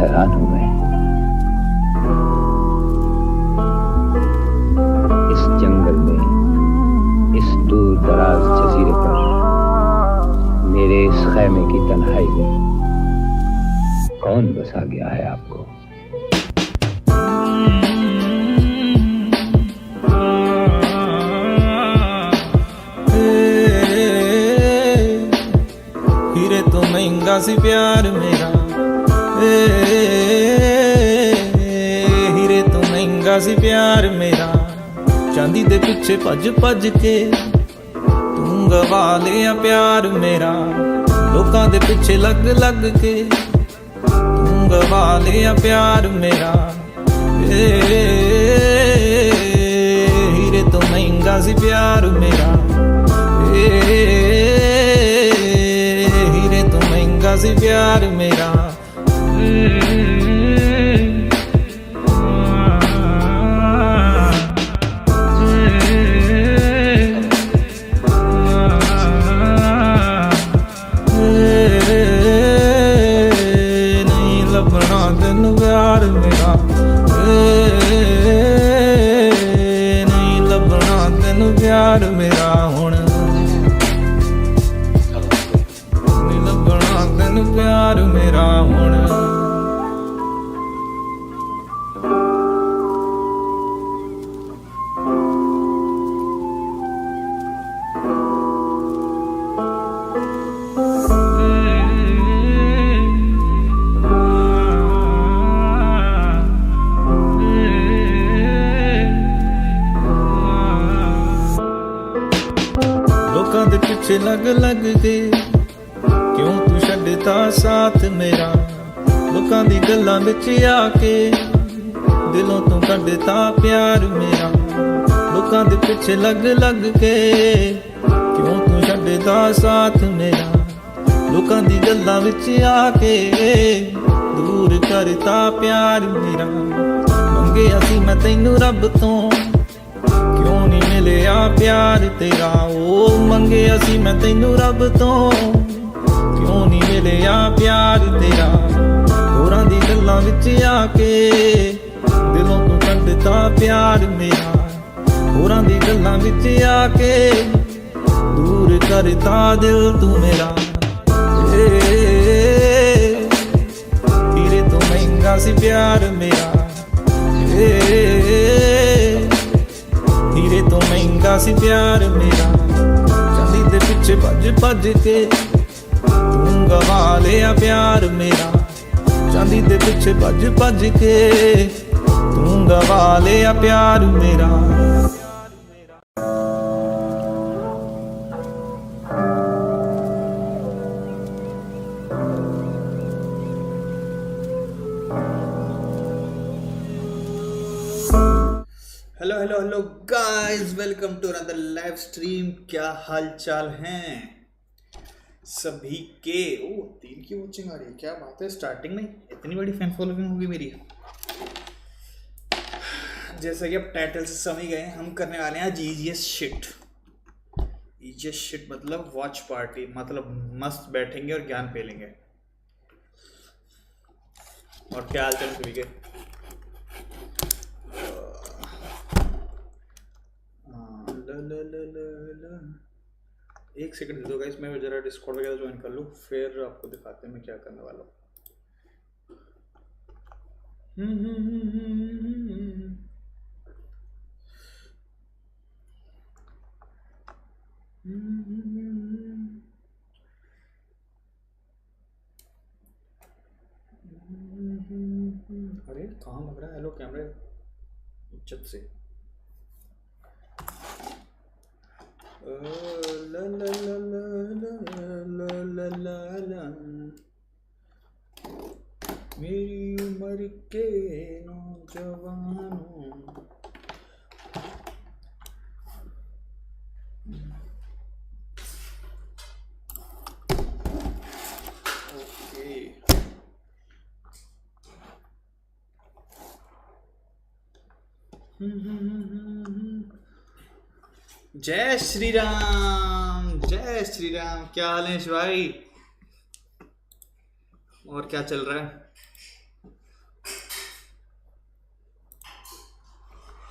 हैरान हूं मैं। इस जंगल में, इस दूर दराज जजीरे पर, मेरे इस खैमे की तन्हाई में कौन बसा गया है आपको? हीरे तो महंगा सी प्यार मेरा, हीरे तो महंगा सी प्यार मेरा, चांदी दे पिछे भज भज के तू गवा लिया प्यार मेरा, लोकां दे पिछे लग लग के तू गवा लिया प्यार मेरा। हीरे तो महंगा सी प्यार मेरा, हीरे तो महंगा सी प्यार मेरा। नहीं लभना तेन प्यार मेरा, नहीं लभना तेन प्यार मेरा हुण, नहीं लभना तेन प्यार मेरा हुण। लोकां दे पिछे लग लग के क्यों तू छड्डदा साथ मेरा, लोकां दी गल्लां विच आके दिलों तू कड्डदा प्यार मेरा, लोकां दे पिछे लग लग के क्यों तू छड्डदा साथ मेरा, लोकां दी गल्लां विच आके दूर करता प्यार मेरा। मंगिया सी मैं तैनू रब तो क्यों नहीं मिलिया प्यार तेरा, ओ मंगिया सी मैं तैनू रब तो क्यों नहीं मिलिया प्यार तेरा। होरां दी गल्लां विच आके दिलों तू कड्डदा प्यार मेरा, होरां दी गल्लां विच आके दूर करता दिल तू मेरा। हीरे तो महंगा सी प्यार मेरा, हीरे तो महंगा सी प्यार मेरा, चांदी दे पिछे भज भज के तू गवा लिया प्यार मेरा, चांदी दे पिछे भज भज के तू गवा लिया प्यार मेरा। Hello hello hello guys, welcome to another live stream. क्या हाल चाल हैं सभी के? ओ 3 की वॉचिंग आ रही है, क्या बात है। स्टार्टिंग में इतनी बड़ी फैन फॉलोइंग होगी मेरी। जैसा कि अब टाइटल से समझ गए, हम करने वाले हैं जीजीएस शिट। जीजीएस शिट मतलब वॉच पार्टी, मतलब मस्त बैठेंगे और ज्ञान पेलेंगे। और क्या हाल चाल सभी के? एक सेकंड दे दो गाइस, मैं जरा डिस्कॉर्ड वगैरह ज्वाइन कर लूँ, फिर आपको दिखाते हैं मैं क्या करने वाला हूँ। अरे कहाँ लग रहा है? हेलो कैमरे, इज्जत से। ला ला ला ला ला ला ला ला, मेरी उम्र के नौजवानों। ओके, जय श्री राम, जय श्री राम। क्या हाल है शिवाई? और क्या चल रहा है?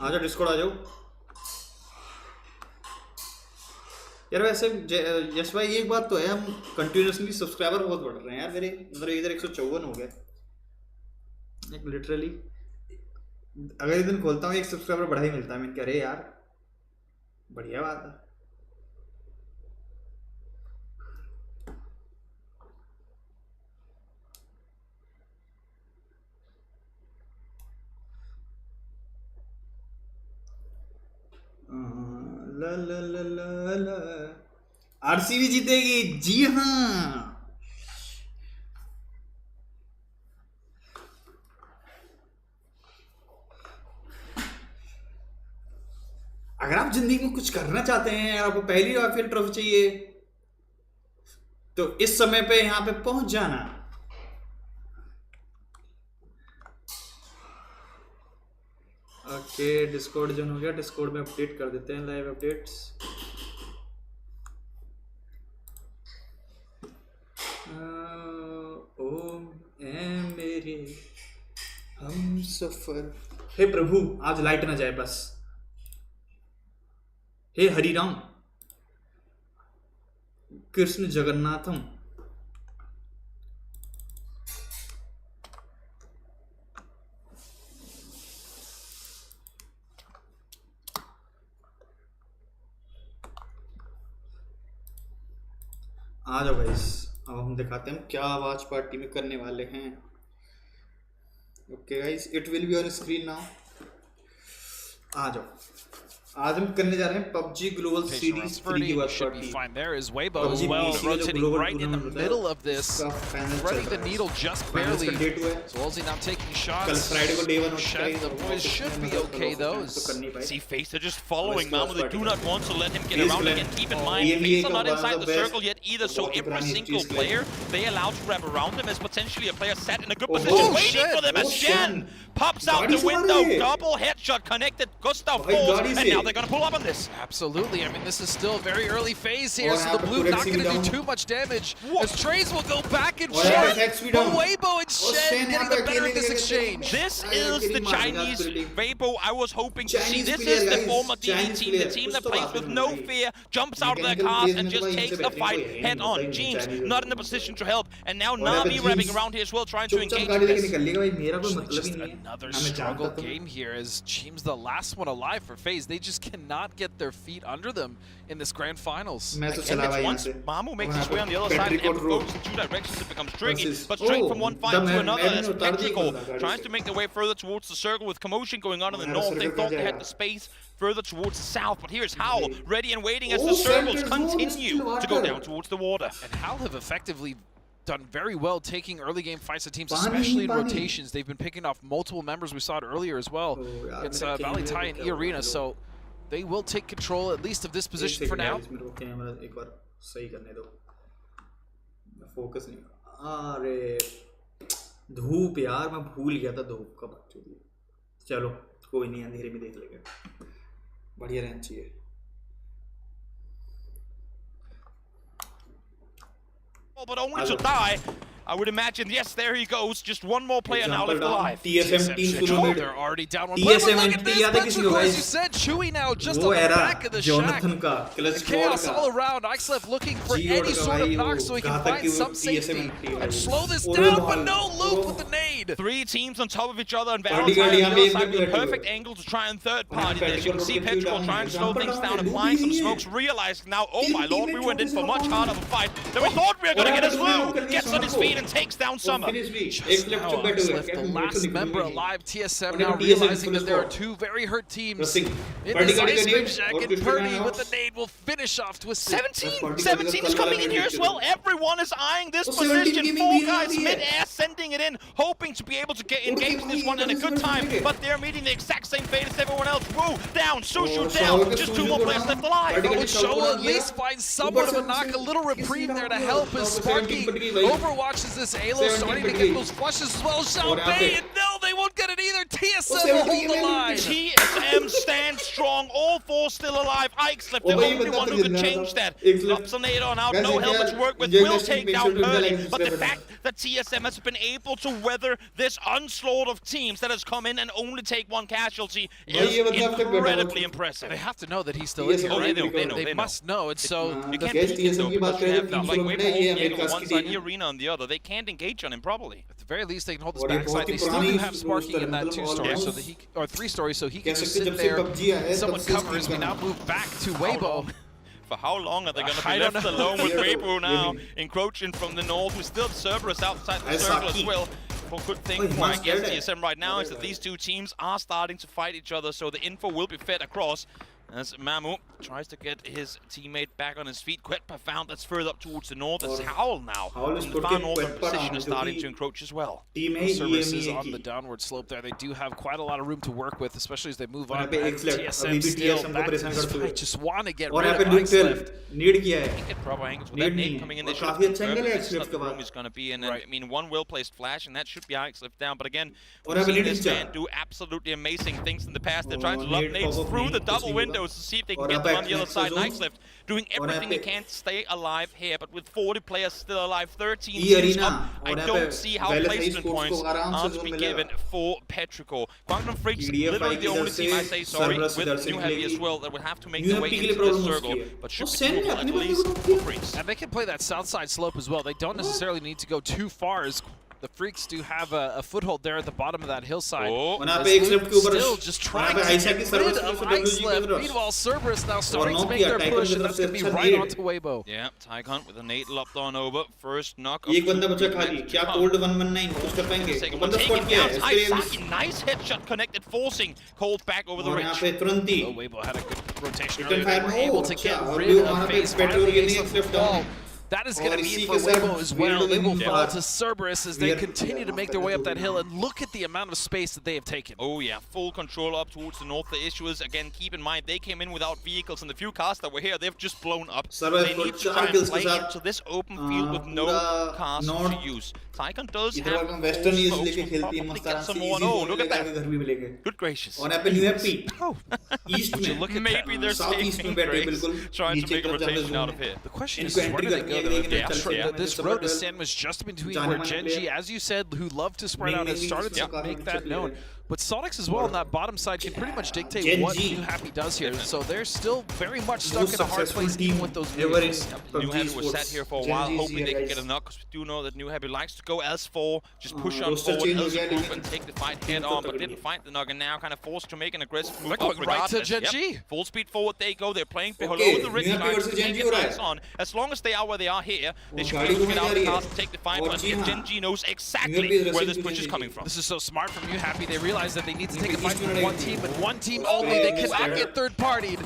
आ जाओ डिस्कॉर्ड आ जाओ यार। वैसे यश भाई एक बात तो है, हम कंटिन्यूसली सब्सक्राइबर बहुत बढ़ रहे हैं यार मेरे, मतलब इधर 154 हो गए एक लिटरली। अगर इस दिन खोलता हूँ एक सब्सक्राइबर बढ़ा ही मिलता है, मैं कह रहे यार बढ़िया बात है। ला ला ला ला ला आरसीबी जीतेगी, जी हाँ। अगर आप जिंदगी में कुछ करना चाहते हैं, आपको पहली आईपीएल ट्रॉफी चाहिए, तो इस समय पे यहां पे पहुंच जाना। ओके डिस्कॉर्ड जो हो गया, डिस्कॉर्ड में अपडेट कर देते हैं लाइव अपडेट्स। ओम ए मेरे हम सफर, हे प्रभु आज लाइट ना जाए बस। हे हरिराम कृष्ण जगन्नाथम। आ जाओ गाइस, अब हम दिखाते हैं क्या वॉच पार्टी में करने वाले हैं। Okay guys, it will be on screen now. आ जाओ, आज हम करने जा रहे हैं PUBG ग्लोबल सीरीज 3 की watch party. There is Weibo as well, rotating right in the middle of this, threading the needle just barely. So Wolsey now taking shots. The boys should be okay though. See Face, they're just following Mamu. They do not want to let him get around again. Keep in mind, Face are not inside the circle yet either, so every single player they allow to wrap around them is potentially a player set in a good position, waiting for them as Shen pops out the window. Double headshot connected, Gustav falls, and now they're gonna pull up on this. Absolutely, I mean this is still a very early phase here, so the blue not gonna do too much damage as Trays will go back and shot, but Weibo and Shen getting the better of this exchange. This is the Chinese Weibo I was hoping to see. This is the former DD team, the team that plays with no fear, jumps out of their cars and just takes the fight head on. Jeans not in a position to help, and now Navi wrapping around here as well, trying to engage in this. Just another struggle game here as Jeans the last one alive for FaZe. They just cannot get their feet under them in this grand finals. Again, it's once Mamu makes his way on the other side and Ember goes in two directions, it becomes tricky. But straight from one fight to another as Petrico tries to make their way further towards the circle with commotion going on in the north. They thought they had the space further towards the south, but here's Howl ready and waiting as the circles continue to go down towards the water. And Howl have effectively done very well taking early game fights at teams, especially in rotations. They've been picking off multiple members. We saw it earlier as well. It's Valley Thai and E Arena, so they will take control at least of this position for now. Focus नहीं, अरे धूप यार, मैं भूल गया था धूप का बात। चलो कोई नहीं, अंधेरे में देख लेंगे, बढ़िया रहना चाहिए। But only to die. I would imagine, yes, there he goes. Just one more player now left alive. TSM team they're already down one player. Look at this, Petrico, as you said, Chewy now just on the back of the shack. And chaos all around. Ixlef looking for any sort of knock so he can find some safety and slow this down, but no Luke with the nade. Three teams on top of each other, and Valentine on the other side with a perfect angle to try and third party this. You can see Petrico trying to slow things down, applying some smokes, realizing now, oh my lord, we went in for much harder of a fight than we thought we were going to get as Blue gets on his feet and takes down Summer. Just now, Ixlef, the last member alive. TSM now realizing that there are two very hurt teams in this Ice Cream Shack, and Purdy with the nade will finish off to a 17 is coming in here as well. Everyone is eyeing this position. Four guys mid-air sending it in, hoping to be able to get engaged in this one in a good time, but they're meeting the exact same fate as everyone else. Woo, down, Sushu down, just two more players left alive. Show at least finds somewhat of a knock, a little reprieve there to help as Sparky overwatches this Halo, starting to get those flushes as well. Xiaobei, and no, they won't get it either. TSM TSM will hold the line. TSM stands strong, all four still alive. Ixlip, the only one who could change that. Drops a Radeon out, no helmet to work with, will take down early. But the fact that TSM has been able to weather this onslaught of teams that has come in and only take one casualty is incredibly impressive. They have to know that he's still in here, right? They must know it, so... You can't peek it though, because you have like Weibo on one side, Arena on the other. They can't engage on him probably. At the very least, they can hold this backside. They still do have Sparky in that 2-story, so that he, or 3-story, so he can just sit there. Someone covers. We now move back to Weibo. For how long are they going to be left alone with Weibo now, encroaching from the north? We still have Cerberus outside the circle as well. One good thing for, I guess, TSM right now is that these two teams are starting to fight each other, so the info will be fed across. As Mamu tries to get his teammate back on his feet. Quetpa found that's further up towards the north. As Howl now in the far northern position is starting to encroach as well. Service is on the downward slope there. They do have quite a lot of room to work with, especially as they move on. TSM still back in this fight. Just want to get rid of Ixlip. Get proper angles with that nade coming in. They should have confirmed this is not the room he's going to be in. I mean, one well-placed flash, and that should be Ixlip down. But again, we've seen this man do absolutely amazing things in the past. They're trying to lob nades through the double window to see if they can get them on the other side. Ixlip doing everything he can to stay alive here, but with 40 players still alive, 13 teams up, I don't see how placement points are to be given for Petrichor. Quantum Freaks, literally the only team I say sorry, with New Heavy as well, that would have to make their way into this circle, but should be doable at least for Freaks. And they can play that south side slope as well. They don't necessarily need to go too far, as the Freaks do have a foothold there at the bottom of that hillside. Still just trying to get rid of Ixlip. Meanwhile, Cerberus now starting to make their push, and that's going to be right onto Weibo. Yeah, Tygon with a nade lopped on over. First knock. एक बंदा बचा खाली. क्या cold 119 कुछ कर पाएंगे? Nice headshot connected, forcing Cold back over the ridge. Weibo had a good rotation earlier. They were able to get rid of FaZe. Finally, that is going to be it for Weibo as well. They will fall to Cerberus as they continue to make their way up that hill, and look at the amount of space that they have taken. Oh yeah, full control up towards the north. The issue is, again, keep in mind, they came in without vehicles, and the few cars that were here, they've just blown up. They need to try and play into this open field with no cars to use. Tygon does have smokes, will probably get some more. Oh, look at that. Good gracious. Oh. Maybe they're saving grace, trying to make a rotation out of here. The question is, where do they go? This road to Sin was just between where Genji, as you said, who loved to spread out, has started to make that known. But Sonics as well on that bottom side can pretty much dictate what New Happy does here. So they're still very much stuck in a hard place even with those vehicles. New Happy was sat here for a while, hoping they can get a knock, because we do know that New Happy likes to go S4, just push on forward as a group and take the fight head on, but didn't find the knock, and now kind of forced to make an aggressive move. They're going right to Genji. Yep. Full speed forward they go, they're playing below the ridge line, can't get eyes on. As long as they are where they are here, they should be able to get out of the cars and take the fight, but Genji knows exactly where this push is coming from. This is so smart from New Happy. They realize that they need to take a fight with one team, but one team only. They cannot get third-partied.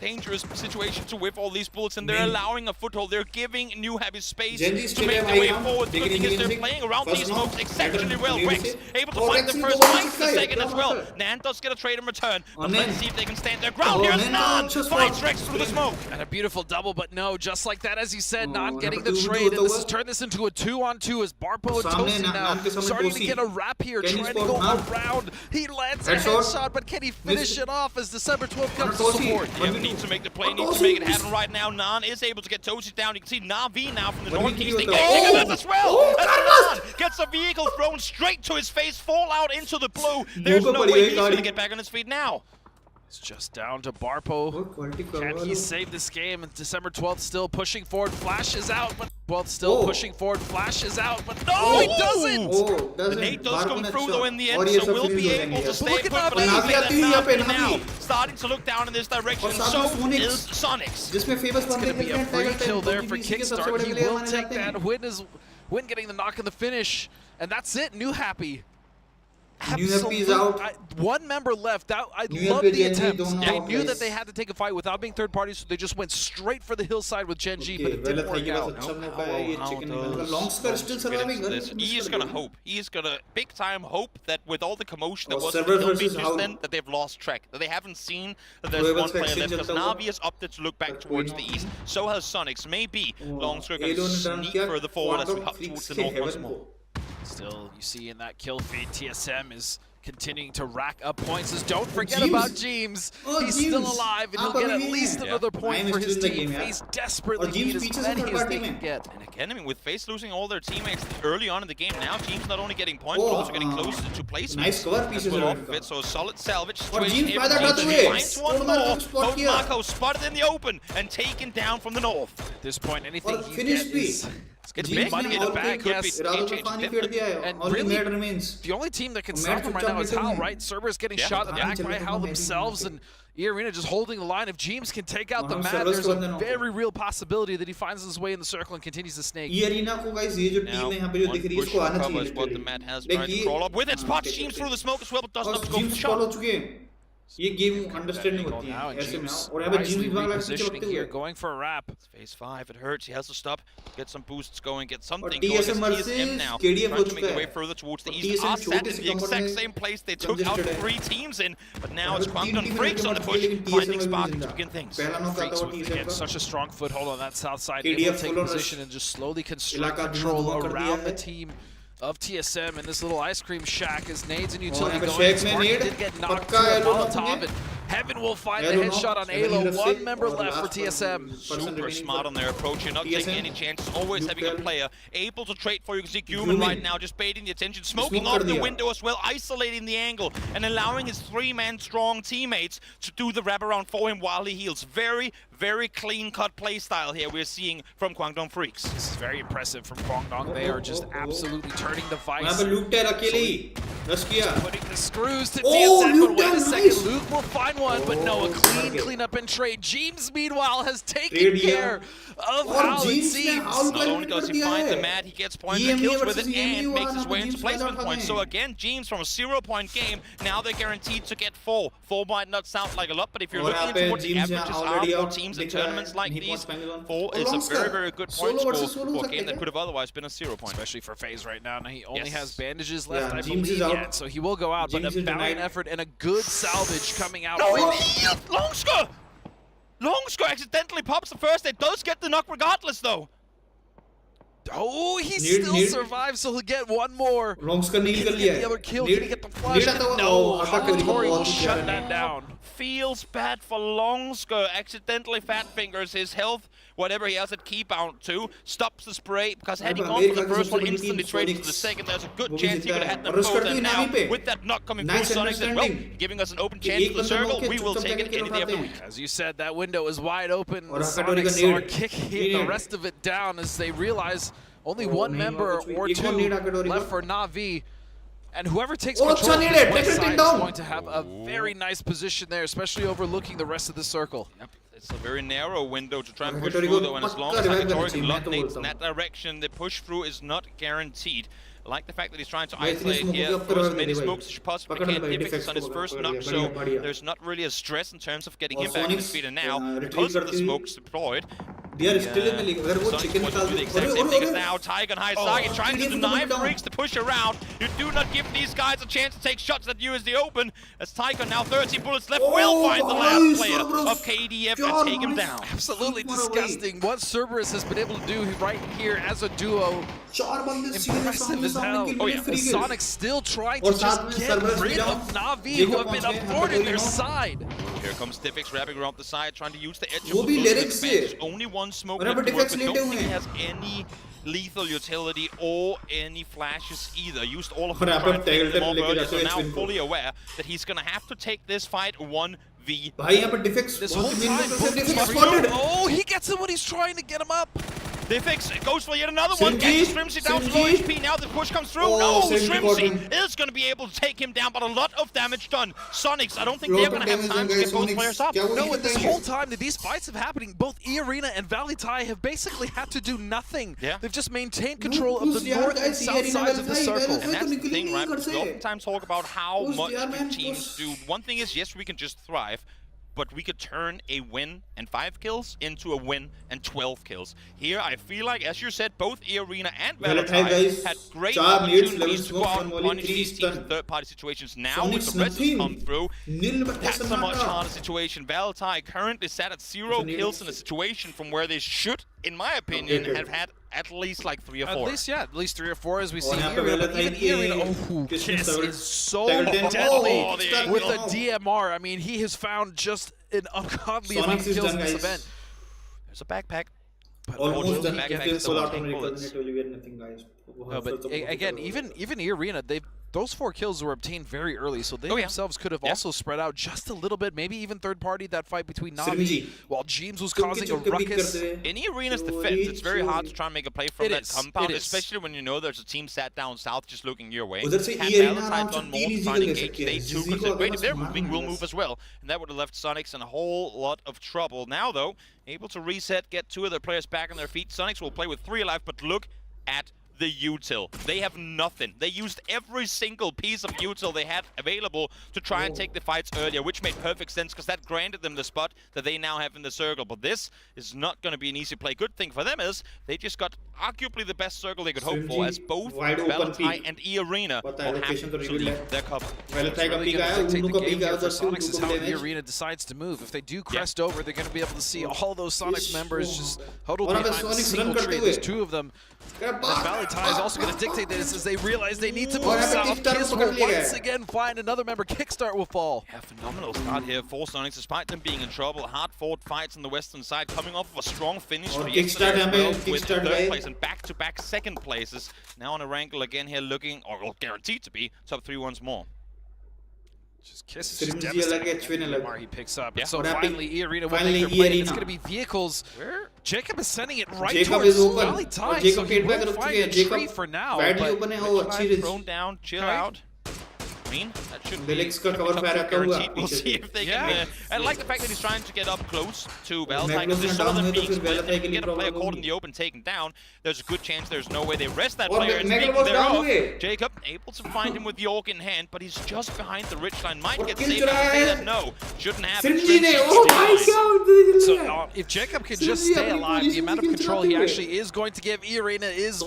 Dangerous situation to whip all these bullets, and they're allowing a foothold. They're giving New Happy space to make their way forward. The good thing is they're playing around these smokes exceptionally well. Rex able to find the first, finds the second as well. Nan does get a trade in return, but let's see if they can stand their ground. Here's Nan, finds Rex through the smoke. And a beautiful double, but no, just like that, as you said, Nan getting the trade, and this has turned this into a 2-on-2 as Barpo and Toasty now starting to get a wrap here, trying to go around. He lands a headshot, but can he finish it off as December 12th comes to support? Needs to make the play, needs to make it happen right now. Nan is able to get Toasty down. You can see Navi now from the north. Kingston getting this as well. As Nan gets a vehicle thrown straight to his face, fall out into the blue. There's no way he's going to get back on his feet now. It's just down to Barpo. Can he save this game? And December 12th still pushing forward. Flash is out, but 12th still pushing forward. Flash is out, but no, he doesn't! The nade does come through though in the end, so we'll be able to stay put. But Navi now starting to look down in this direction. So is Sonics. It's going to be a free kill there for Kickstart. He will take that. Win getting the knock in the finish, and that's it. New Happy. Absolutely. One member left. I love the attempts. They knew that they had to take a fight without being third party, so they just went straight for the hillside with Genji, but it didn't work out. He is gonna hope. He is gonna big time hope that with all the commotion that was in the hill beat just then, that they've lost track, that they haven't seen that there's one player left. Because Navi is opted to look back towards the east. So has Sonics. Maybe Longsker gonna sneak further forward as we hop towards the north once more. Still, you see in that kill feed, TSM is continuing to rack up points. Don't forget about James. He's still alive, and he'll get at least another point for his team. FaZe desperately need as many as they can get. And again, I mean, with FaZe losing all their teammates early on in the game, now James not only getting points, but also getting close to placement. Nice cover pieces off of it, so a solid salvage situation here. Finds one more. Hope Marco spotted in the open and taken down from the north. At this point, anything he gets is... It's big money in the bag, yes. And really, the only team that can stop him right now is Hal, right? Cerberus getting shot in the back by Hal themselves, and Arena just holding the line. If James can take out the map, there's a very real possibility that he finds his way in the circle and continues to snake. Now, push covers what the Matt has tried to crawl up with. It spots James through the smoke as well, but doesn't have to go for the shot. ये game understanding होती है ऐसे में और यहाँ पे gems भाग repositioning here, going for a wrap. Phase 5, it hurts. He has to stop, get some boosts going, get something going. TSM now, trying to make their way further towards the east. Are set in the exact same place they took out 3 teams in, but now it's Quangdong Freaks on the push, finding Spark to begin things. Freaks with again such a strong foothold on that south side, able to take position and just slowly construct control around the team of TSM in this little ice cream shack as nades and utility going. Sparky did get knocked to a Molotov, and Heaven will find the headshot on Alo. 1 member left for TSM. Super smart on their approach. You're not taking any chances. Always having a player able to trade for you. You can see Guman right now just baiting the attention, smoking off the window as well, isolating the angle, and allowing his 3-man strong teammates to do the wraparound for him while he heals. Very, very clean-cut play style here we're seeing from Quangdong Freaks. This is very impressive from Quangdong. They are just absolutely turning the vice. Putting the screws to TSM, but wait a second, Luke will find one, but no, a clean up and trade. James, meanwhile, has taken care of how it seems. Not only does he find the mat, he gets points and kills with it, and makes his way into placement points. So again, James from a 0-point game, now they're guaranteed to get 4. 4 might not sound like a lot, but if you're looking into what the averages are for teams in tournaments like these, 4 is a very, very good point score for a game that could have otherwise been a 0-point. Especially for FaZe right now. Now he only has bandages left, I believe, yet, so he will go out, but a valiant effort and a good salvage coming out. Longska! Longska accidentally pops the first. It does get the knock regardless, though. Oh, he still survives, so he'll get one more. Longska Can he get the other kill? Can he get the flush? No, Hakatori will shut that down. Feels bad for Longska. Accidentally fat fingers his health. Whatever he has at keybound to, stops the spray because heading on for the first one, instantly trading to the second. There's a good chance he would have had them both. And now, with that knock coming through, Sonic said, well, giving us an open chance for the circle, we will take it any day of the week. As you said, that window is wide open. The Sonics are kicking the rest of it down as they realize only 1 member or 2 left for Na'Vi. And whoever takes control of this west side is going to have a very nice position there, especially overlooking the rest of the circle. Yep. It's a very narrow window to try and push through, though, and as long as Hakatori can lock nades in that direction, the push through is not guaranteed. I like the fact that he's trying to isolate here for as many smokes as he possibly can. Diffix on his first knock, so there's not really a stress in terms of getting him back in speed. And now, because of the smokes deployed, they are still in the league. Sonic wants to do the exact same thing as now. Tiger and Haisagi trying to deny Freaks to push around. You do not give these guys a chance to take shots at you as they open. As Tiger now 13 bullets left will find the last player of KDF and take him down. Absolutely disgusting. What Cerberus has been able to do right here as a duo. Impressive as hell. Oh yeah, Sonic still trying to just get rid of Na'Vi, who have been aborted their side. Here comes Diffix wrapping around the side, trying to use the edge of the bench. Only 1 smoke left to work, but don't think he has any lethal utility or any flashes either. Used all of them to try and take them off earlier, so now fully aware that he's gonna have to take this fight 1v. This whole time, oh, he gets him when he's trying to get him up. Diffix goes for yet another one, gets Strimsy down to low HP. Now the push comes through. No, Strimsy is going to be able to take him down, but a lot of damage done. Sonics, I don't think they're going to have time to get both players up. No, and this whole time that these fights have happening, both E-Arena and Valley-Tai have basically had to do nothing. Yeah. They've just maintained control of the north and south sides of the circle. And that's the thing, right? We oftentimes talk about how much teams do. One thing is, yes, we can just thrive, but we could turn a win and 5 kills into a win and 12 kills. Here, I feel like, as you said, both E-Arena and Valley-Tai had great opportunities to go out and punish these teams in third-party situations. Now, with the reses come through, that's a much harder situation. Valley-Tai currently sat at 0 kills in a situation from where they should, in my opinion, have had at least like 3 or 4. At least, yeah, at least 3 or 4 as we see यहाँ here. पे But गलत है even कि Arena, oh, Kingston Kiss server- is so Tackle 10. deadly Oh, the with the angle. DMR. I mean, he has found just an ungodly amount of Sonics is kills done, in this guys. event. There's a backpack. But Almost done. back If back they is pull the out on one record, bullets. it will get nothing, guys. No, but again, even Arena, those 4 kills were obtained very early, so they themselves could have also spread out just a little bit, maybe even third party that fight between Na'Vi, while James was causing a ruckus. In Arena's defense, it's very hard to try and make a play from that compound, it is. especially when you know there's a team sat down south just looking your way. उधर से Had Arena Valentine आराम से done more 3 to easy try and ले engage, सकती है. they too Zizi could को have said, great, अगर if they're मारना moving, we'll है move as well. And that would have left Sonics in a whole lot of trouble. Now, though, able to reset, get 2 of their players back on their feet. Sonics will play with 3 alive, but look at the util. They have nothing. They used every single piece of util they had available to try and take the fights earlier, which made perfect sense because that granted them the spot that they now have in the circle. But this is not going to be an easy play. Good thing for them is they just got arguably the best circle they could hope for, as both Valentine and E-Arena will have to leave their cover. Valentine का Really pick gonna आया, dictate उन्नू the का game pick here आया for उधर से Sonics उन्नू is को how damage. Arena decides to move. If they do crest over, they're going to be able to see all those Sonics members just huddled और अब behind a Sonics single run करते tree. हुए. There's 2 of them. And Valentine is also going to dictate this as they realize they need to move south. Kiss will once again find another member. Kickstart will fall. Yeah, phenomenal start here for Sonics, despite them being in trouble. Hard-fought fights on the western side, coming off of a strong finish for yesterday as well, with third place and back-to-back second places. Now on a rankle again here, looking, or guaranteed to be, top 3 once more. Just Kiss is just devastating. DMR he picks up. So finally, E-Arena will make their play. It's going to be vehicles. Jacob is sending it right towards Valentine, so he will find a tree for now. But thrown down, chill out. That should be guaranteed. We'll see if they can. I like the fact that he's trying to get up close to Valentine because they saw them being split. And if you get a player caught in the open taken down, there's a good chance there's no way they rest that player. And speaking thereof, Jacob able to find him with the Orc in hand, but he's just behind the ridgeline. Might get saved. I say that no, shouldn't happen. So if Jacob can just stay alive, the amount of control he actually is going to give E-Arena is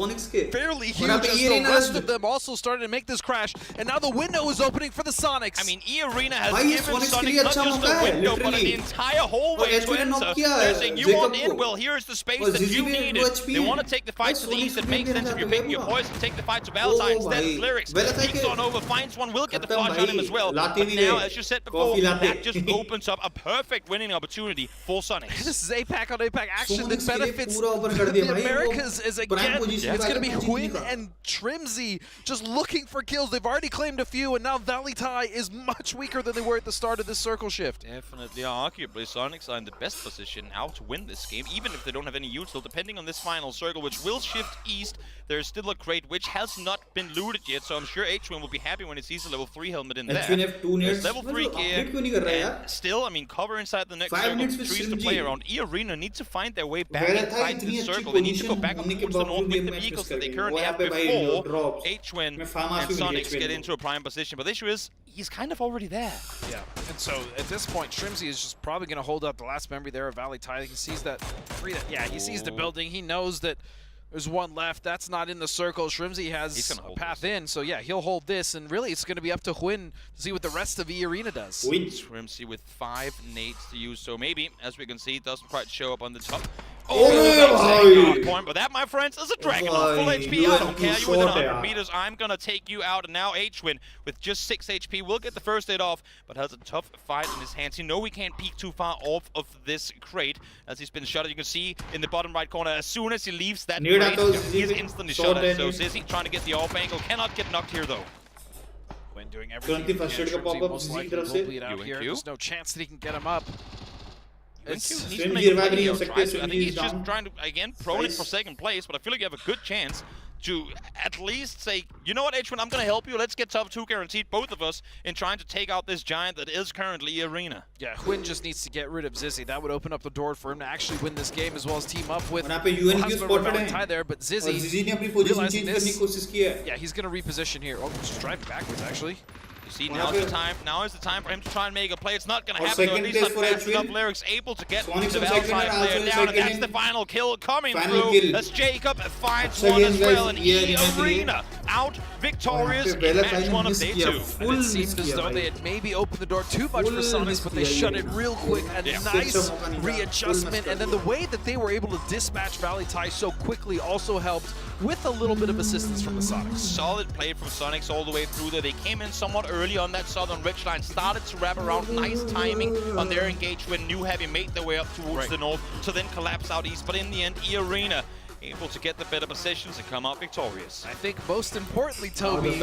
fairly huge, as the rest of them also started to make this crash. And now the window is opening for the Sonics. I mean, E-Arena has given Sonic not just a window, but an entire hallway to enter. They're saying, you want in? Well, here's the space that you needed. They want to take the fight to the east. It makes sense if you're picking your poison. Take the fight to Valentine instead of Lyrics. Peeks on over, finds one, will get the flash on him as well. But now, as you said before, that just opens up a perfect winning opportunity for Sonic. This is APAC on APAC action that benefits the Americas as again, it's going to be Huynh and Trimzy just looking for kills. They've already claimed a few, and now Valentine is much weaker than they were at the start of this circle shift. Definitely, arguably, Sonics are in the best position now to win this game, even if they don't have any util. Depending on this final circle, which will shift east, there's still a crate which has not been looted yet, so I'm sure H1 will be happy when he sees a level 3 helmet in there. There's level 3 gear, and still, I mean, cover inside the next circle, 3 is to play around. E-Arena need to find their way back inside this circle. They need to go back up towards the north with the vehicles that they currently have before H1 and Sonics get into a prime position. But the issue is, he's kind of already there. Yeah, and so at this point, Trimzy is just probably going to hold out the last memory there of Valentine. He sees that, he sees the building. He knows that there's one left. That's not in the circle. Trimzy has a path in, so yeah, he'll hold this, and really it's going to be up to Huynh to see what the rest of E-Arena does. Trimzy with 5 nades to use, so maybe, as we can see, doesn't quite show up on the top. Point, but that, my friends, is a dragon on full HP. I don't care. You're within 100 meters. I'm going to take you out. And now H-Win, with just 6 HP, will get the first aid off, but has a tough fight in his hands. You know he can't peek too far off of this crate as he's been shot. You can see in the bottom right corner, as soon as he leaves that crate, he's instantly shot at. So Zizzy trying to get the off angle. Cannot get knocked here, though. When doing everything he can, Trimzy most likely will bleed out here. There's no chance that he can get him up. Needs to make a video, I think he's just trying to, again, prone it for second place, but I feel like you have a good chance to at least say, you know what, H1, I'm going to help you. Let's get top 2 guaranteed, both of us, in trying to take out this giant that is currently Arena. Yeah, Huynh just needs to get rid of Zizzy. That would open up the door for him to actually win this game, as well as team up with Valentine there. But Zizzy realizing this, yeah, he's going to reposition here. Oh, just driving backwards, actually. You see, now is the time for him to try and make a play. It's not going to happen, though, at least not fast enough. Lyrics able to get the Valentine player down, and that's the final kill coming through as Jacob finds one as well, and E-Arena out victorious in match 1 of day 2. And it seemed as though they had maybe opened the door too much for Sonics, but they shut it real quick. A nice readjustment, and then the way that they were able to dispatch Valley Tai so quickly also helped with a little bit of assistance from the Sonics. Solid play from Sonics all the way through there. They came in somewhat early on that southern ridgeline, started to wrap around. Nice timing on their engage when New Heavy made their way up towards the north to then collapse out east. But in the end, E-Arena able to get the better positions and come out victorious. I think most importantly, Toby,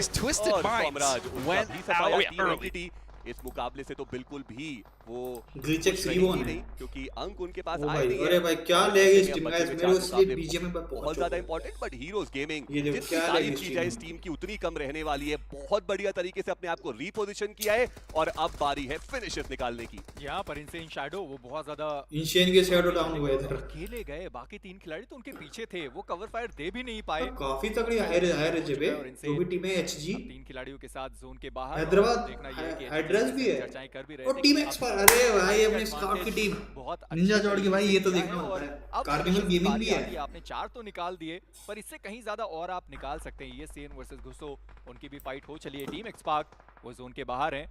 is Twisted Minds went out early. इस मुकाबले से तो बिल्कुल भी वो ग्लिचेक्स रिवॉन नहीं, क्योंकि अंक उनके पास आए नहीं। अरे भाई क्या लेगी इस टीम गाइस, मेरे इसलिए बीजीएम में बहुत ज्यादा इंपॉर्टेंट, बट हीरोज गेमिंग जितनी तारीफ की जाए इस टीम की उतनी कम रहने वाली है। बहुत बढ़िया तरीके से अपने आप को रीपोजिशन किया है और अब बारी है फिनिशर्स निकालने की। यहाँ पर इनसेन शैडो वो बहुत ज्यादा इनसेन के शैडो डाउन हुए इधर, खेले गए, बाकी 3 खिलाड़ी तो उनके पीछे थे, वो कवर फायर दे भी नहीं पाए। काफी तगड़ी हायर जेबे तो भी टीम है एचजी 3 खिलाड़ियों के साथ जोन के बाहर। हैदराबाद देखना ये कि एड्रेस भी है चर्चाएं कर भी रहे और टीम एक्स पर। अरे भाई अपनी स्काउट की टीम बहुत निंजा जोड़ के भाई, ये तो देखना होता है। कार्निवल गेमिंग भी है। आपने 4 तो निकाल दिए, पर इससे कहीं ज्यादा और आप निकाल सकते हैं। ये सीन वर्सेस घुसो, उनकी भी फाइट हो चली है। टीम एक्सपार्क वो जोन के बाहर है।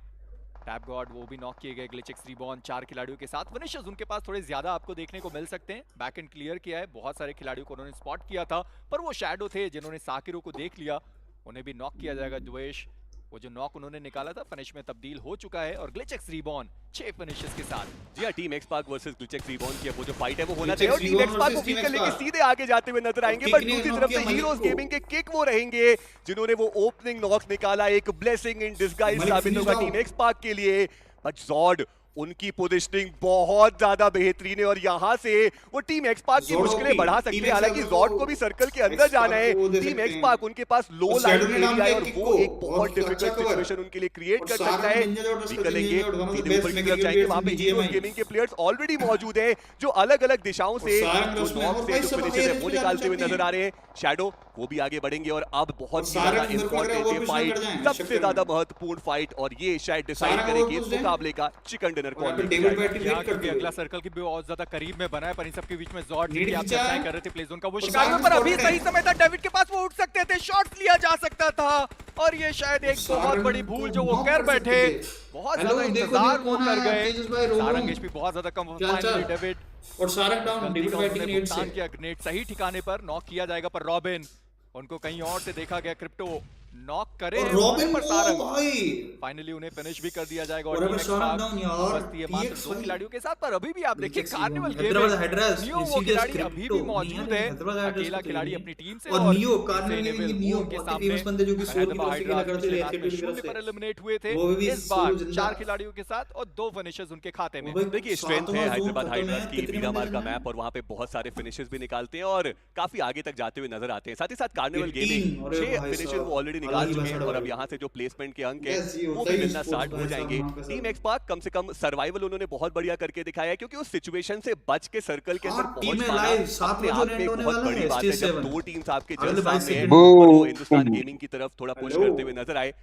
टैप गॉड वो भी नॉक किए गए। ग्लिचेक्स रिबॉर्न 4 खिलाड़ियों के साथ। फिनिशर्स उनके पास थोड़े ज्यादा आपको देखने को मिल सकते हैं। बैक एंड क्लियर किया है, बहुत सारे खिलाड़ियों को उन्होंने स्पॉट किया था, पर वो शैडो थे जिन्होंने साकिरो को देख लिया, उन्हें भी नॉक किया जाएगा। द्वेष वो जो नॉक उन्होंने निकाला था फिनिश में तब्दील हो चुका है। और ग्लिचेक्स रिबॉर्न 6 फिनिशेस के साथ। जी हां, टीम एक्सपार्क वर्सेस ग्लिचेक्स रिबॉर्न की वो जो फाइट है वो होना चाहिए और टीम एक्सपार्क को वीकल लेके सीधे आगे जाते हुए नजर आएंगे। बट दूसरी तरफ से हीरोज गेमिंग के किक वो रहेंगे जिन्होंने वो ओपनिंग नॉक निकाला। एक ब्लेसिंग इन डिस्गाइज साबित होगा टीम एक्सपार्क के लिए। बट जॉड उनकी पोजीशनिंग बहुत ज्यादा बेहतरीन है और यहाँ से वो टीम एक्सपार्क की मुश्किलें बढ़ा सकते हैं। हालांकि जॉड को भी सर्कल के अंदर जाना है। टीम एक्सपार्क उनके पास लो लाइन एरिया है और वो एक बहुत डिफिकल्ट सिचुएशन उनके लिए क्रिएट कर सकता है। निकलेंगे सीधे ऊपर की तरफ जाएंगे, वहां पे हीरोज गेमिंग के प्लेयर्स ऑलरेडी मौजूद हैं जो अलग अलग दिशाओं से जो नॉक से जो फिनिशर है वो निकालते हुए नजर आ रहे हैं। शैडो वो भी आगे बढ़ेंगे और अब बहुत ज्यादा इंपॉर्टेंट फाइट, सबसे ज्यादा महत्वपूर्ण फाइट, और ये शायद डिसाइड करेगी इस मुकाबले का चिकन डिनर कौन। अगला सर्कल की भी बहुत ज्यादा करीब में बना है, पर इन सब के बीच में जॉर्ड की आप चर्चाएं कर रहे थे प्ले जोन का वो शिकार, पर अभी सही समय था डेविड के पास, वो उठ सकते थे, शॉट्स लिया जा सकता था और ये शायद एक बहुत बड़ी भूल जो वो कर बैठे। बहुत ज्यादा इंतजार वो कर गए। सारंग एचपी बहुत ज्यादा कम, फाइनली डेविड और Sarang down. David fighting need से किया ग्रेनेड सही ठिकाने पर नॉक किया जाएगा, पर रॉबिन उनको कहीं और से देखा गया। क्रिप्टो नॉक करे रॉबिन पर सारंग भाई फाइनली उन्हें फिनिश भी कर दिया जाएगा। और सारंग डाउन यार, मात्र 2 खिलाड़ियों के साथ, पर अभी भी आप देखिए कार्निवल गेमिंग वो खिलाड़ी अभी भी मौजूद है, अकेला खिलाड़ी अपनी टीम से, और नियो कार्निवल गेमिंग नियो के फेमस बंदे जो कि सोल की तरफ से खेला करते थे, एथलीट की तरफ से पर एलिमिनेट हुए थे। इस बार 4 खिलाड़ियों के साथ और 2 फिनिशर्स उनके खाते में। देखिए स्ट्रेंथ है हैदराबाद हाइड्रास की, मीरामार का मैप, और वहां पे बहुत सारे फिनिशर्स भी निकालते हैं और काफी आगे तक जाते हुए नजर आते हैं। साथ ही साथ कार्निवल गेमिंग 6 फिनिशर वो ऑलरेडी निकाल चुके हैं और अब यहाँ से जो प्लेसमेंट के अंक है वो भी मिलना स्टार्ट हो जाएंगे। टीम एक्सपार्क कम से कम सर्वाइवल उन्होंने बहुत बढ़िया करके दिखाया है, क्योंकि उस सिचुएशन से बच के सर्कल के अंदर पहुंच पाना अपने आप में बहुत बड़ी बात है। जब 2 टीम्स आपके जस्ट सामने हैं और वो हिंदुस्तान गेमिंग की तरफ थोड़ा पुश करते हुए नजर आए।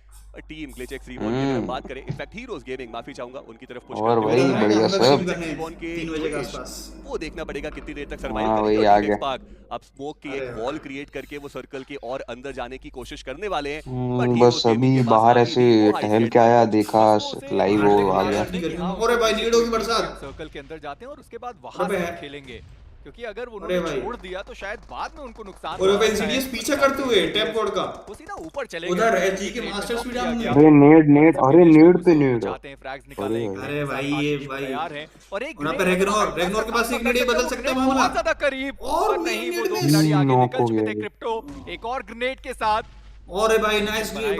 टीम ग्लिचेक्स रिबॉर्न की तरफ बात करें, इनफैक्ट हीरोज गेमिंग माफी चाहूंगा उनकी तरफ पुश करते हुए बढ़िया सब रिबॉर्न के 3 बजे के आसपास वो देखना पड़ेगा कितनी देर तक सर्वाइव करेंगे। अब स्मोक की एक वॉल क्रिएट करके वो सर्कल के और अंदर जाने की कोशिश करने वाले हैं। बस अभी बाहर ऐसे टहल के आया, देखा लाइव वो आ गया। अरे भाई लीडो की बरसात सर्कल के अंदर जाते हैं और उसके बाद वहां से खेलेंगे, क्योंकि अगर उन्होंने छोड़ दिया तो शायद बाद में उनको नुकसान और भाई सीरियस पीछे करते हुए टैप कोड का वो सीधा ऊपर चलेगा। उधर एचजी के मास्टर स्पीड डाउन। अरे नेड अरे नेड पे नेड जाते हैं, फ्रैग्स निकालेंगे। अरे भाई ये भाई तैयार है और एक वहां पे रेगनोर के पास एक ग्रेनेड बदल सकता है मामला, बहुत ज्यादा करीब और नहीं, वो 2 खिलाड़ी आगे निकल चुके थे। क्रिप्टो एक और ग्रेनेड के साथ। और भाई नाइस भाई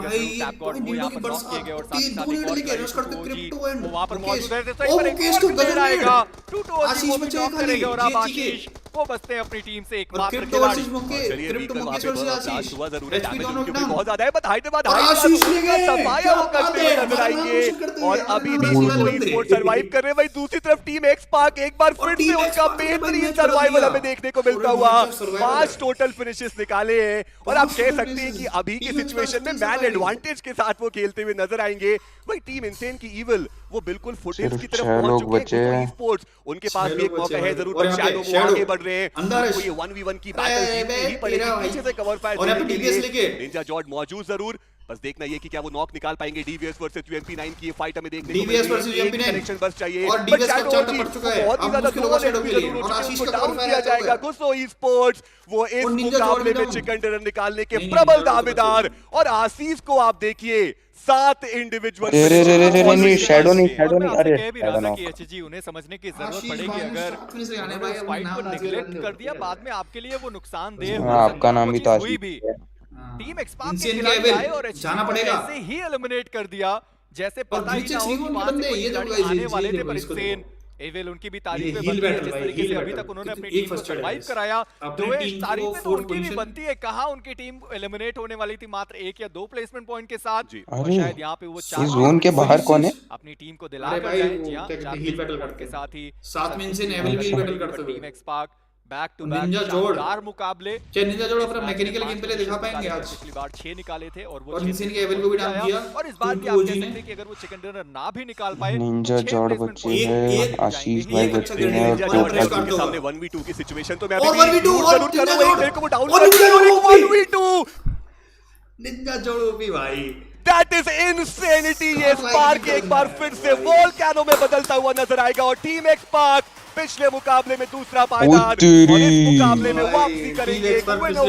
नीडो की बरसात और 3 नीड लेके रश करते क्रिप्टो एंड वहां पर मौजूद है, सही पर एक और गजर आएगा। आशीष में नॉक करेगा और अब आशीष वो बचते हैं अपनी टीम से एकमात्र खिलाड़ी। क्रिप्टो मौके पर आशीष हुआ जरूर है, डैमेज उनके ऊपर बहुत ज्यादा है, बट हैदराबाद आशीष ले गए सफाया वो करते हुए नजर आएंगे और अभी भी स्पोर्ट सर्वाइव कर रहे हैं। भाई दूसरी तरफ टीम एक्सपार्क एक बार फिर से उनका बेहतरीन सर्वाइवल हमें देखने को मिलता हुआ। 5 टोटल फिनिशेस निकाले हैं और आप कह सकते हैं कि अभी की सिचुएशन में मैन एडवांटेज के साथ वो खेलते हुए नजर आएंगे। भाई टीम इनसेन की इविल वो बिल्कुल फुटेज की तरफ पहुंच चुके हैं। स्पोर्ट्स उनके पास भी एक मौका है जरूर, पर शैडो वो आगे बढ़ रहे हैं, अंदर तो ये 1v1 की बैटल जीतनी ही पड़ेगी। पीछे से कवर फायर देने के लिए निंजा जॉर्ड मौजूद जरूर, बस देखना ये कि क्या वो नॉक निकाल पाएंगे। डीवीएस वर्सेस UMP9 की ये फाइट हमें देखने को डीवीएस वर्सेस UMP9 कनेक्शन बस चाहिए और डीवीएस का चार्ट पड़ चुका है। बहुत ही ज्यादा लोग शेडो के लिए और आशीष का डाउन किया जाएगा। गुस्सो ईस्पोर्ट्स वो इस मुकाबले में चिकन डिनर निकालने के प्रबल दावेदार, और आशीष को आप देखिए 7 इंडिविजुअल नहीं शैडो नहीं अरे एचजी उन्हें समझने की जरूरत पड़ेगी। अगर फाइट को नेग्लेक्ट कर दिया बाद में आपके लिए वो नुकसानदेह आपका नाम भी तो हुई भी। टीम एक्सपार्क के खिलाड़ी आए और जाना पड़ेगा, ऐसे ही एलिमिनेट कर दिया जैसे पता ही ना हो कि वहां से कोई खिलाड़ी आने वाले थे। पर इंसेन एविल उनकी भी तारीफ में बनती है, जिस तरीके से अभी तक उन्होंने अपनी टीम को सर्वाइव कराया। तारीफ तो उनकी भी बनती है। कहां उनकी टीम एलिमिनेट होने वाली थी मात्र 1 या 2 प्लेसमेंट पॉइंट के साथ, और शायद यहां पे वो 4 जोन के बाहर कौन है अपनी टीम को दिला कर जाए। जी हां, 4 बैटल के साथ ही साथ में इंसेन एविल भी बैटल करते हुए team XSpark back to back ninja जोड़ चार मुकाबले। निंजा जोड़ अपना मैकेनिकल गेम प्ले दिखा पाएंगे आज। पिछली बार 6 निकाले थे और वो इंसेन के एविल को भी डाल दिया। और इस बार भी आप कह सकते हैं कि अगर वो चिकन डिनर ना भी निकाल पाए, निंजा जोड़ बच्चे हैं, आशीष भाई बच्चे हैं, और के सामने 1v2 की सिचुएशन तो मैं अभी 1v2 जरूर करूंगा। मेरे को वो डाउन कर 1v2 निंजा जोड़ भी भाई, दैट इज इनसेनिटी। ये स्पार्क एक बार फिर से वोल्केनो में बदलता हुआ नजर आएगा, और टीम एक्सपार्क पिछले मुकाबले में दूसरा पायदान और इस मुकाबले में वापसी करेंगे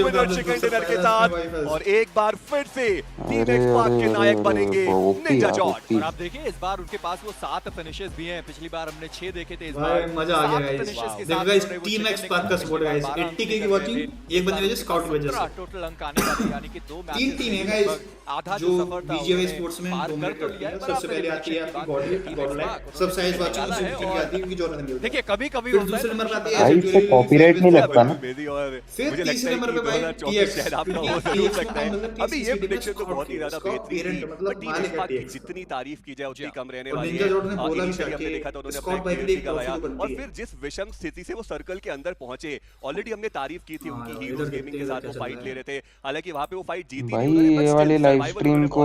विनर चिकन डिनर के साथ, और एक बार फिर से टीम एक्सपार्क के नायक बनेंगे निंजा जॉर्ड। और आप देखिए इस बार उनके पास वो 7 फिनिशेस भी हैं। पिछली बार हमने 6 देखे थे, इस बार मजा आ गया गाइस। देखो गाइस टीम एक्सपार्क का सपोर्ट गाइस, 80K की वाचिंग, एक बंदे ने स्काउट की वजह से टोटल अंक आने वाले, यानी कि 2 मैच 3 टीम है गाइस। आधा जो BGIS स्पोर्ट्स में डोमिनेट करती है, सबसे पहले आती है आपकी गॉड लाइन, सब साइज वाचिंग उससे फिर आती है कि जो रन देखिए कभी-कभी दूसरे नंबर पे आती है भाई इससे कॉपीराइट नहीं लगता ना। फिर तीसरे नंबर पे भाई शायद आपका हो जरूर सकता है। अभी ये प्रेडिक्शन तो बहुत ही ज्यादा बेहतरीन थी, मतलब टीम एक्सपार्क की जितनी तारीफ की जाए उतनी कम रहने वाली निंजा है। जोड़ ने बोला भी हमने देखा था उन्होंने स्कॉट भाई अपने की लगाया, ट्रॉफी और फिर जिस विषम स्थिति से वो सर्कल के अंदर पहुंचे, ऑलरेडी हमने तारीफ की थी उनकी हीरोज गेमिंग के साथ वो फाइट ले रहे थे, हालांकि वहां पे वो फाइट जीती भाई ये वाली लाइव स्ट्रीम को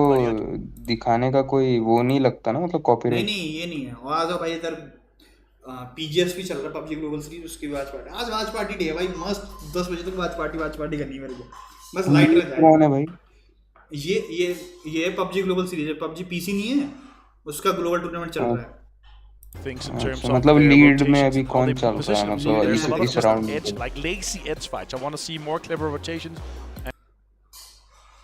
दिखाने का कोई वो नहीं लगता ना, मतलब कॉपीराइट नहीं ये नहीं है। और आ जाओ भाई इधर PGS भी चल रहा है, PUBG ग्लोबल सीरीज, उसकी वॉच पार्टी। आज वॉच पार्टी डे है भाई, मस्त 10 बजे तक वॉच पार्टी करनी है मेरे को, बस लाइट रह जाए। कौन है भाई? ये PUBG ग्लोबल सीरीज है, PUBG PC नहीं है, उसका ग्लोबल टूर्नामेंट चल रहा है। मतलब लीड में अभी कौन चल रहा है, मतलब इस round like lazy edge fights. I want to see more clever rotations and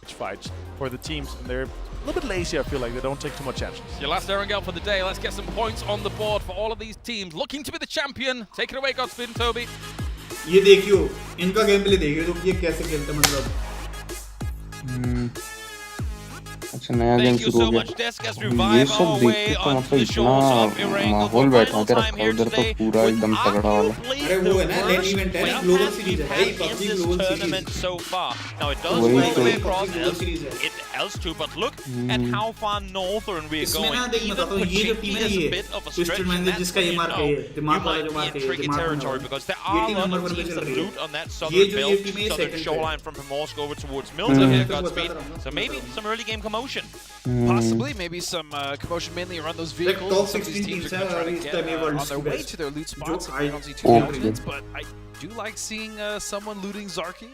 edge fights for the teams, and they're a little bit lazy. I feel like they don't take too much chances. Your last airing out for the day. Let's get some points on the board for all of these teams looking to be the champion. Take it away, Godspeed, Toby. ये देखियो इनका game play देखियो, तो ये कैसे खेलते हैं, मतलब अच्छा नया गेम शुरू हो गया। ये सब देख के तो मतलब इतना माहौल बैठा के रखा है उधर, तो पूरा एकदम तगड़ा वाला। अरे वो है ना लेन इवेंट है, ग्लोबल सीरीज है भाई, PUBG global series. Now it does वही play तो। away across L2, but look at how far northern we are इसमें going. ना देख Even मतलब ये जो टीम है, is a ये bit of a twisted stretch in मैंने that जिसका ये split, मार्क you है, know. दिमाग You वाला might जो be मार्क in है, tricky दिमाग territory वाला। because there ये are a team lot number of one पे teams चल that रही है। loot on that ये southern जो ये belt, टीम है southern second shoreline from Primorsk over towards Milton here, Godspeed. So maybe some early game commotion. Possibly, maybe some commotion mainly around those vehicles. top Some of these 16 teams are teams going to try are to इस time get world's on their way best. to their loot spots. I- I don't see too many Okay. options, but I do like seeing someone looting Zarki.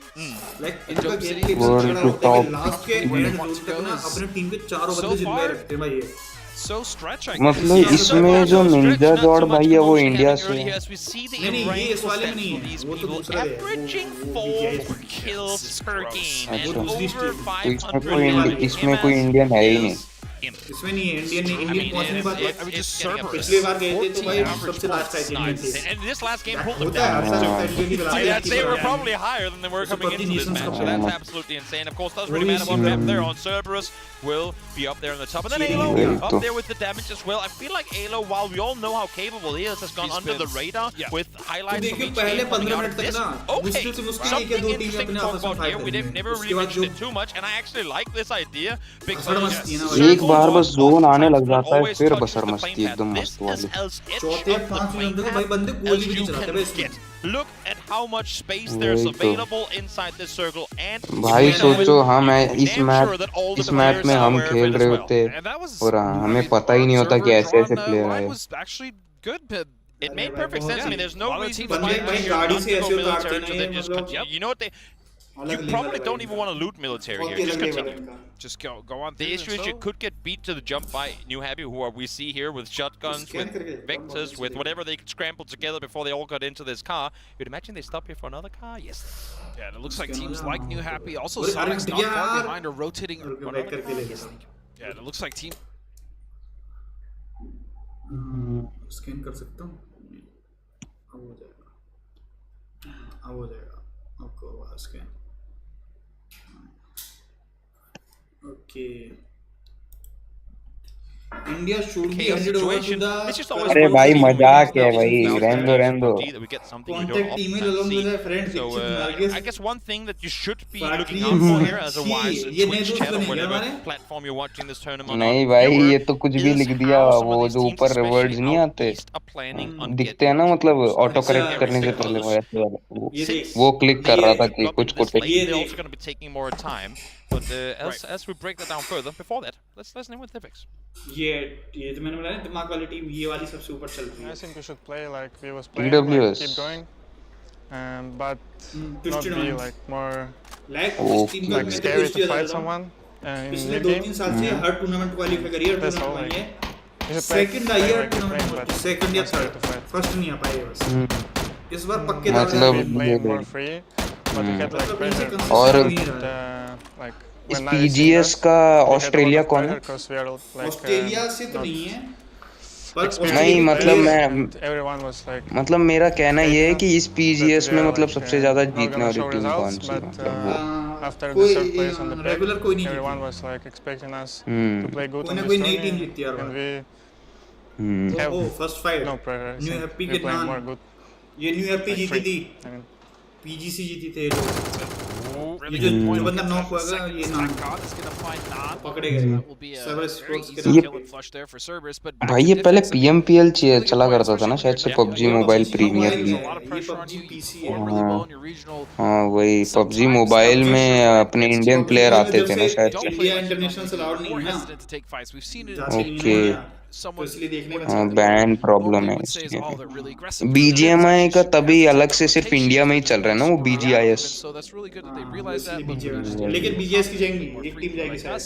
Like In इनका Job game City, के World तगड़ा to होता है कि top last के where and they want zone to तक go ना is अपने टीम के चारों so बंदे जिंदा far रखते हैं भाई ये। So stretch, I guess. मतलब Yeah, so इसमें far, जो no stretch, Ninja not जॉर्ड so much भाई है वो commotion इंडिया happening से early है। here as we see the नहीं, ये rank इस वाले में stats नहीं for है, these वो तो people दूसरा है, averaging वो 4 BGIS kills per game and अच्छा। over तो इसमें 500 इसमें कोई इंडियन है ही नहीं। इसमें नहीं है, इंडियन पहुंच नहीं पाते। I mean, just Cerberus. पिछली बार गए थे तो भाई 14 सबसे लास्ट टाइम Nice. थे। And this last game pulled them होता है down. हर साल ऐसा इंडियन की I'd say we're last probably higher than they were coming into this match, so that's absolutely insane. Of course, doesn't really matter what map they're on. Cerberus will be up there in the top, and then Alo up there with the damage as well. I feel like Alo, while we all know how capable he is, has gone under the radar with highlights from each पहले game coming 15 out minute of तक this. ना Okay, मुश्किल से मुश्किल एक या something दो team interesting अपने to आपस talk में about फाइट here. We करेंगे। never उसके really बाद mentioned जो it too much, and I actually like this idea because बसर मस्ती है ना भाई। एक बार बस जोन आने लग जाता है फिर बसर मस्ती एकदम मस्त वाली। चौथे 5 मिनट तक भाई बंदे गोली भी नहीं चलाते भाई इसमें। Look at how much space there's available inside this circle, and भाई सोचो हम इस मैच में हम खेल रहे होते And that was और हमें पता ही नहीं होता कि ऐसे ऐसे प्लेयर आए। was actually good. It made perfect sense. I mean, there's no reason for बंदे भाई you गाड़ी not से to go ऐसे military उतारते to ना then ये just मतलब continue. You know what they? You अलग probably level don't है even want to loot military बहुत here. ही Just अलग level continue. है इनका Just go on. The issue is you could get beat to the jump by New Happy, who are we see here with shotguns, Scan with करके vectors, with whatever they could scramble together before they all got into this car. You'd imagine they stop here for another car? Yes. Yeah, and it looks like teams like New Happy, also अरे Sonic's not यार far behind, are rotating. Back करके ले गया Yeah, and it looks like team. Scan कर सकता हूँ अब हो जाएगा अब हो जाएगा आपको हुआ scan okay India should be headed over to the अरे भाई मजाक है भाई रहने दो Contact email along with their friends. So I guess one thing that you should be looking out for here as a wise Twitch chat or whatever platform you're watching this tournament on. नहीं भाई ये तो कुछ भी लिख दिया वो जो ऊपर वर्ड्स नहीं आते दिखते हैं ना मतलब ऑटो करेक्ट करने से पहले वो ऐसे वाला वो क्लिक कर रहा था कि कुछ को They're also going to be taking more time. But as we break that down further, before that, let's name with Typix. ये तो मैंने बोला ना दिमाग वाली टीम ये वाली सबसे ऊपर चलती है I think we should play like we was playing, TWS. like, keep going, but not be like more like scary to fight someone. पिछले 2-3 साल से हर टूर्नामेंट क्वालीफाई करी है टूर्नामेंट है सेकंड आई है टूर्नामेंट सेकंड या थर्ड फर्स्ट नहीं आ पाए बस इस बार पक्के मतलब more free, but we get like pressure. और Like इस PGS का ऑस्ट्रेलिया कौन है ऑस्ट्रेलिया से तो नहीं है नहीं मतलब मेरा कहना ये है कि इस PGS में मतलब सबसे ज्यादा जीतने वाली टीम कौन सी after the third place on the regular कोई नहीं everyone was like expecting us to play good on कोई this नई टीम tournament, जीती यार and we have first fight no pressure. I new think happy we के playing नाम more good. ये new happy like जीती free. थी I mean, PGC जीती थे ये लोग ये जो बंदा नॉक हुआ ये नाम पकड़े गए सर्वर स्पोर्ट्स के नाम भाई ये पहले PMPL चला करता था ना शायद से PUBG मोबाइल प्रीमियर लीग हाँ वही PUBG मोबाइल में अपने इंडियन प्लेयर आते थे ना शायद से इंडिया इंटरनेशनल से अलाउड नहीं है ना ओके हाँ बैन प्रॉब्लम है BGMI का तभी अलग से सिर्फ इंडिया में ही चल रहा है ना वो BGIS लेकिन BGS की जाएंगी एक टीम जाएगी शायद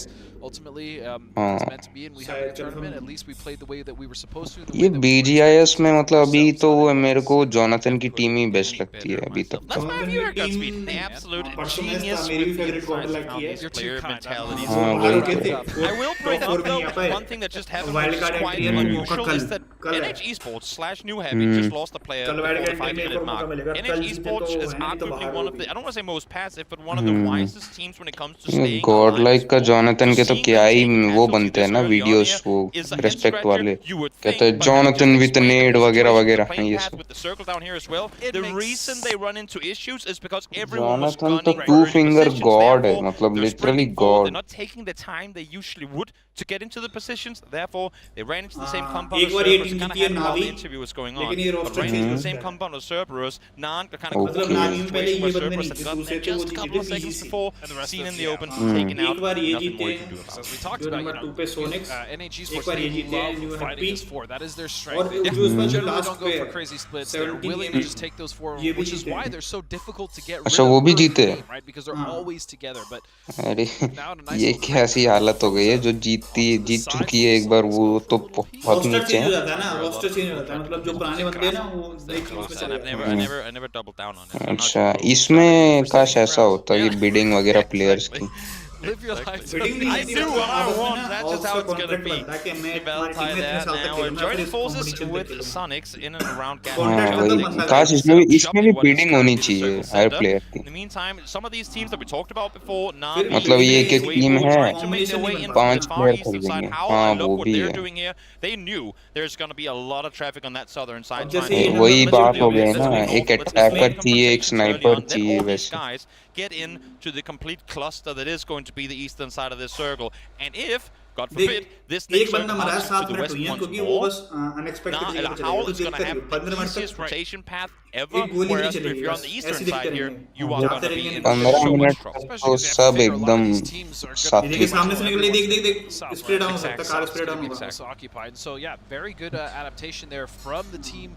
ये BGIS में मतलब अभी तो वो मेरे को जोनाथन की टीम ही बेस्ट लगती है अभी तक तो हाँ वही unusual is that NH Esports / New Happy just lost a player before the 5-minute mark. NH Esports is arguably one of the, I don't want to say most passive, but one of the wisest teams when it comes to staying God like का Jonathan के तो क्या ही वो बनते हैं ना videos वो respect वाले कहते हैं जोनाथन विद नेड वगैरह वगैरह ये सब The reason they run into issues is because everyone was Jonathan तो gunning to for early finger positions. God है Therefore, मतलब they're literally spreading forward. God They're not taking the time they usually would to get into the positions. Therefore, they ran into the same compound एक as बार ये Cerberus. Team Kind of जीती है had while the Navi interview was going on. लेकिन ये But roster ran into the change same compound as Cerberus. Naan kind of Okay. got Navi में पहले ये where बंदे Cerberus नहीं had थे gotten दूसरे there थे वो just a जीते couple थे of seconds PGC before, seen in the open, taken एक out. बार ये Nothing more जीते you can do about As it. we talked जो about, नंबर 2 पे सोनिक्स NH एक Esports, बार ये they जीते love new fighting happy as 4. That is their और strength. They जो उसमें जो generally लास्ट don't go पे for crazy splits. They're willing to just take those 4, ये भी which is जीते why हैं they're so difficult to get rid अच्छा of वो भी early जीते game, right? Because they're always together. But अरे now a nice ये little कैसी हालत हो गई है जो जीत चुकी है एक बार वो तो बहुत रोस्टर नीचे चेंज हो है जाता है ना रोस्टर चेंज हो जाता है मतलब जो पुराने बंदे हैं ना वो नई टीम में चले जाते हैं I never doubled down on it. I'm not अच्छा gonna go इसमें 100% काश ऐसा होता कि बिडिंग वगैरह प्लेयर्स की live your life. बिडिंग नहीं I जीती do what I आपस में want. ना That's just और how उसका it's gonna कॉन्ट्रैक्ट be. बनता है कि मैं Bell हमारी tie टीम में इतने that साल तक now. खेलूंगा फिर Joining इस forces कंपटीशन with तक खेलूंगा Sonics in and around Contract हाँ खत्म वही बनता काश है इसमें भी बिडिंग होनी चाहिए हर प्लेयर की In the meantime, some of these teams that we talked about before, फिर मतलब ये बिडिंग एक नहीं टीम है trying to make their way into the 5 far player eastern side. खरीदेंगे How हाँ I वो love what भी they're है doing here. They knew there's going to be a lot of traffic on that southern side. जैसे trying to- वही let's बात do हो this, गई let's ना move on, एक let's make अटैकर चाहिए एक conversations sniper early on. Then चाहिए all these वैसे guys get into the complete cluster that is going to be the eastern side of this circle. And if, God forbid, this एक next बंदा circle मरा marches 7 to the minute west हुई है once क्योंकि वो more, बस unexpected now तरीके से Howell चलेगा is तो going to दिक्कत have नहीं the 15 मिनट easiest तक rotation path ever, एक गोली नहीं whereas if चलेगी you're on बस the eastern ऐसी side दिक्कत here, नहीं you are है going जाते to be रहेंगे in 15 so much minute trouble. तो सब एकदम साथ देखिए सामने से निकले देख स्प्रे डाउन हो सकता है कार स्प्रे डाउन होगा also occupied. So yeah, very good adaptation there from the team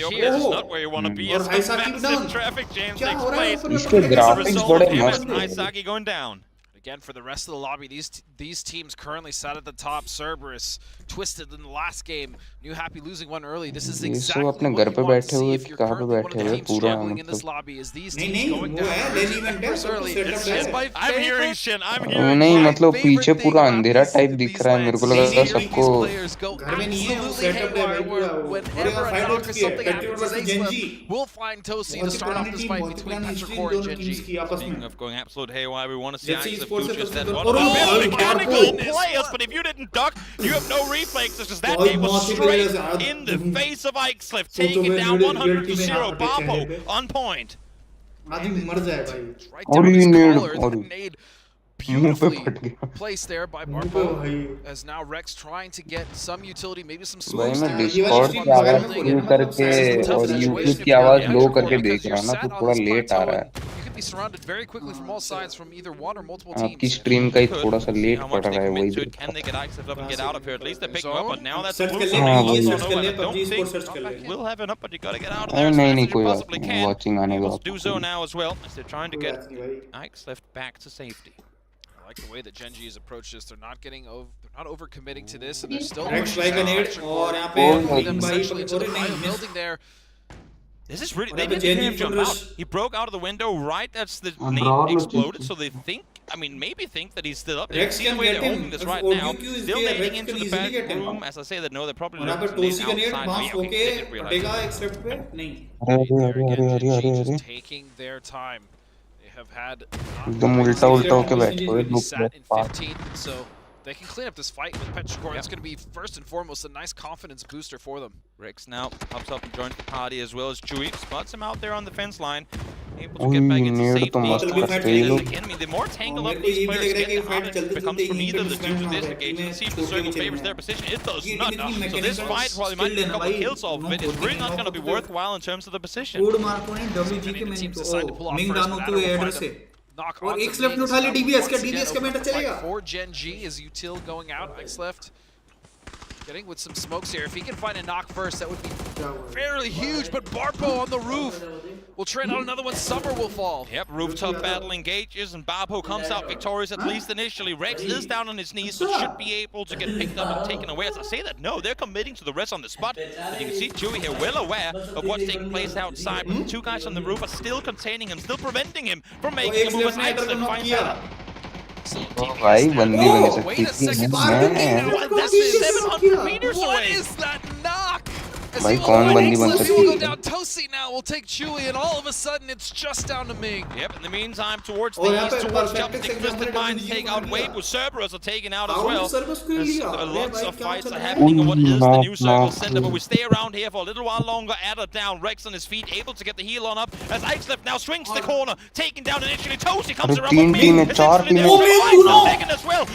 the open is not where you want to be. As massive traffic jams takes place. इसके graphics बड़े मस्त हैं। Isagi going down. Again, for the rest of the lobby, these teams currently sat at the top. Cerberus twisted in the last game. New Happy losing one early. This is exactly what you want to see if you're currently one of the teams struggling in this lobby. Is these teams going down first early? I'm hearing shit. I'm hearing. नहीं मतलब पीछे पूरा अंधेरा type दिख रहा है मेरे को लगा सबको We'll find Tosi to start off this fight between Petrichor and Genji. Speaking of going absolute haywire, we want to see Axel Esports do से just that. सबसे One और of the best भाई mechanical बारको players, but if you didn't duck, you have no reflexes, because that भाई game was मौसी straight players in the face of Ixlef, सोचो taking मैं down real 100 team to में 0. हाथ पे चेहरे Bapo पे on point. आदमी मर जाए भाई Right और down ये his नेड collar. और That nade मुंह पे beautifully फट गया placed there by मुंह पे Barpo. भाई As now Rex trying to get some utility, maybe some भाई smokes मैं there. ये वाली डिस्कॉर्ड स्ट्रीम की बगल आवाज में बोल फुल रहे ना करके मतलब This is a tough और यूट्यूब situation if की you're आवाज on लो Monitor करके because देख रहा you're हूँ ना तो sat on थोड़ा this लेट आ plateau रहा and है you could be surrounded very quickly from all sides from either one or multiple आपकी teams. स्ट्रीम का ही Could. थोड़ा सा See लेट how पड़ much they रहा है वही commit to it. देख Can they get Ixlef up and get out of here? At least they're picking up, but now that's search the कर blue ले हाँ zone. वही ये Also सर्च no, कर ले and I don't PUBG think Esports search कर ले we'll have enough, but you gotta get out of अरे there as नहीं fast नहीं as you कोई बात possibly नहीं can. वॉचिंग आने Able का to do so now as well, as they're trying to कोई get बात नहीं भाई Ixlef back to safety. I like the way that Gen G has approached this. They're not getting they're not overcommitting to this, and they're still Rex pushing भाई का that Ned extra और core, यहाँ पे और moving them भाई essentially into the और नहीं bio miss building there. This is really, और they यहाँ पे didn't hear him jenny jump full out. Rush He broke out of the window right as the हाँ name drawer exploded, so they think, I mean, maybe think that he's still up there. Rex See the can way get they're him. holding this If right now. ODQ is Still there, nading Rex into can the easily back get him. room. As I say that, no, they're probably और यहाँ पे looking to टोसी का nade नेड outside. Bounce Yeah, okay, होके they didn't realize पड़ेगा that. एक step पे नहीं अरे There अरे again, अरे Gen अरे G अरे just अरे taking their time. They have had एकदम उल्टा उल्टा होके बैठे हुए really look sat in pass 15th, so they can clean up this fight with Petrichor. That's going to be first and foremost a nice confidence booster for them. Rex now pops up and joins the party as well as Chewy. Spots him out there on the fence line. Able to get back into नेड safety. तो मस्त भी करते fight हैं ये चलेगी। लोग Again, I mean, the more tangled मेरे up को these ये भी players लग रहा है get, कि the फाइट harder चलते it becomes चलते from यहीं either पे the two डिस्कनेक्ट to ना हो disengage जाए and see if मैं the circle सोच के favors भी their position. It does ये not. इतनी So this mechanical fight, while it might skill get है a ना couple भाई kills off of it, it's really not going to be worthwhile in terms of the position. Code Marco ने WG के The मैंने teams तो decided to pull off Ming first, दानो but को Adder will address find से a knock और onto एक स्लेफ्ट Ming. उठा ली So डीबीएस का once again, डीबीएस का open मैटर the fight चलेगा for Gen G is Util going out. Ix left. Getting with some smokes here. If he can find a knock first, that would be fairly huge. But Barpo on the roof will trade out another one. Summer will fall. Yep, rooftop battle engages and Babo comes out victorious at least initially. Rex is down on his knees, so should be able to get picked up and taken away. As I say that, no, they're committing to the rest on the spot. But you can see Chewy here well aware of what's taking place outside. But the two guys on the roof are still containing him, still preventing him from making a move as Ixlef finds that out. भाई बंदी बन Oh, सकती wait a थी second. मैं That's 700 meters What away. is that knock? As भाई he will कौन find बंदी बन Ix left, सकती he will है? go down. Tosi now will take Chewy, and all of a sudden it's just down to Ming. Yep, in the meantime, towards और the यहाँ east, पे towards perfect Chopstick, example Twisted है Minds WG take को out लिया। Wave, with Cerberus are taken out as Out well. Cerberus को There's लिया। lots भाई of क्या fights चल are रहा है? happening on what is the knock, new circle knock. center, but we stay around here for a little while longer. Adder down, Rex on his feet, able to get the heal on up as Ixlef now swings the corner, taking down initially. Tosi comes अरे around तीन with team Ming. है, चार Essentially, team there's है। some fights taken as well.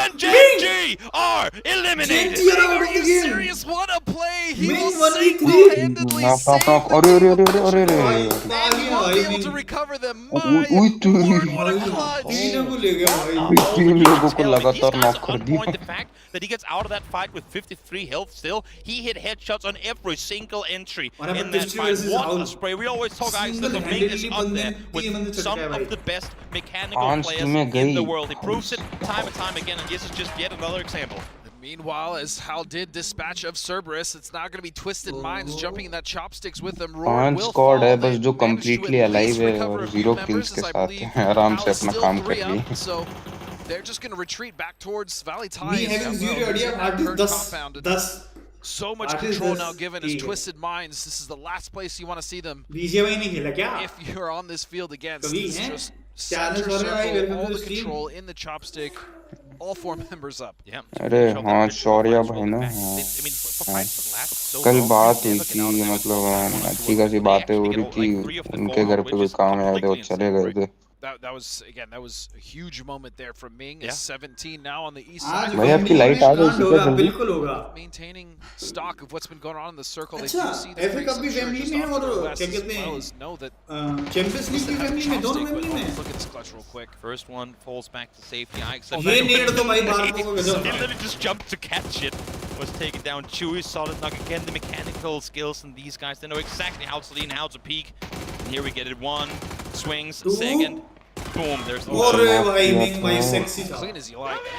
And Gen G are eliminated. Are you serious? What a play! He Ming will 1v3. single-handedly knock save knock the अरे अरे team. अरे अरे अरे And he won't be able to recover them. My Ui, lord, what a clutch! तीनों को ले गया भाई तीन लोगों को These लगातार guys नॉक are कर on दिया point. The fact that he gets out of that fight with 53 health still, he hit headshots on every single entry और यहाँ पे in that Twisted fight. versus What a Howl. spray. We always talk Ixlef, the Ming is up there with some of the best mechanical पांच players टीमें in गई। the world. He proves it time and time again, and this is just yet another example. Meanwhile, as Hal did dispatch of Cerberus, it's now going to be Twisted Minds jumping in that chopsticks with them. Roar पांच will squad fall. है They बस जो managed to completely at least alive है recover और a few 0 members, kills के as I साथ believe है आराम Hal से is अपना still काम 3 कर रही up, है so they're just going to retreat back towards Valley Me Ties. having zero They're idea in that artist Kurt 10 compound, and 10 so much artist control 10 now given as ठीक है। Twisted Minds. This is the last place you want to see them BGMI नहीं खेला क्या if you're on this field against. कभी This is हैं? just Challenge center हो रहा है, circle, welcome all to the the stream. control in the chopstick, all 4 members up. Yeah. अरे हाँ शौर्या भाई ना I हाँ mean, for fights that last so कल long, बात हुई looking out थी there with मतलब one अच्छी towards खासी the they बातें हो actually रही get थी like 3 of the उनके 4, घर पे which कोई is काम आया था वो completely चले insane. गए थे That was again, that was a huge moment there from Ming. Yeah. 17 now on the east आज side. भाई आपकी लाइट आ गई थी क्या जल्दी बिल्कुल होगा Maintaining stock of what's been going on in the circle. They अच्छा do see the FA freaks, cup भी I'm sure, फैमिली just में है off to और the west क्या as कहते well हैं as know that champions league की family में दोनों फैमिली में look at this clutch real quick. First one falls back to safety. Ixlef ये नेड तो भाई बाहर को he गजब literally just jumped to catch it. Was taken down. Chewy, solid knock again. The mechanical skills in these guys, they know exactly how to lean, how to peek. And here we get it. One swings, second, boom. There's the और भाई Ming भाई sexy था Clean as you like.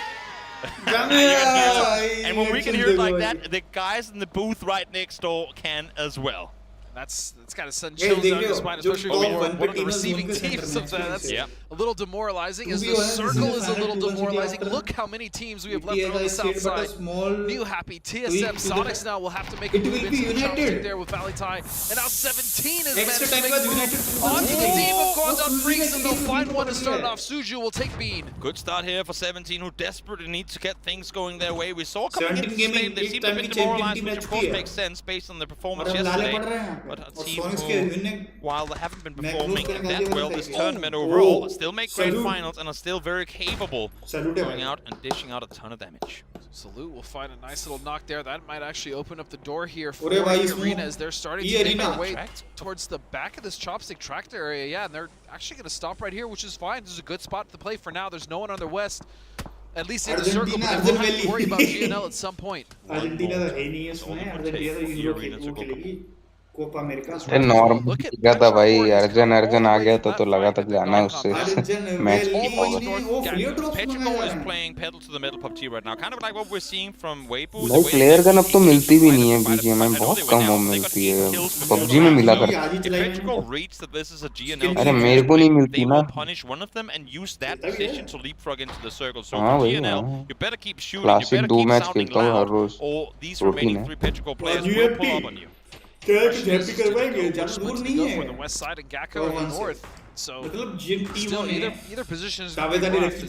and when we can hear it like that, the guys in the booth right next door can as well. That's got to send chills down your spine, especially if you're one of the receiving teams of that. That's a little demoralizing, as the circle is a little demoralizing. Look how many teams we have left on the south side. New Happy, TSM, Sonics now will have to make a move into the chopstick there with Valentine. And now 17 is managed to make a move onto the team of Quantum Freaks, and they'll find one to start off. Suju will take Bean. Good start here for 17, who desperately need to get things going their way. We saw coming into this game, they seem a bit demoralized, which of course makes sense based on the performance yesterday. But a team who, while they haven't been performing that well this tournament overall, still make great finals and are still very capable of going out and dishing out a ton of damage. Salute will find a nice little knock there. That might actually open up the door here for the arena, as they're starting to make their way towards the back of this chopstick tractor area. Yeah, and they're actually going to stop right here, which is fine. This is a good spot to play for now. There's no one on their west, at least in the circle, but they will have to worry about GNL at some point. अरे normal किया था भाई, अर्जन आ गया तो लगा था जाना है उससे match. Petrichor is playing pedal to the metal PUBG right now, kind of like what we're seeing from Weibo. भाई प्लेयर गन अब तो मिलती भी नहीं है बीजीएम में, बहुत कम वो मिलती है, पबजी में मिला करती है। अरे मेरे को नहीं मिलती ना। Punish one of them and use that position to leapfrog into the circle. So for GNL, you better keep shooting, you better keep sounding loud, or these remaining 3 Petrichor players will pull up on you. For the west side and Gakko in the north. So still either position is going to be rough.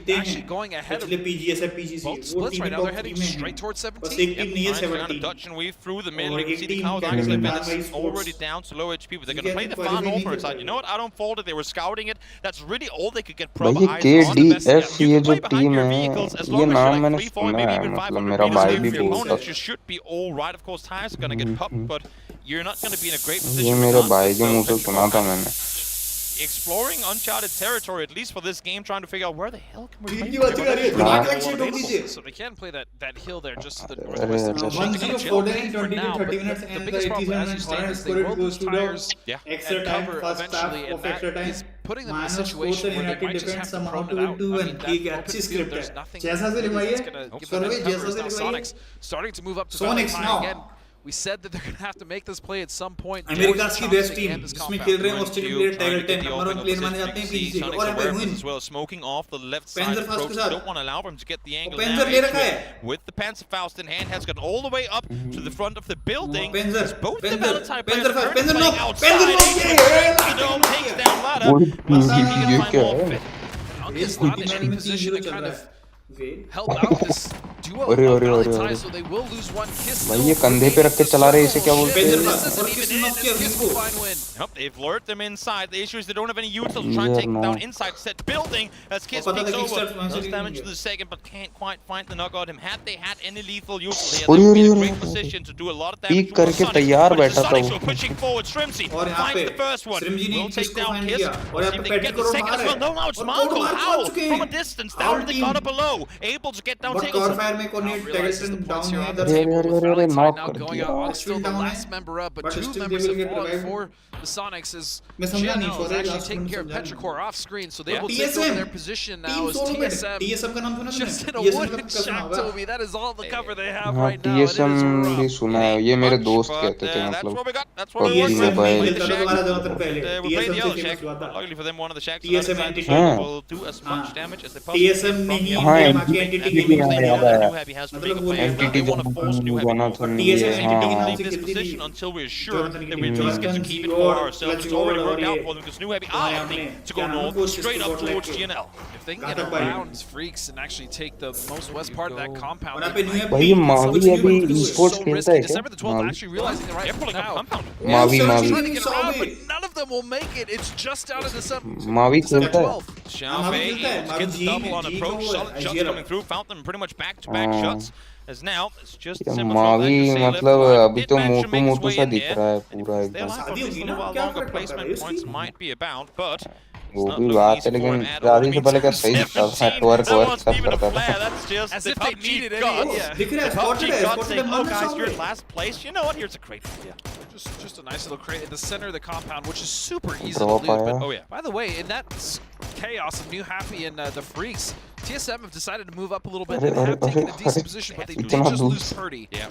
They're actually going ahead of both splits right now. They're heading straight towards 17. Trying to dodge and weave through the middle. You can see the Chaos Axel is already down to low HP, but they're going to play the far north for a side. You know what? I don't fault it. They were scouting it. That's really all they could get proper eyes on. KDS ये जो team है, ये नाम मैंने सुना है, मतलब मेरा भाई भी बोलता है। You should be all right. Of course, tires are going to get popped, but you're not going to be in a great position. ये मेरे भाई के मुंह से सुना था मैंने। Exploring uncharted territory, at least for this game, trying to figure out where the hell can we play. So they can play that hill there, just to the northwest. The biggest problem, as you stated, is they will lose tires and cover eventually, and that is putting them in a situation where they might just have to prone it out. I mean, that open field, there's nothing that's going to give them that coverage. Now Sonics starting to move up to Valentine again. We said that they're going to have to make this play at some point. America's की best team, जिसमें खेल रहे हैं Australian player tiger 10 number 1 player माने जाते हैं PG से, और पे win as well, smoking off the left side approach. Don't want to allow him to get the angle Panzer ले रखा है with the Panzerfaust in hand, has got all the way up to the front of the building. Both the Panzer Valentine no outside. Takes down ladder. Must see if he can find more fit. Is not in any position to kind of help out this duo of Valentine, so they will lose one kiss. भाई ये कंधे पे रख के चला रहे, इसे क्या बोलते हैं? They've lured them inside. The issue is they don't have any utils to try and take them down inside set building. As Kiss peeks over, does damage to the second, but can't quite find the knock on him. Had they had any lethal utils, they would be in a great position to do a lot of damage. करके तैयार बैठा था वो. Pushing forward, Shrimzy finds the first one. Will take down Kiss. See if they can get the second as well. No, now it's Marco. How? From a distance, down to the corner below. Able to get down Tiggles. Now going out, still the last member up, but 2 members have fallen for the Sonics, as GNL is actually taking care of Petrichor off screen, so they will take over their position now as TSM just in a wooden shack, Toby. That is all the cover they have right now. TSM भी सुना है, ये मेरे दोस्त कहते थे, मतलब PUBG mobile. Luckily for them, one of the shacks will do as much damage as they possibly can. हाँ एंटिटी भी याद आया, एंटिटी जो बना था leave this position until we're sure that we at least get to keep it for ourselves. It's already worked out for them because New Heavy are opting to go north, straight up towards GNL. If they can get around Freaks and actually take the most west part of that compound, भाई मावी अभी Esports खेलता है क्या? December the 12th, actually realizing the right foot now. Mavi None of them will make it. It's just out of December. Mavi खेलता है. Xiaobei gets double on approach. Solid shots coming through. Found them pretty much back-to-back shots. As now, it's just Mavi मतलब अभी तो मोटू सा दिख रहा है पूरा एकदम. Placement points might be about, but वो भी बात है, लेकिन राधी से पहले क्या सही दिखता था, नेटवर्क सब करता था. As if they needed it. दिख रहा है, spotted oh guys, you're in last place. You know what? Here's a crate for you. Just a nice little crate in the center of the compound, which is super easy to loot. But oh yeah. By the way, in that chaos of New Happy and the Freaks, TSM have decided to move up a little bit and have taken a decent position, but they did just lose Purdy. Yeah.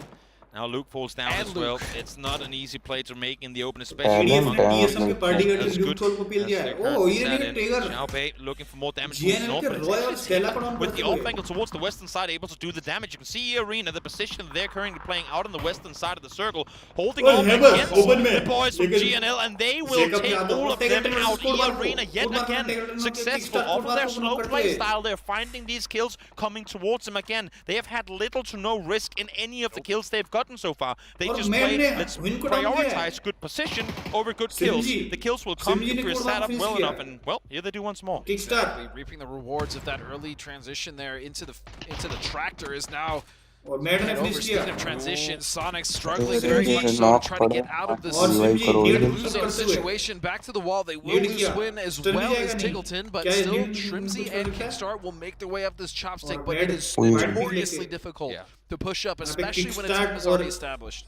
Now Luke falls down And as Luke. well. It's not an easy play to make in the open, especially Talent among है TSM के मतलब party का as team good थोड़ को पील as दिया they're है। currently ये set नहीं in. Trigger Xiaobei looking for more damage towards GNL north, के but it's royal actually Stella taken को डाउन with करते the off हुए angle towards the western side, able to do the damage. You can see Arena, the position they're currently playing out on the western side of the circle, holding on against the boys from GNL, and they will take all of them out. Arena yet again successful off of their slow play style. They're finding these kills coming towards them again. They have had little to no risk in any of the kills they've gotten so far. They just played, let's prioritize good position over good kills. The kills will come if you're set up well enough, and well, here they do once more. Exactly, reaping the rewards of that early transition there into the tractor is now और mad ने finish speed किया of transition. Sonic struggling very much so to try to get out of this और सिमजी lead losing करते हुए situation. Back to the wall, they will Lead lose किया। Swin as चल भी well जाएगा as नहीं। Tiggleton, but क्या ये still लीड Shrimzy कुछ and करता है? Kingstar will make their way up this chopstick, और but mad it is fight भी notoriously लेके difficult Yeah. to push up, यहाँ पे especially when a Kingstar team is और already established.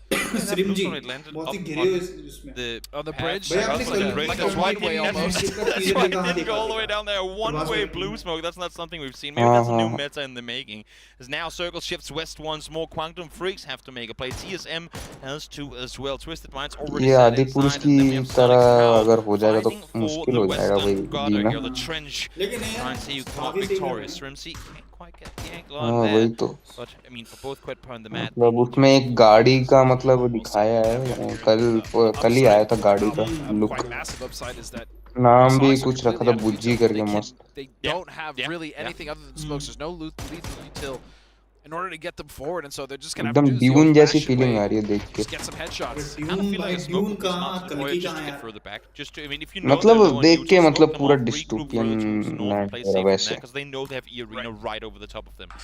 सिमजी Blue landed बहुत ही up गिरे हुए on इसमें On the bridge, भाई आपने like a कल bridge. like a That's why one-way it didn't- almost. That's why it didn't go all the way down there. One-way blue smoke. That's not something we've seen. Maybe that's a new meta in the making. As now Circle shifts west once more. Quantum Freaks have to make a play. TSM has to as well. Twisted Minds already ये set आदि पुरुष inside, की and then we have तरह Sonic's अगर हो जाएगा तो fighting for मुश्किल the हो जाएगा भाई western gutter Jeena. here. The trench लेकिन नहीं trying to see you come up आगे से ही victorious. Rimsey can't quite get the angle हाँ on वही there. तो But I mean, for both quite on the mat. मतलब उसमें एक गाड़ी का मतलब दिखाया है कल ही आया था गाड़ी का look Quite massive upside is that नाम भी Sonics are कुछ रखा completely था बुज्जी unbeatable. करके मस्त They don't have really anything other than smokes. There's no lethal util in order to get them forward, and so they're just gonna have to एकदम do this the dune जैसी old-fashioned feeling way. आ रही है देख के Just get some headshots. I kind of feel like a smoke dune is कहाँ not कल deployed की just कहाँ to get यार further back. Just to, I mean, if you know मतलब they're low on देख ult, के just मतलब smoke them पूरा off, regroup dystopian further towards north, night play है safe from there, वैसे because they know they have E-Arena right over the top of them.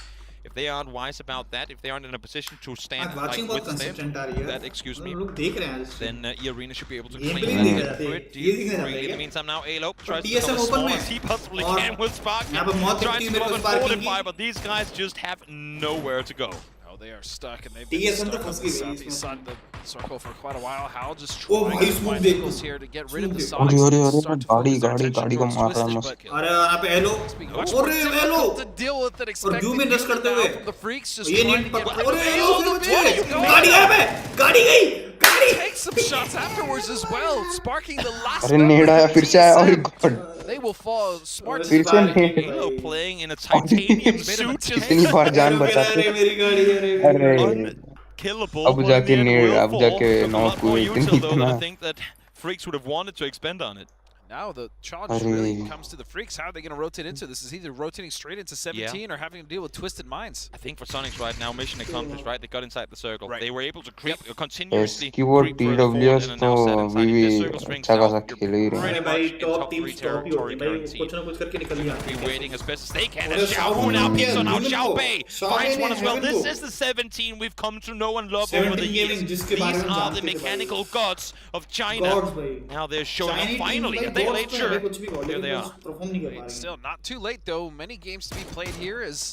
If they aren't wise about that, if they aren't in a position to stand आज like watching बहुत with them, consistent आ रही है that, excuse me, लोग देख रहे हैं आज then E-Arena should be able to Gameplay claim नहीं that दिख रहे pretty थे, ये दिख रहे freely. In the थे meantime, now Alo tries to TSM become as open small में as he possibly और can with Spark. यहाँ पे मौत Trying दिखती to है come मेरे and को Spark fortify, की but these guys just have nowhere to go. Oh, they are stuck, and they've been TSM तो stuck on फंस the गई भाई southeast इसमें side of the circle for quite a while. Hal just oh trying भाई to smoke find देख angles here to get rid of the अरे Sonics अरे and अरे start to गाड़ी focus their गाड़ी attention गाड़ी को towards मार रहा है Twisted, मस्त but अरे यहाँ पे हेलो being much more अरे hello difficult to deal with than और expected. ड्यू में रश करते Now हुए from the Freaks just ये trying नीट to पर get अरे हेलो the फिर bit. बच्चे गाड़ी गायब है गाड़ी गई गाड़ी Take some shots afterwards as well, sparking the last अरे member नेड आया of फिर से आया और TSM. God They will fall smart to फिर से the Ned Alo playing in a titanium suit, just इतनी बार जान बचाते अरे मेरी गाड़ी अरे अरे unkillable. अब but in जाके the end नेड will अब fall. जाके Took a knock lot more हुए util इतनी though than इतना I think that Freaks would have wanted to expend on it. Now the challenge really comes to the Freaks. How are they going to rotate into this? Is either rotating straight into 17 or having to deal with Twisted Minds. I think for Sonics right now, mission accomplished, right? They got inside the circle. Right. They were able to creep continuously keyboard creep further forward TWS and तो are now set inside. भी If this circle shrinks अच्छा now, खासा you're खेल ही रहे हैं pretty भाई much in top top 3 teams top he territory होती है भाई guaranteed. कुछ ना कुछ करके निकल Be जाती है waiting as best as they can. और As Xiaohu now Xiaohu picks on out Xiaohu Xiaobei. Xiaohu Finds ने one as well. Heaven This को is the 17 we've come to know and love 17 over the years. gaming These जिसके बारे में are जानते the थे भाई mechanical gods of China. Gods भाई Now they're showing Chinese up finally. teams A day भाई later, gods तो है, कुछ भी कहो, here they लेकिन are. परफॉर्म नहीं कर पा रहे हैं Still not too late though. Many games to be played here as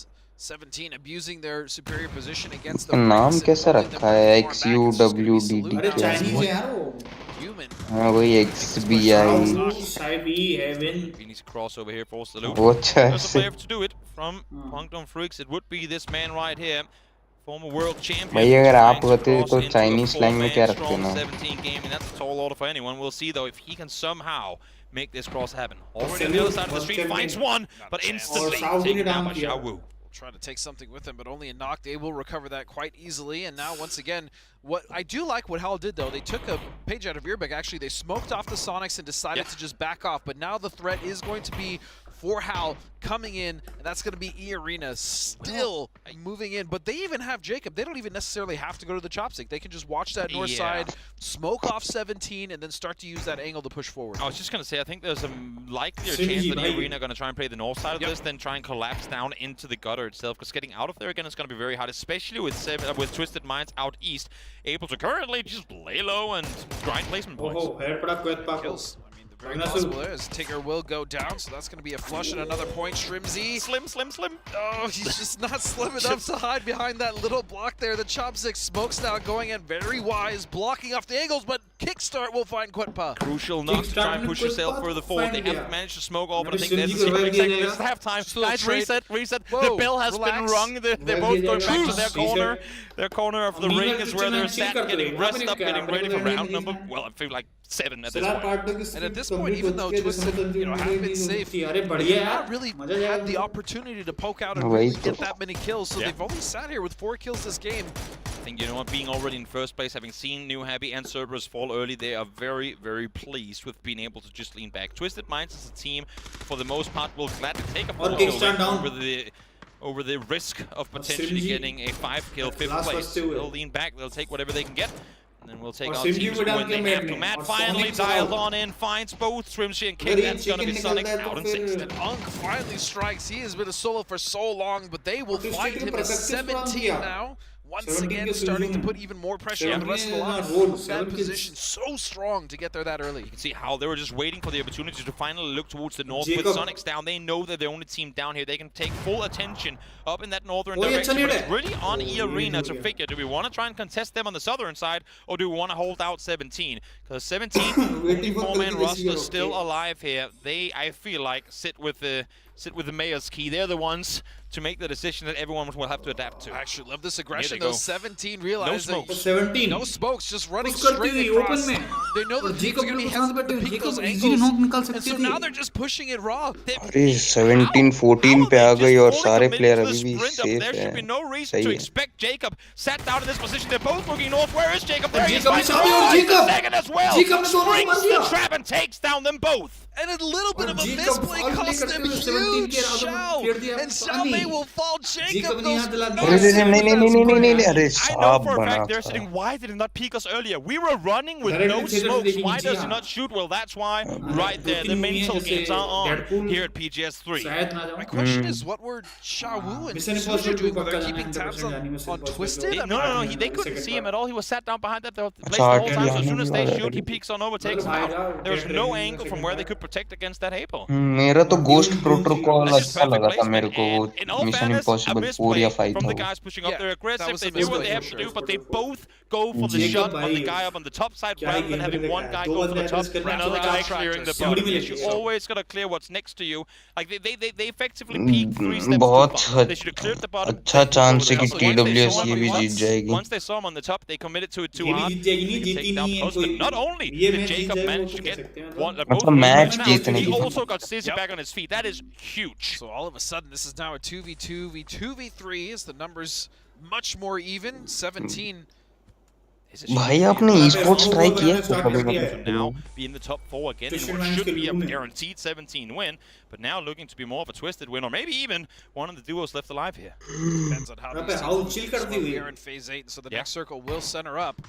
17 abusing their superior position against the नाम Freaks and कैसा holding them रखा है really far back. It's just gonna be XUWDD salute अरे now. Chinese है यार वो Human. हाँ वही XBI साइबी heaven He needs to cross over here, force the loop. वो अच्छा है There's a इससे player to do it from Guangdong Freaks. It would be this man right here, former world champion. भाई अगर आप trying to होते cross तो into a Chinese slang में क्या 4-man रखते strong ना 17 game, and that's a tall order for anyone. We'll see though if he can somehow make this cross happen. Already on the other side of the street, finds one, but instantly taken down by Xiaowu. Trying to take something with them, but only a knock. They will recover that quite easily. And now, once again, what I do like what Hal did, though, they took a page out of Earbeck. Actually, they smoked off the Sonics and decided to just back off. But now the threat is going to be for Hal coming in, and that's going to be E-Arena still moving in. But they even have Jacob. They don't even necessarily have to go to the chopstick. They can just watch that north side, smoke off 17, and then start to use that angle to push forward. I was just going to say, I think there's a likelier chance that E-Arena are going to try and play the north side of this than try and collapse down into the gutter itself, because getting out of there again is going to be very hard, especially with Twisted Minds out east, able to currently just lay low and grind placement points. Kills. I mean, the Very possible there as Tigger will go down, so that's going to be a flush and another point. Shrimzy. Slim, slim, slim. Oh, he's just not slim enough to hide behind that little block there. The Chopstick smokes now going in very wise, blocking off the angles, but Kickstart will find Quetpa. Crucial not to try and push yourself further forward. They haven't managed to smoke all, but I think there's a second. This is halftime. Guys, reset. Whoa, the bell has been rung. They're both going back to their corner. Their corner of the ring is where they're sat, getting dressed up, getting ready for round number, well, I feel like 7 at this point. And at this point, even though Twisted, have been safe, they've not really had the opportunity to poke out and really get that many kills, so they've only sat here with 4 kills this game. I think, being already in first place, having seen New Happy and Cerberus fall early, they are very, very pleased with being able to just lean back. Twisted Minds as a team, for the most part, will gladly take a full kill over the risk of potentially getting a 5-kill 5th place. They'll lean back, they'll take whatever they can get. And then we'll take on teams when they have to. Matt finally dialed on in, finds both Shrimzy and Kick. That's going to be Sonic out in 6th. And Unk finally strikes. He has been a solo for so long, but they will find him at 17 now. Once again, starting to put even more pressure on the rest of the lineup. That position so strong to get there that early. You can see how they were just waiting for the opportunity to finally look towards the north. With Sonics down, they know they're the only team down here. They can take full attention up in that northern direction. But it's really on eArena to figure, do we want to try and contest them on the southern side, or do we want to hold out 17? Because 17, only 4-man roster still alive here. They, I feel like, sit with the mayor's key. They're the ones to make the decision that everyone will have to adapt to. I actually love this aggression. Those 17 realize no smokes. 17. No smokes, just running straight across. They know that they're going to be hesitant to pick those angles, and so now they're just pushing it raw. 17-14 पे आ गई और सारे player अभी भी safe हैं. There should be no reason to expect Jacob sat down in this position. They're both looking north. Where is Jacob? There he is. Second as well. Springs the trap and takes down them both. And a little bit of a misplay cost him huge Shao. And Xiaomei will fall. Jacob goes I know for a fact they're sitting, why did he not peek us earlier? We were running with no smokes. Why does he not shoot? Well, that's why right there. The mental games are on here at PGS 3. My question is, what were Xiaowu and Suju doing? Were they keeping tabs on Twisted? No. They couldn't see him at all. He was sat down behind that place the whole time. So as soon as they shoot, he peeks on over, takes him out. There was no angle from where they could protect against that April. मेरा तो Ghost Protocol अच्छा लगा था मेरे को वो Mission Impossible 4 या 5 from the guys pushing up. They're aggressive. They do what they have to do, but they both go for the shot on the guy up on the top side rather than having one guy go for the top and another guy clearing the bottom. You always gotta clear what's next to you. Like they effectively peek 3 steps too far. They should have cleared the bottom. अच्छा chance है कि TWS ये भी जीत जाएगी. Once they saw him on the top, they committed to it too hard. Take down post, but not only did Jacob manage to get one, both match जीतने he also got Stacey back on his feet. That is huge. So all of a sudden, this is now a 2v2, v2v3 as the numbers much more even. 17. भाई आपने esports try किया now be in the top 4 again in what should be a guaranteed 17 win, but now looking to be more of a Twisted win, or maybe even one of the duos left alive here. Depends on how these teams here in phase 8, so the next circle will center up.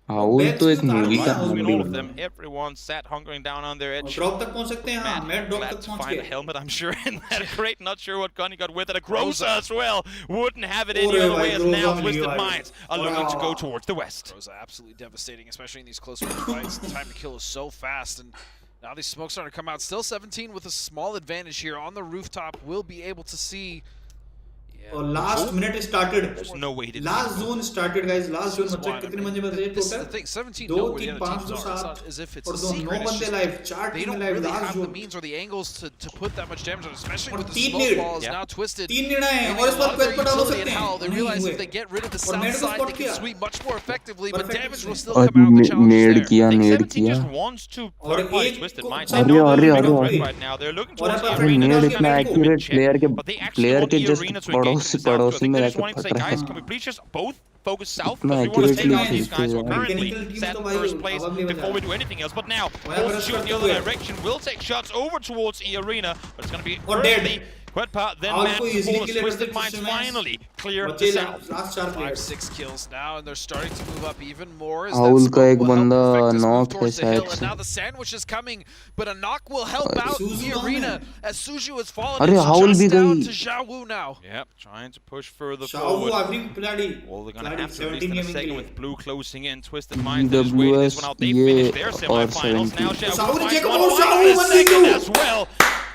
हाउल तो एक movie का all of them, everyone sat hungering down on their edge. Drop तक पहुंच सकते हैं. हां मैं drop तक पहुंच गया. Helmet, I'm sure in that crate. Not sure what gun he got with it. A Groza as well. Wouldn't have it any other way as now Twisted Minds are looking to go towards the west. Groza absolutely devastating, especially in these close range fights. The time to kill is so fast, and now these smokes starting to come out. Still 17 with a small advantage here on the rooftop. Will be able to see. और last minute started. There's no way to last zone started, guys. Last zone बच्चे कितने बंदे बचे total? 17. 2, 3, 5, 7 as if it's a secret. 9 बंदे live. 4 they don't really have the means or the angles to put that much damage on, especially with the smoke balls now Twisted. 3 नेड़ा है और इस पर क्वेट पड़ा हो सकते हैं. They realize if they get rid of the south side, they can sweep much more effectively, but damage will still come out of the challenge there. नेड किया just wants to play Twisted Minds. Right now they're looking towards the arena. नेड इतना accurate player के just पड़ोसी में just wanting to say, guys, can we please just both focus south? Because we want to take on these guys who are currently set in first place before we do anything else. But now, forced to shoot in the other direction, will take shots over towards E-Arena, but it's going to be early Quedpat then managed to pull his Twisted Minds finally clear the south. 5-6 kills now, and they're starting to move up even more as that हाउल का smoke एक will help बंदा perfect this move knock है towards the शायद hill. And से। now the sandwich is coming, but a knock will help out the arena as Suju has fallen. अरे It's haulm just भी down गई। to Xiaowu now. Yep, trying to push further forward. Well, they're gonna have to at least in a second with Blue closing in. Twisted Minds is waiting this one out. They finished their semi-finals. Now Xiaowu finds one fight in a second as well.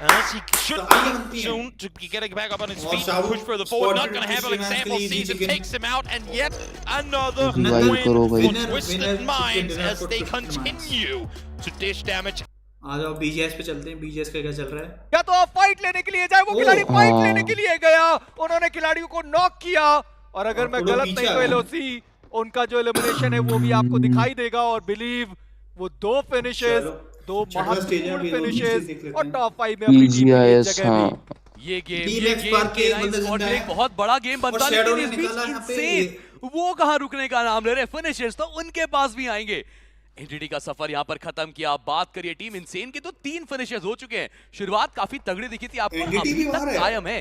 As he should be soon to get back up on his feet and push further forward. Not going to have an example. Season takes him out, and yet another win for Twisted Minds as they continue to dish damage. आ जाओ BGS पे चलते हैं। BGS का क्या चल रहा है? या तो आप फाइट लेने के लिए जाए, वो खिलाड़ी फाइट लेने के लिए गया, उन्होंने खिलाड़ियों को नॉक किया, और अगर मैं गलत नहीं तो एलओसी उनका जो एलिमिनेशन है वो भी आपको दिखाई देगा। और बिलीव वो 2 फिनिशेस, 2 महत्वपूर्ण फिनिशेस और टॉप 5 में अपनी टीम की जगह भी। ये गेम एक बहुत बड़ा गेम बनता है, लेकिन इस बीच इनसेन वो कहां रुकने का नाम ले रहे। फिनिशर्स तो उनके पास भी आएंगे। एनडीटी का सफर यहां पर खत्म किया। आप बात करिए टीम इनसेन के तो 3 फिनिशर्स हो चुके हैं। शुरुआत काफी तगड़ी दिखी थी आपको, अभी तक कायम है।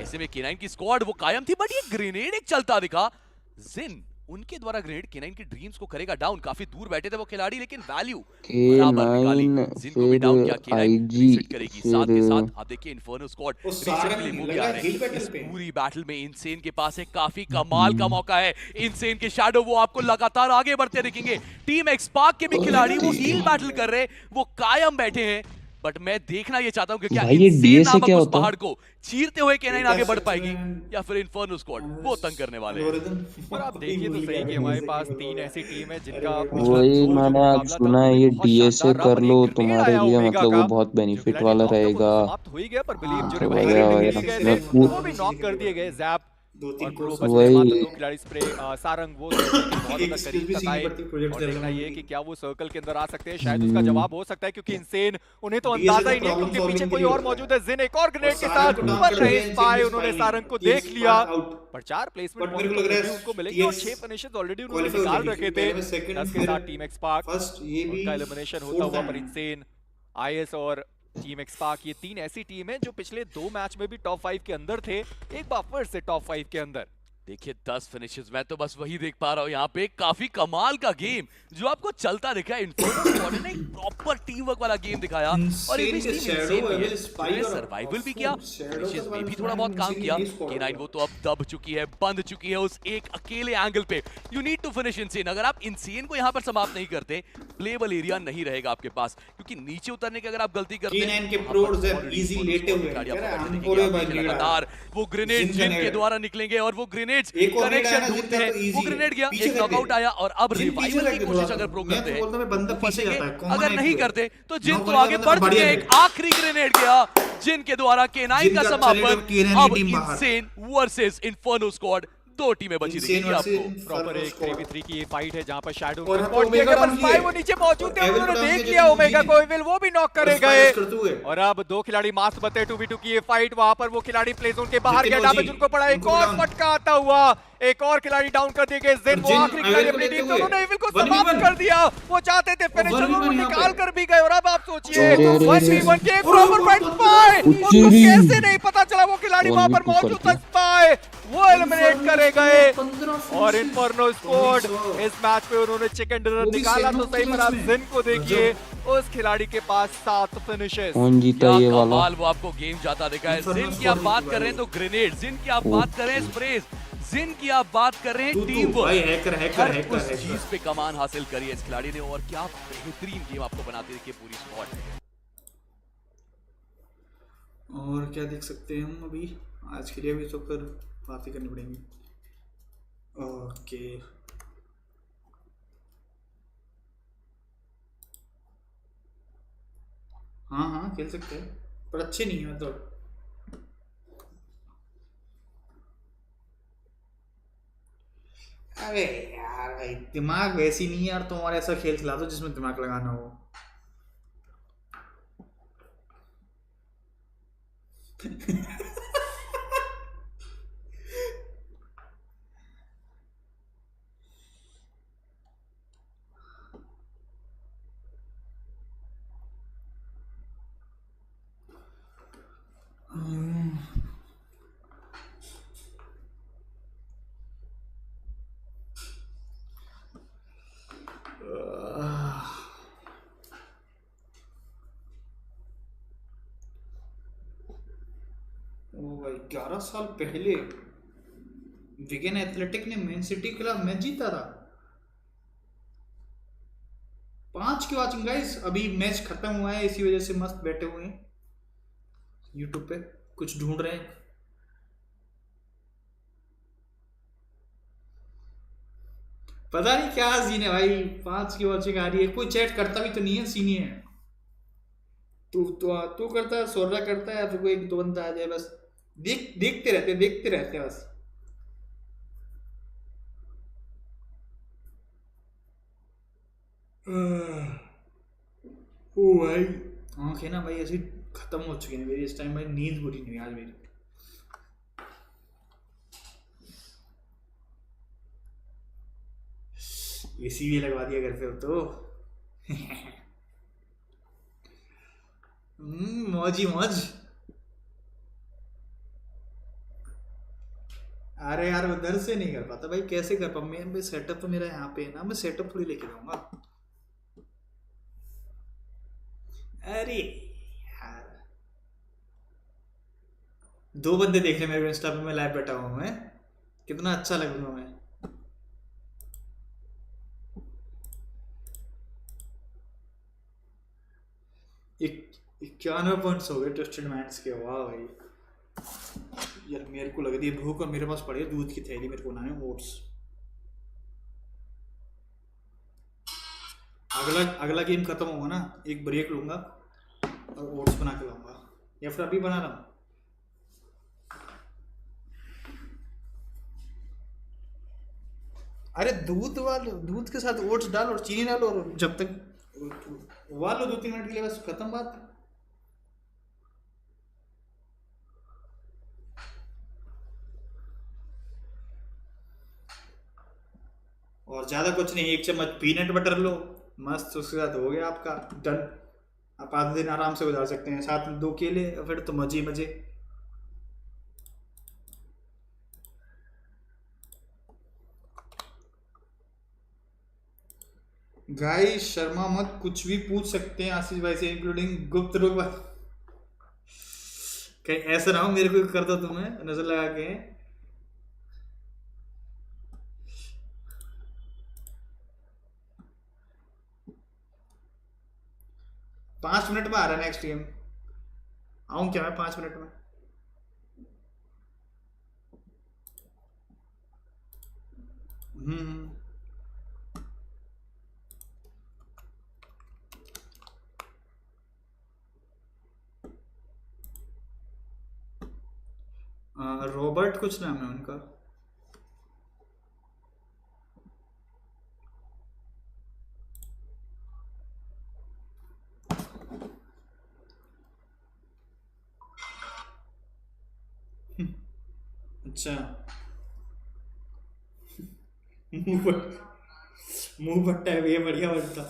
ऐसे में K9 की स्क्वाड वो कायम थी, बट ये ग्रेनेड एक चलता दिखा। जिन उनके द्वारा ग्रेनेड K9 की ड्रीम्स को करेगा डाउन। काफी दूर बैठे थे वो खिलाड़ी, लेकिन वैल्यू बराबर निकाली। जिन को भी डाउन किया K9 रीसेट करेगी। साथ के साथ आप देखिए इन्फर्नो स्क्वाड रीसेट के लिए मूव आ रहे हैं। इस पूरी बैटल में इनसेन के पास एक काफी कमाल का मौका है। इनसेन के शैडो वो आपको लगातार आगे बढ़ते दिखेंगे। टीम एक्सपार्क के भी खिलाड़ी वो हील बैटल कर रहे, वो कायम बैठे हैं। बट मैं देखना ये चाहता हूं कि क्या इनसेन नामक उस पहाड़ को चीरते हुए K9 आगे बढ़ पाएगी या फिर इन्फर्नो स्क्वाड वो तंग करने वाले हैं। और आप देखिए तो सही कि हमारे पास 3 ऐसी टीम है जिनका वही मैंने आज सुना है, ये डीएसए कर लो तुम्हारे लिए, मतलब वो बहुत बेनिफिट वाला रहेगा। समाप्त हो ही गया, पर बिलीव जो वो भी नॉक कर दिए गए। जैप और प्रो बचे मात्र 2 खिलाड़ी स्प्रे सारंग वो बहुत ज्यादा करीब तक आए। और देखना ये कि क्या वो सर्कल के अंदर आ सकते हैं, शायद उसका जवाब हो सकता है, क्योंकि इनसेन उन्हें तो अंदाजा ही नहीं है क्योंकि पीछे कोई और मौजूद है। जिन एक और ग्रेनेड के साथ पर रहे पाए, उन्होंने सारंग को देख लिया। पर 4 प्लेसमेंट उनको मिलेंगे और 6 फिनिशेस ऑलरेडी उन्होंने निकाल रखे थे। 10 के साथ टीम एक्सपार्क उनका एलिमिनेशन होता हुआ, पर इनसेन, आईएस और टीम एक्सपार्क ये 3 ऐसी टीम है जो पिछले 2 मैच में भी टॉप 5 के अंदर थे, एक बार फिर से टॉप 5 के अंदर। देखिए 10 फिनिशेस, मैं तो बस वही देख पा रहा हूँ यहाँ पे। काफी कमाल का गेम जो आपको चलता दिखा है। इन्फर्नो स्क्वाड ने एक प्रॉपर टीम वर्क वाला गेम दिखाया और इस टीम इनसेन सर्वाइवल भी किया, फिनिशेस में भी थोड़ा बहुत काम किया। K9 वो तो अब दब चुकी है, बंद चुकी है उस एक अकेले एंगल पे। You need to finish insane. अगर आप इनसेन को यहाँ पर समाप्त नहीं करते, प्लेबल एरिया नहीं रहेगा आपके पास, क्योंकि नीचे उतरने की अगर आप गलती करते हैं लगातार वो ग्रेनेड जिनके द्वारा निकलेंगे और वो ग्रेनेड कनेक्शन ढूंढते हैं। वो ग्रेनेड गया, एक नॉकआउट आया और अब रिवाइवल की कोशिश अगर प्रो करते हैं फंसेंगे, अगर नहीं करते तो जिन तो आगे बढ़ चुके हैं। एक आखिरी ग्रेनेड गया जिनके द्वारा K9 का समापन। अब इनसेन वर्सेस इन्फर्नो स्क्वाड, 2 टीमें बची दिखेंगी आपको। प्रॉपर एक 3v3 की ये फाइट है जहां पर शैडो को स्पॉट किया गया, पर स्पाई वो नीचे मौजूद थे, उन्होंने देख लिया ओमेगा को, विल वो भी नॉक करे गए। और अब 2 खिलाड़ी मास्क बते 2v2 की ये फाइट, वहां पर वो खिलाड़ी प्ले जोन के बाहर गया, डैमेज उनको पड़ा। एक और फटका आता हुआ, एक और खिलाड़ी डाउन कर दिए गए। जिन वो आखिरी खिलाड़ी अपनी टीम से, उन्होंने इविल को समाप्त कर दिया। वो चाहते थे फिनिशर, उन्होंने निकाल कर भी गए। और अब आप सोचिए 1v1 के प्रॉपर फाइट, स्पाई उनको कैसे नहीं पता चला वो खिलाड़ी वहां पर मौजूद था। स्पाई वो एलिमिनेट करे गए और इन्फर्नो स्क्वाड इस मैच पे उन्होंने चिकन डिनर निकाला तो सही, पर आप जिन को देखिए, उस खिलाड़ी के पास 7 फिनिशेस। कौन जीता ये वाला? वो आपको गेम जाता दिखा है। जिन की आप बात कर रहे हैं तो ग्रेनेड, जिन की आप बात कर रहे हैं स्प्रेज, जिन की आप बात कर रहे हैं टीम वर्क, उस चीज पे कमान हासिल करी है इस खिलाड़ी ने। और क्या बेहतरीन गेम आपको बनाते देखिए पूरी स्क्वाड। और क्या देख सकते हैं हम अभी आज के लिए भी तो फिर बातें करनी पड़ेंगी। ओके हाँ खेल सकते हैं, पर अच्छे नहीं है मतलब। अरे यार भाई दिमाग वैसी नहीं है यार, तुम्हारे ऐसा खेल खिला दो जिसमें दिमाग लगाना हो। ओ भाई 11 साल पहले विगन एथलेटिक ने मैन सिटी के खिलाफ मैच जीता था। 5 की वॉचिंग गाइस। अभी मैच खत्म हुआ है, इसी वजह से मस्त बैठे हुए हैं यूट्यूब पे, कुछ ढूंढ रहे हैं। पता नहीं क्या सीन है भाई, 5 की वॉचिंग आ रही है, कोई चैट करता भी तो नहीं है, सीन ही है। तू करता है, सोरा करता है, या फिर कोई एक दो बंदा आ जाए बस, देखते रहते बस। ओ भाई आंखें ना भाई ऐसी खत्म हो चुकी है मेरी इस टाइम भाई, नींद पूरी नहीं हुई आज मेरी। एसी भी लगवा दिया घर पे तो मौज ही मौज। अरे यार उधर से नहीं कर पाता भाई, कैसे कर पाऊँ मैं? सेटअप तो मेरा यहाँ पे है ना, मैं सेटअप थोड़ी लेके जाऊंगा। अरे यार 2 बंदे देख रहे मेरे इंस्टा पे, मैं लाइव बैठा हुआ मैं, कितना अच्छा लग रहा हूँ मैं। एक 91 पॉइंट्स हो गए ट्रस्टेड माइंड्स के। वाह भाई यार मेरे को लग रही है भूख, और मेरे पास पड़ी है दूध की थैली, मेरे को बनाने ओट्स। अगला गेम खत्म होगा ना, एक ब्रेक लूंगा और ओट्स बना के लाऊंगा, या फिर अभी बना रहा हूँ। अरे दूध के साथ ओट्स डालो और चीनी डालो, और जब तक उबाल लो 2-3 मिनट के लिए, बस खत्म बात। और ज्यादा कुछ नहीं, 1 चम्मच पीनट बटर लो मस्त, उसके साथ हो गया आपका डन। आप आधा दिन आराम से गुजार सकते हैं, साथ में 2 केले, फिर तो मजे मजे। गाइस शर्मा मत, कुछ भी पूछ सकते हैं आशीष भाई से, इंक्लूडिंग गुप्त रूप। कहीं ऐसा ना हो मेरे को कर दो तुम्हें नजर लगा के। 5 मिनट में आ रहा है नेक्स्ट गेम, आऊं क्या मैं 5 मिनट में? रॉबर्ट कुछ नाम है उनका। अच्छा मुंह भट्टा है, ये बढ़िया बनता।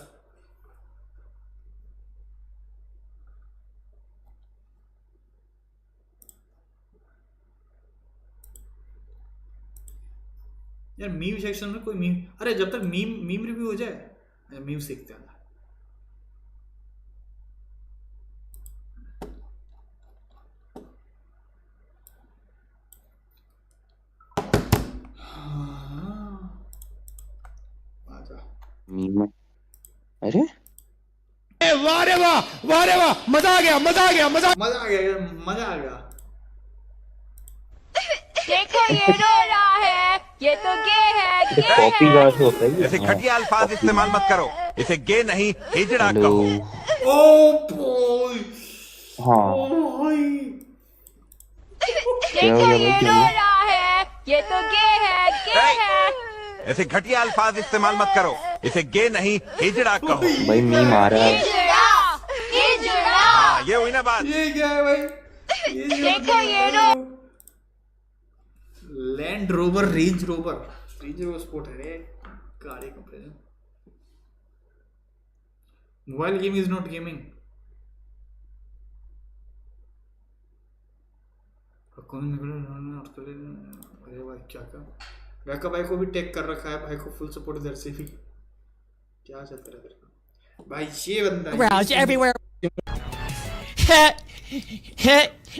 यार मीम सेक्शन में कोई मीम, अरे जब तक मीम रिव्यू हो जाए मीम सीखते हैं। मीम अरे वाह रे वाह, वाह रे वाह, मजा आ गया, मजा आ गया, मजा आ गया, मजा आ गया। देखो ये रो रहा है, ये तो गे है, गे कॉपी गार्ड होता है। ऐसे घटिया अल्फाज इस्तेमाल मत करो, इसे गे नहीं हिजड़ा हेलो कहो। ओ बॉय हाँ देखो ये रो रहा है, ये तो गे है, गे है। ऐसे घटिया अल्फाज इस्तेमाल मत करो, इसे गे नहीं हिजड़ा कहो। भाई मीम आ रहा है। हिजड़ा हाँ ये हुई ना बात। ये क्या है भाई? देखो ये रो Land Rover, Range Rover Sport है रे, गाड़ी company. Mobile game is not gaming. अरे भाई क्या वैका भाई को भी टैग कर रखा है, भाई को फुल सपोर्ट इधर से भी। क्या चलता है तेरे भाई? ये बंदा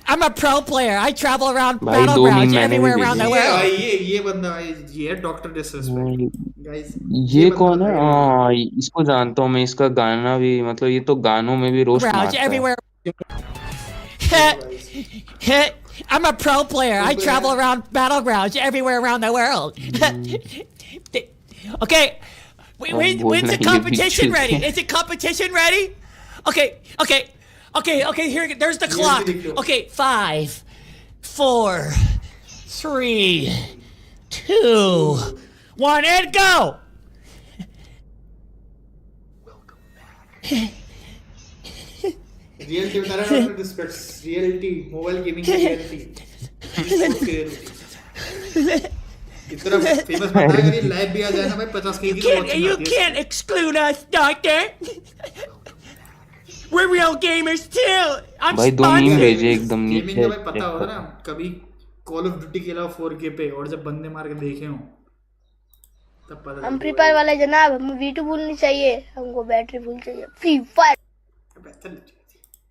I'm a pro player. I travel around भाई 2 मीम battlegrounds मैंने भी everywhere around the भेजे। world. ये बंदा भाई, ये है डॉक्टर डिसरिस्पेक्ट गाइस। ये कौन है? हाँ, इसको जानता हूँ मैं। इसका गाना भी, मतलब ये तो गानों में भी रोस्ट मारता है। Everywhere. I'm a pro player. I travel around battlegrounds everywhere around the world. Okay, when's the competition ready? Is the competition ready? Okay. Here, there's the clock. Okay, 5, 4, 3, 2, 1, and go. Reality बता रहा है, डिस्पेक्ट reality, mobile gaming की reality. इतना famous बंदा है, अगर ये live भी आ जाए ना भाई 50 के की You can't exclude us, doctor. We're real gamers too. I'm भाई 2 मीम भेजे एकदम नीचे। गेमिंग का भाई पता होगा ना, कभी कॉल ऑफ ड्यूटी खेला 4K पे और जब बंदे मार के देखे हो तब पता। हम फ्री फायर वाले जनाब, हमें V2 फुल नहीं चाहिए, हमको बैटरी फुल चाहिए। फ्री फायर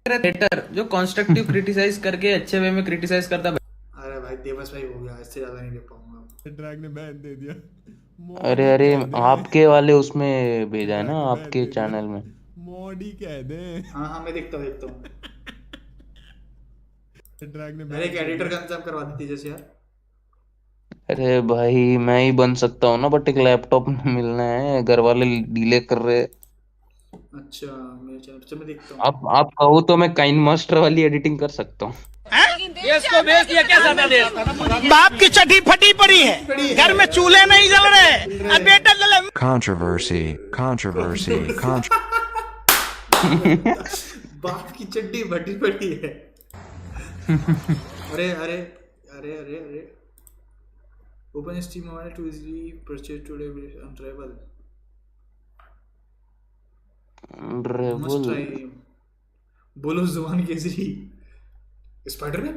क्रिएटर जो कंस्ट्रक्टिव क्रिटिसाइज करके अच्छे वे में क्रिटिसाइज करता है। अरे भाई देवस भाई हो गया, इससे ज्यादा नहीं दे पाऊंगा। ड्रैग ने बैन दे दिया। अरे आपके वाले उसमें भेजा है ना, आपके चैनल में। मॉडी कह दे। हाँ मैं देखता हूँ। ड्रैग ने अरे एक एडिटर का इंतजाम करवा देती जैसे यार। अरे भाई मैं ही बन सकता हूँ ना, बट एक लैपटॉप मिलना है, घर वाले डिले कर रहे। अच्छा मेरे चैनल पे मैं देखता हूँ। आप कहो तो मैं काइन मास्टर वाली एडिटिंग कर सकता हूँ। इसको भेज दिया क्या समझ दे? बाप की चड्डी फटी पड़ी है, घर में चूल्हे नहीं जल रहे। अब बेटा कंट्रोवर्सी बाप की चड्डी फटी पड़ी है। अरे open steam mobile to easily purchase today on travel. बोलो जुबान केसरी स्पाइडरमैन।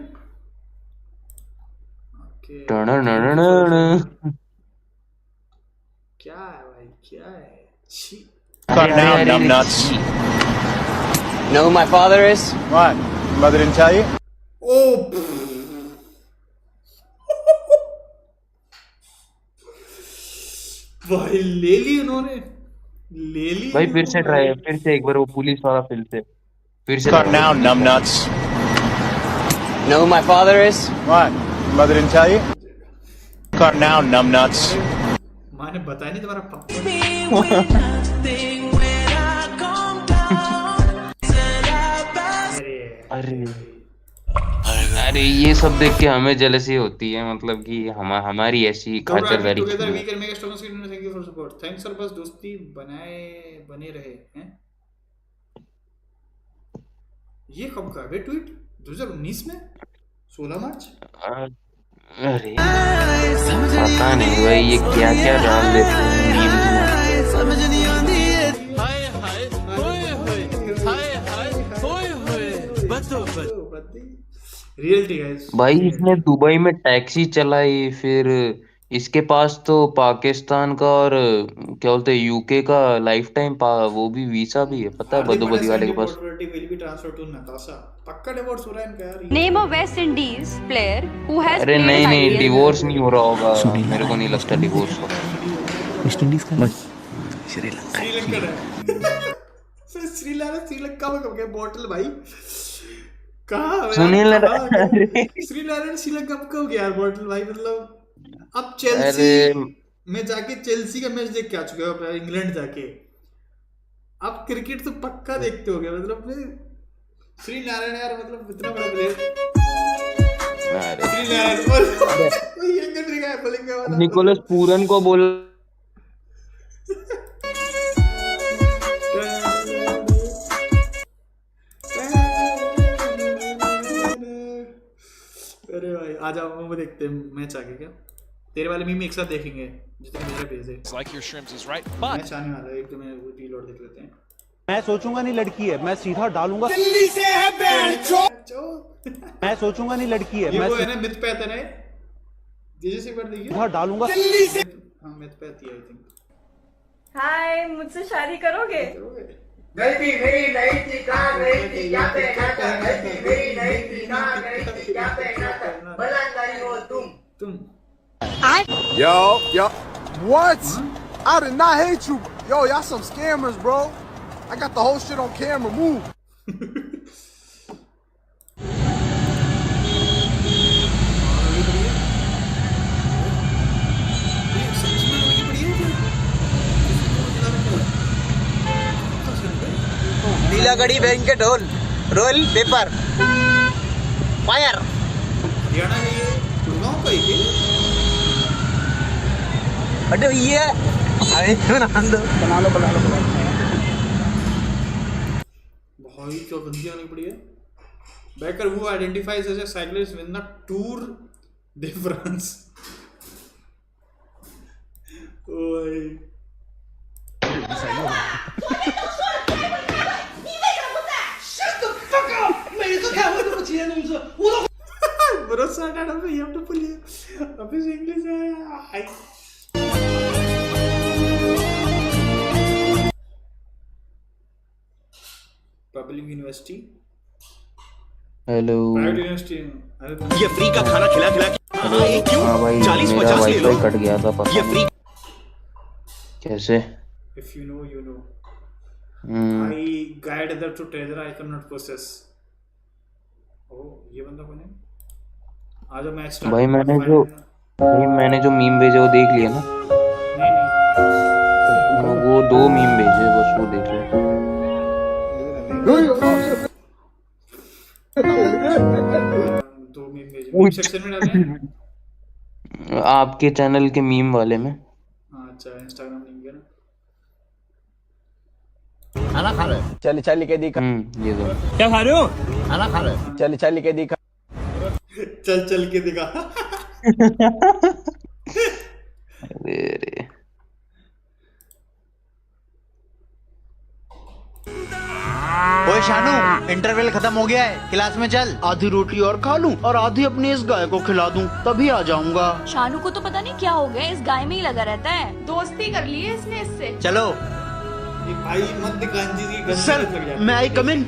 क्या है भाई, क्या है? Cut now, numbnuts. Know who my father is? What? Mother didn't tell you? Oh. भाई ले ली उन्होंने, ले ली भाई। फिर से ट्राई, फिर से एक बार वो पुलिस वाला फिर से। Cut now, numbnuts. Know who my father is? What? Mother didn't tell you? Cut now, numbnuts. माँ ने बताया नहीं तुम्हारा पापा। अरे ये सब देख के हमें जेलसी होती है, मतलब कि हमारी ऐसी खातिरदारी। थैंक्स सर, बस दोस्ती बने रहे हैं। ये कब का है ट्वीट? 2019 में 16 मार्च। अरे पता नहीं भाई, ये क्या क्या डाल देते हैं। Reality guys. भाई इसने दुबई में टैक्सी चलाई, फिर इसके पास तो पाकिस्तान का और क्या बोलते हैं यूके का लाइफ टाइम वो भी वीसा भी है, पता है बदोबदी वाले के पास। पक्का डिवोर्स हो रहा है इनका यार। Name of West Indies player who has अरे नहीं डिवोर्स नहीं हो रहा होगा, मेरे को नहीं लगता डिवोर्स होगा। वेस्ट इंडीज का श्रीलंका श्रीलंका में कब गया बॉटल भाई? कहाँ श्रीलंका कब गया यार बॉटल भाई? मतलब अब चेल्सी में जाके चेल्सी का मैच देख के आ चुके हो, इंग्लैंड जाके। अब क्रिकेट तो पक्का देखते हो गए, मतलब श्री नारायण यार, मतलब इतना बड़ा player. Shri Narayan Nicholas Pooran को बोल। अरे भाई आ जाओ, वो देखते हैं मैच आगे। क्या तेरे वाले मीम एक साथ देखेंगे जितने मेरे भेजे। Like your shrimps is right, but match आने वाला है, एक तो मैं वो रीलोड देख लेते हैं। मैं सोचूंगा नहीं लड़की है, मैं सीधा डालूंगा। दिल्ली से है बैंचो। मैं सोचूंगा नहीं लड़की है, मैं वो है ना मिथ पे आता है जैसे से बार देखिए। हां डालूंगा दिल्ली से। हां मिथ पे आती है आई थिंक। हाय, मुझसे शादी करोगे? गलती मेरी नहीं थी, कहां गई थी, क्या कहना था, गलती मेरी नहीं थी, कहां गई Yo. What? I did not hate you. Yo, y'all some scammers, bro. I got the whole shit on camera. Move. नीला गड़ी बैंक के ढोल रोल पेपर फायर हरियाणा में ये गुड़गांव का ही अरे ये बना लो भाई क्या गंदी आने पड़ी है backer who identifies as a cyclist win the tour de France ओए भरोसा डालो पे you have to pull it अब इस इंग्लिश है public university hello private university ये फ्री का खाना खिला हेलो हाँ भाई 40-50 वाईफाई कट गया था पता नहीं कैसे if you know I guide other to treasure I cannot possess ये बंदा कौन है आज मैच स्टार्ट भाई मैंने जो मीम भेजे वो देख लिया ना नहीं वो 2 मीम भेजे बस वो देख लिया सेक्शन में डाले आपके चैनल के मीम वाले में अच्छा इंस्टाग्राम लिंक है ना खाना खा रहे चल के दिखा ये दो क्या खा रहे हो खाना खा रहे चल के दिखा चल के दिखा अरे ओए शानू इंटरवल खत्म हो गया है क्लास में चल आधी रोटी और खा लूं और आधी अपनी इस गाय को खिला दूं तभी आ जाऊंगा शानू को तो पता नहीं क्या हो गया इस गाय में ही लगा रहता है दोस्ती कर ली है इसने इससे चलो भाई मत दिखान जी सर मैं आई कम इन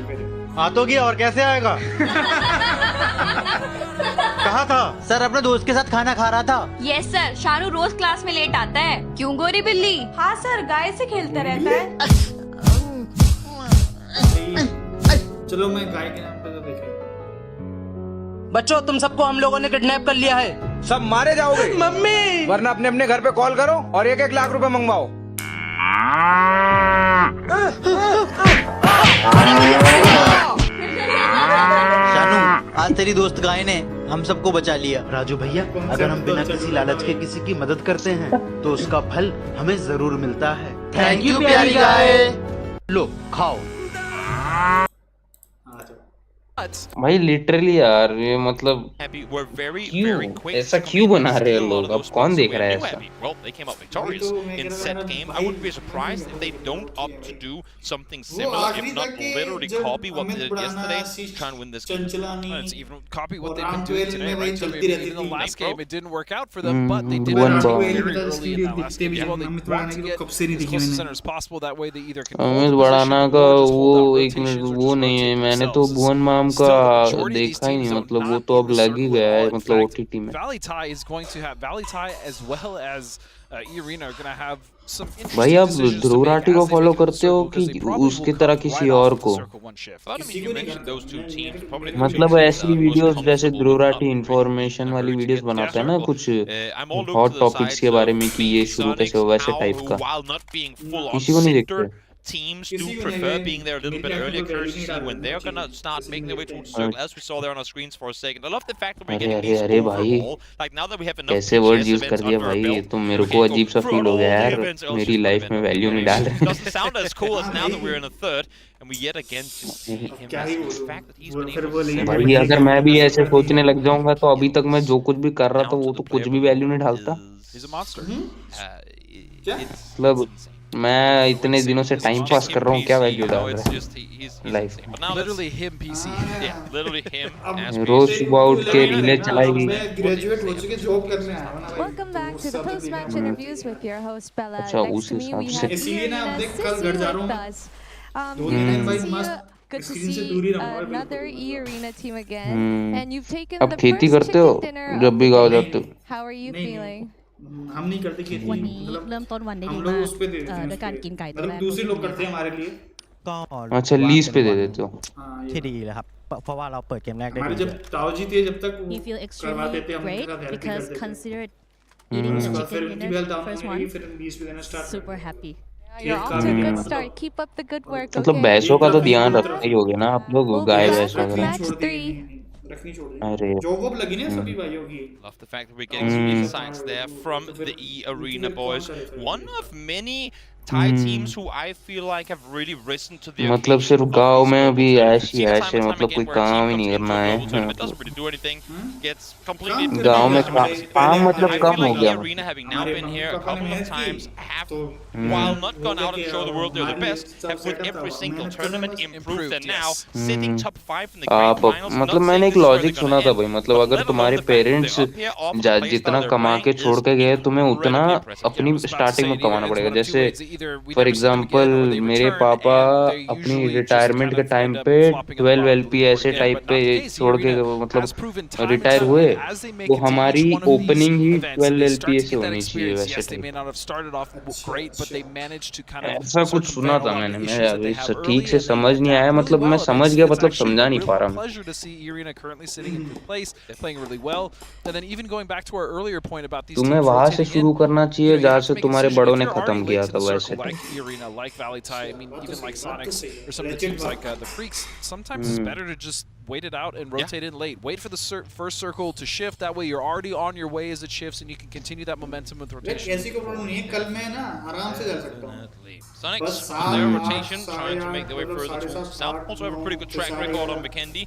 आ तो गया और कैसे आएगा कहा था सर अपने दोस्त के साथ खाना खा रहा था यस सर शानू रोज क्लास में लेट आता है क्यों गोरी बिल्ली हाँ सर गाय से खेलता रहता है चलो मैं गाय के नाम पे तो देखे बच्चों तुम सबको हम लोगों ने किडनैप कर लिया है सब मारे जाओगे मम्मी वरना अपने अपने घर पे कॉल करो और 1-1 लाख रुपए मंगवाओ शानू आज तेरी दोस्त गाय ने हम सबको बचा लिया राजू भैया अगर हम बिना किसी लालच के किसी की मदद करते हैं तो उसका फल हमें जरूर मिलता है थैंक यू प्यारी गाय लो खाओ भाई लिटरली यार ये मतलब क्यों ऐसा क्यों बना रहे हैं लोग अब कौन देख रहा है ऐसा Well, they came out victorious in set game. I wouldn't be surprised if they don't opt to do something similar, if not literally copy what they did yesterday, try and win this game. It's even copy what they've been doing today, right? So even in the last game, it didn't work out for them, but they did it very early in that last game. Well, they want to get as close to center as possible. That way, they either can. Amit बढ़ाना का वो एक minute वो नहीं है मैंने तो भुवन माम का देखा ही नहीं मतलब वो तो अब लग ही गया है मतलब ओटीटी में Valley-Tai is going to have Valley-Tai as well as E-Arena are going to have some भाई आप ध्रुव राठी को फॉलो करते हो कि उसकी तरह किसी और को मतलब ऐसी वीडियोस जैसे ध्रुव राठी इंफॉर्मेशन वाली वीडियोस बनाता है ना कुछ हॉट टॉपिक्स के बारे में कि ये शुरू कैसे हुआ वैसे टाइप का किसी को नहीं देखते teams do prefer being there a little bit earlier, curiously see when they're gonna start making their way towards the circle, as we saw there on our screens for a second. I love the fact that we're getting these overall, like now that we have enough कैसे word use कर दिया भाई ये तो मेरे को अजीब सा फील हो गया यार मेरी लाइफ में वैल्यू नहीं डाल रहे doesn't sound as cool as now that we're in a third and we yet again just see him as the fact that he's been able to भाई अगर मैं भी ऐसे सोचने लग जाऊंगा तो अभी तक मैं जो कुछ भी कर रहा था वो तो कुछ भी वैल्यू नहीं डालता मतलब मैं इतने दिनों से टाइम पास कर रहा हूँ क्या वैल्यू डाल रहा है life literally him PC literally him रोज सुबह उठ के रीलें चलाएगी ग्रेजुएट हो चुके जॉब करने Welcome back to the post-match interviews with your host Bella. अच्छा Next उस to me हिसाब we से have इसलिए ना अब देख कल घर जा रहा हूँ 2 दिन भाई मस्त स्क्रीन से दूर ही रहूंगा another E-Arena team again and you've taken अब the खेती first करते हो chicken dinner जब भी गाँव जाते हो How are you feeling? हम नहीं करते खेती วันนี้ मतलब เริ่มต้นวันได้ हम ดี लोग มาก उस पे दे देते हैं ด้วยการ उस पे। กินไก่ตัว मतलब แรก दूसरे लोग करते हैं हमारे लिए ก็ अच्छा लीज पे दे देते हो ที่ดีเลยครับ เพราะว่าเราเปิดเกมแรกได้ हमारे ดี जब ताऊ जी थे जब तक He feel करवाते extremely थे हम great उनके साथ हेल्प भी because करते थे considered eating the उसके बाद फिर chicken उनकी भी हेल्प dinner first one फिर बीस पे देना start super happy You're off to a good start. Keep up the good work, मतलब okay? भैंसों का तो ध्यान रखते ही होगे ना आप लोग We'll be गाय back भैंस with वगैरह match 3. रखनी छोड़ दी अरे जो वो लगी ना सभी भाइयों की Love the fact that we're getting some insights there from the E-Arena boys. One of many Thai teams who I feel like have really risen to the मतलब सिर्फ गांव में भी ऐश ही ऐश है मतलब कोई काम ही नहीं करना है it doesn't really do anything, gets completely गांव में काम मतलब I कम feel हो like गया E-Arena having now been here a couple of times have, while not gone out and show the world they're the best, have with every single tournament improved and now sitting top 5 in the grand आप finals. मतलब मैंने एक logic सुना था भाई मतलब अगर तुम्हारे पेरेंट्स जितना कमा के छोड़ के गए तुम्हें उतना अपनी स्टार्टिंग में कमाना पड़ेगा जैसे फॉर एग्जांपल मेरे पापा अपनी रिटायरमेंट के टाइम पे 12 LP ऐसे टाइप पे छोड़ के मतलब रिटायर हुए तो हमारी ओपनिंग ही 12 LP से होनी चाहिए वैसे ऐसा कुछ सुना था मैंने मैं अभी ठीक से समझ नहीं आया मतलब मैं समझ गया मतलब समझा नहीं पा रहा तुम्हें वहां से शुरू करना चाहिए जहाँ से तुम्हारे बड़ों ने खत्म किया था वैसे I mean, even like Sonics or some of the teams like the Freaks, sometimes it's better to just wait it out and rotate in late. Wait for the first circle to shift. That way you're already on your way as it shifts and you can continue that momentum with rotation. ऐसी को problem नहीं है कल मैं ना आराम से जा सकता हूँ Sonics on their rotation, trying to make their way further towards south. Also have a pretty good track record on Vikendi.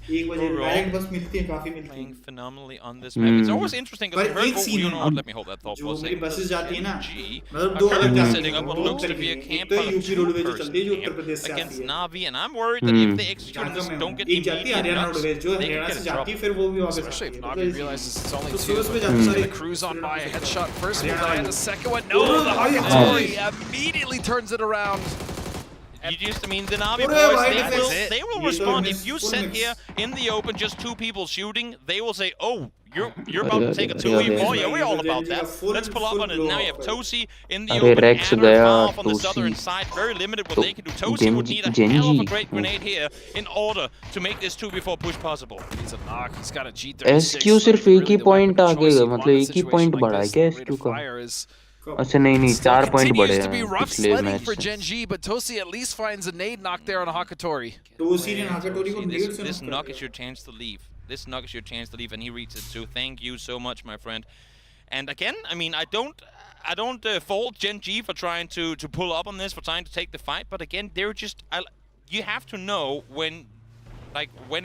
Playing phenomenally on this map. It's always interesting because I've heard, you know what, let me hold that thought for a second. G are currently setting up what looks to be a camp out of 2 persons against Navi, and I'm worried that if they execute and just don't get immediate nuts, they can get in trouble. Especially if Navi realizes it's only 2. The cruise on by a headshot first, will die in the second one. No, the Hayatori immediately turns it around. You just, I mean, the Navi boys, they will respond. If you sit here in the open, just 2 people shooting, they will say, oh, you're about to take a 2v4. Yeah, we're all about that. Let's pull up on it. Now you have Tosi in the open, and half on the southern side. Very limited what they can do. Tosi would need a hell of a great grenade here in order to make this 2v4 push possible. He's a knock. He's got a G36. SQ सिर्फ एक ही point आगे मतलब एक ही point बढ़ा है क्या SQ का अच्छा नहीं 4 पॉइंट बढ़े हैं पिछले match for Gen G, but Tosi at least finds a nade knock there on a Hakatori. This knock is your chance to leave. This knock is your chance to leave, and he reads it too. Thank you so much, my friend. And again, I mean, I don't fault Gen G for trying to pull up on this, for trying to take the fight. But again, they're just you have to know when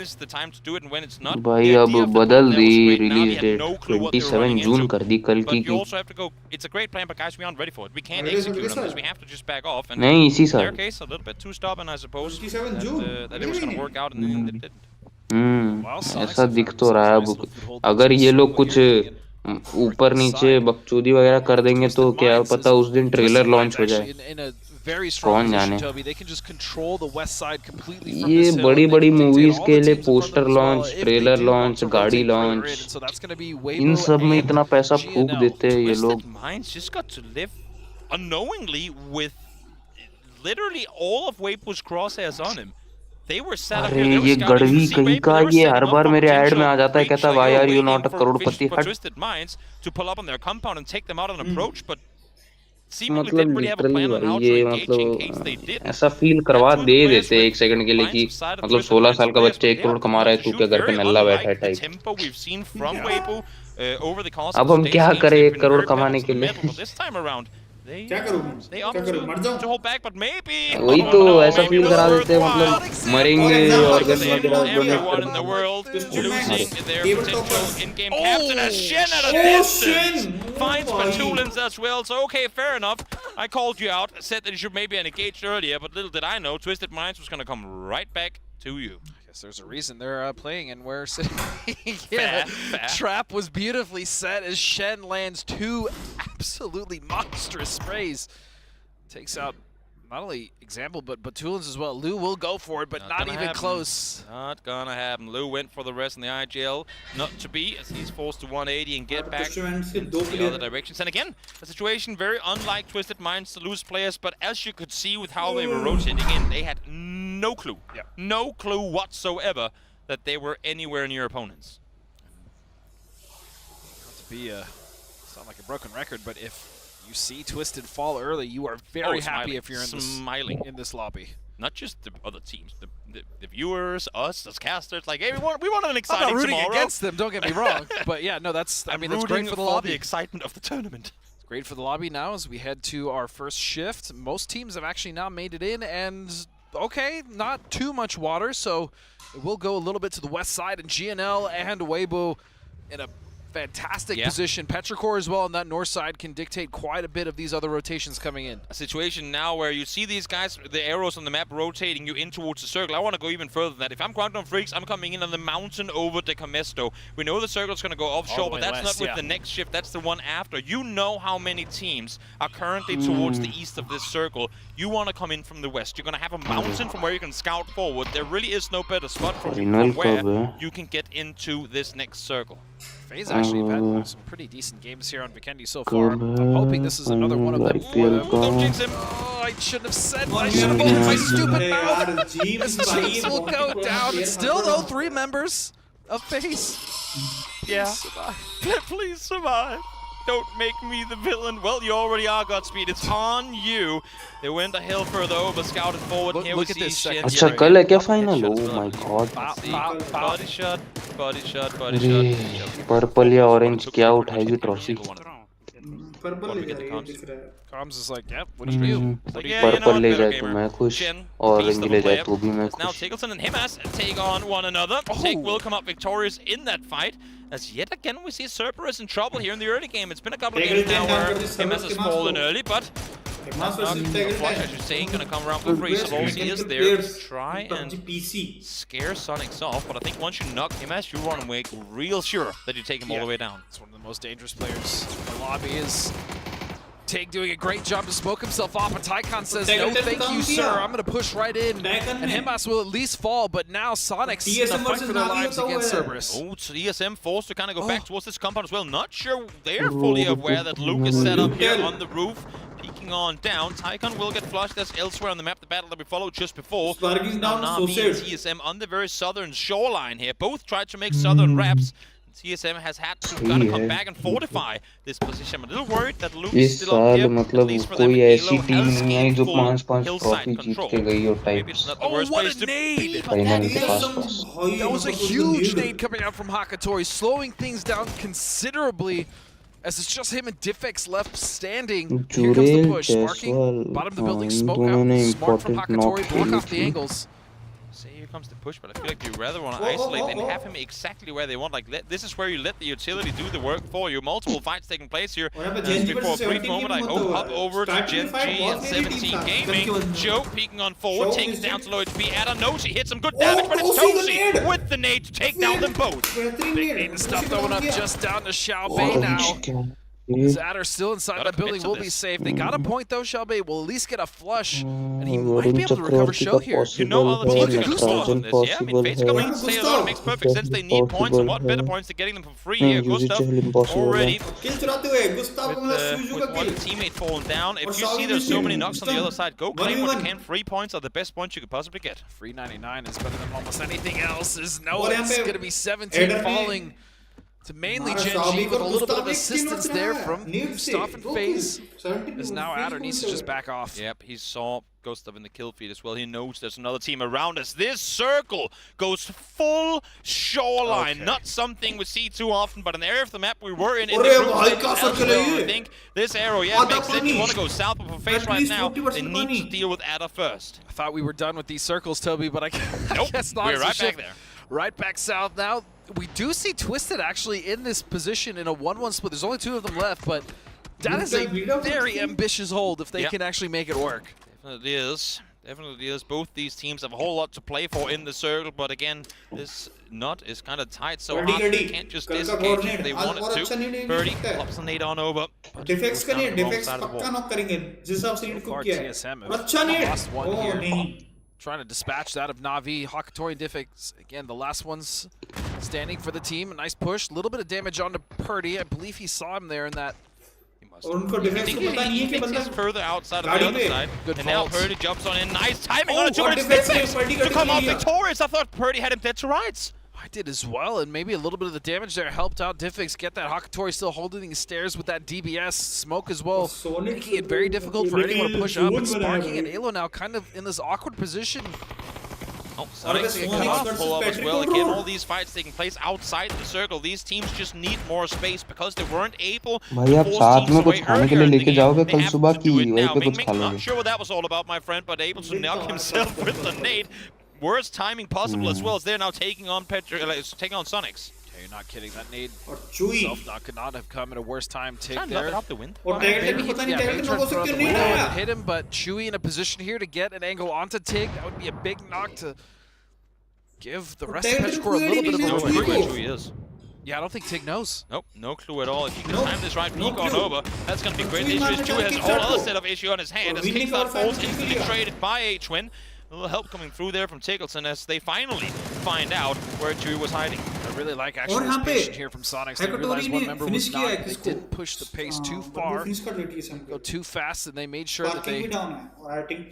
is the time to do it and when it's not. भाई अब बदल दी release date 27 जून कर दी कल की. But you also have to go. It's a great plan, but guys, we aren't ready for it. We can't execute on this. We have to just back off. And नहीं इसी साल. In their case, a little bit too stubborn, I suppose. That it was going to work out, and then it didn't. ऐसा दिख तो रहा है अब अगर ये लोग कुछ ऊपर नीचे बकचोदी वगैरह कर देंगे तो क्या पता उस दिन ट्रेलर लॉन्च हो जाए. कौन जाने ये बड़ी बड़ी मूवीज के लिए पोस्टर लॉन्च ट्रेलर लॉन्च गाड़ी लॉन्च इन सब में इतना पैसा फूंक देते हैं ये लोग. अरे ये गड़वी कहीं का ये हर बार मेरे ऐड में आ जाता है कहता why are you not a crorepati. मतलब लिटरली भाई ये मतलब ऐसा फील करवा दे देते एक सेकंड के लिए कि मतलब 16 साल का बच्चा 1 करोड़ कमा रहा है तू क्या घर पे नल्ला बैठा है टाइप. अब हम क्या करें 1 करोड़ कमाने के लिए. क्या करूं मर जाऊं वही तो ऐसा फील करा देते हैं मतलब मरेंगे ऑर्गन वगैरह finds Patulins as well, so okay, fair enough. I called you out, said that you should maybe engaged earlier, but little did I know Twisted Minds was going to come right back to you. I guess there's a reason they're playing and we're sitting. Yeah, trap was beautifully set as Shen lands 2 absolutely monstrous sprays. Takes out not only example, but Tulins as well. Lou will go for it, but not even close. Not gonna happen. Lou went for the rest in the IGL. Not to be, as he's forced to 180 and get back into the other directions. And again, a situation very unlike Twisted Minds to lose players, but as you could see with how they were rotating in, they had no clue. No clue whatsoever that they were anywhere near opponents. Not to be sound like a broken record, but if you see Twisted fall early, you are very happy if you're in this lobby. Not just the other teams, the viewers, us as casters, like, hey, we want an exciting I'm not rooting tomorrow. against them, don't get me wrong. But yeah, no, that's I mean, that's great for the lobby. The excitement of the tournament. It's great for the lobby now as we head to our first shift. Most teams have actually now made it in, and okay, not too much water, so it will go a little bit to the west side, and GNL and Weibo in a fantastic position. Petrichor as well on that north side can dictate quite a bit of these other rotations coming in. A situation now where you see these guys, the arrows on the map rotating you in towards the circle. I want to go even further than that. If I'm Quantum Freaks, I'm coming in on the mountain over the Camesto. We know the circle's going to go offshore, but that's not with the next shift. That's the one after. You know how many teams are currently towards the east of this circle. You want to come in from the west. You're going to have a mountain from where you can scout forward. There really is no better spot from where you can get into this next circle. FaZe actually have had some pretty decent games here on Vikendi so far. I'm hoping this is another one of them for them. Don't jinx him! Oh, I shouldn't have said I should have opened my stupid mouth. This Jinx will go down. And still, though, 3 members of FaZe. Yeah. Please survive. Don't make me the villain. Well, you already are, Godspeed. It's on you. They went a hill further over, scouted forward. Look at this second. अच्छा कल है क्या final? Oh my god. Body shot, body shot, body shot. Purple या orange क्या उठाएगी trophy? Comms is like, yep, what do you do? Purple ले जाए तो मैं खुश, orange ले जाए तो भी मैं Now खुश. Tiggleton and Himas take on one another. Tick will come up victorious in that fight. As yet again we see Cerberus in trouble here in the early game. It's been a couple of games now where Himas has fallen early, but as you're saying, gonna come around for free. So he is there to try and scare Sonics off. But I think once you knock Himas, you run away real sure that you take him all the way down. It's one of the most dangerous players in the lobby. Is Tig doing a great job to smoke himself off, but Tycon says, no thank you, sir. I'm going to push right in, and Himas will at least fall, but now Sonics in a fight for their lives against Cerberus. Oh, TSM forced to kind of go back towards this compound as well. Not sure they're fully aware that Luke is set up here on the roof. Peeking on down, Tycon will get flushed. That's elsewhere on the map, the battle that we followed just before. Now Navi and TSM on the very southern shoreline here. Both tried to make southern wraps. TSM has had to kind of come back and fortify this position. I'm a little worried that Luke is still up here. At least for them, Halo has gained full hillside control. Maybe it's not the worst place to be. That was a huge nade coming out from Hakatori, slowing things down considerably as it's just him and Diffex left standing. Here comes the push, marking bottom of the building, smoke out, smart from Hakatori, block off the angles. Say here comes the push, but I feel like you rather want to isolate and have him exactly where they want. Like, this is where you let the utility do the work for you. Multiple fights taking place here. Just before a brief moment, I hop over to Gen G and 17 Gaming. Joe peeking on forward, takes down to low HP. Adanochi hits some good damage, but it's Toshi with the nade to take down them both. Big nade and stuff throwing up just down to Xiaobei now. Zadder still inside that building, will be safe. They got a point though, Xiaobei will at least get a flush, and he might be able to recover Show here. You know all the teams are going to score on this, yeah? I mean, FaZe coming in and say it makes perfect sense. They need points, and what better points than getting them for free here. Gustav already with one teammate falling down. If you see there's so many knocks on the other side, go claim what you can. 3 points are the best points you could possibly get. Free 99 is better than almost anything else. It's going to be 17 falling to mainly Gen G with a little bit of assistance there from Gustav and FaZe. As now Adder needs to just back off. Yep, he saw Gustav in the kill feed as well. He knows there's another team around us. This circle goes full shoreline. Not something we see too often, but an area of the map we were in the group I think this arrow, makes sense. You want to go south, but for FaZe right now, they need to deal with Adder first. I thought we were done with these circles, Toby, but I guess not. We're right back there. Right back south now. We do see Twisted actually in this position in a 1-1 split. There's only 2 of them left, but that is a very ambitious hold if they can actually make it work. Definitely is. Definitely is. Both these teams have a whole lot to play for in the circle, but again, this knot is kind of tight, so they can't just disengage if they wanted to. Birdie pops a nade on over. Defects का नहीं, defects पक्का knock करेंगे. जिस हिसाब से need को किया है. अच्छा नीड. Oh नहीं. Trying to dispatch that of Na'Vi. Hakatori and Diffix, again, the last ones standing for the team. A nice push. A little bit of damage onto Purdy. I believe he saw him there in that. He's further outside of the other side. Good and now Purdy jumps on in. Nice timing on it. To come off victorious. I thought Purdy had him dead to rights. I did as well, and maybe a little bit of the damage there helped out Diffix get that. Hakatori still holding the stairs with that DBS smoke as well, making it very difficult for anyone to push up. And Sparking and Alo now kind of in this awkward position. Oh, Sonic's getting cut off, pull up as well. Again, all these fights taking place outside the circle. These teams just need more space because they weren't able to force teams away earlier in the game. They have to do it now. Ming not sure what that was all about, my friend, but able to knock himself with the nade. Worst timing possible as well as they're now taking on taking on Sonics. Yeah, you're not kidding. That nade self-knock could not have come at a worse time. Take there. Out the wind. Maybe hit him, but Chewy in a position here to get an angle onto Tig. That would be a big knock to give the rest of Petrichor a little bit of a No clue where Chewy is. Yeah, I don't think Tig knows. Nope, no clue at all. If you can time this right peek on over, that's going to be great. The issue is Chewy has a whole other set of issue on his hand as Kingston falls instantly traded by H-Win. A little help coming through there from Tiggleton as they finally find out where Chewy was hiding. I really like actually this patient here from Sonics. They realized one member was not. They didn't push the pace too far, go too fast, and they made sure that they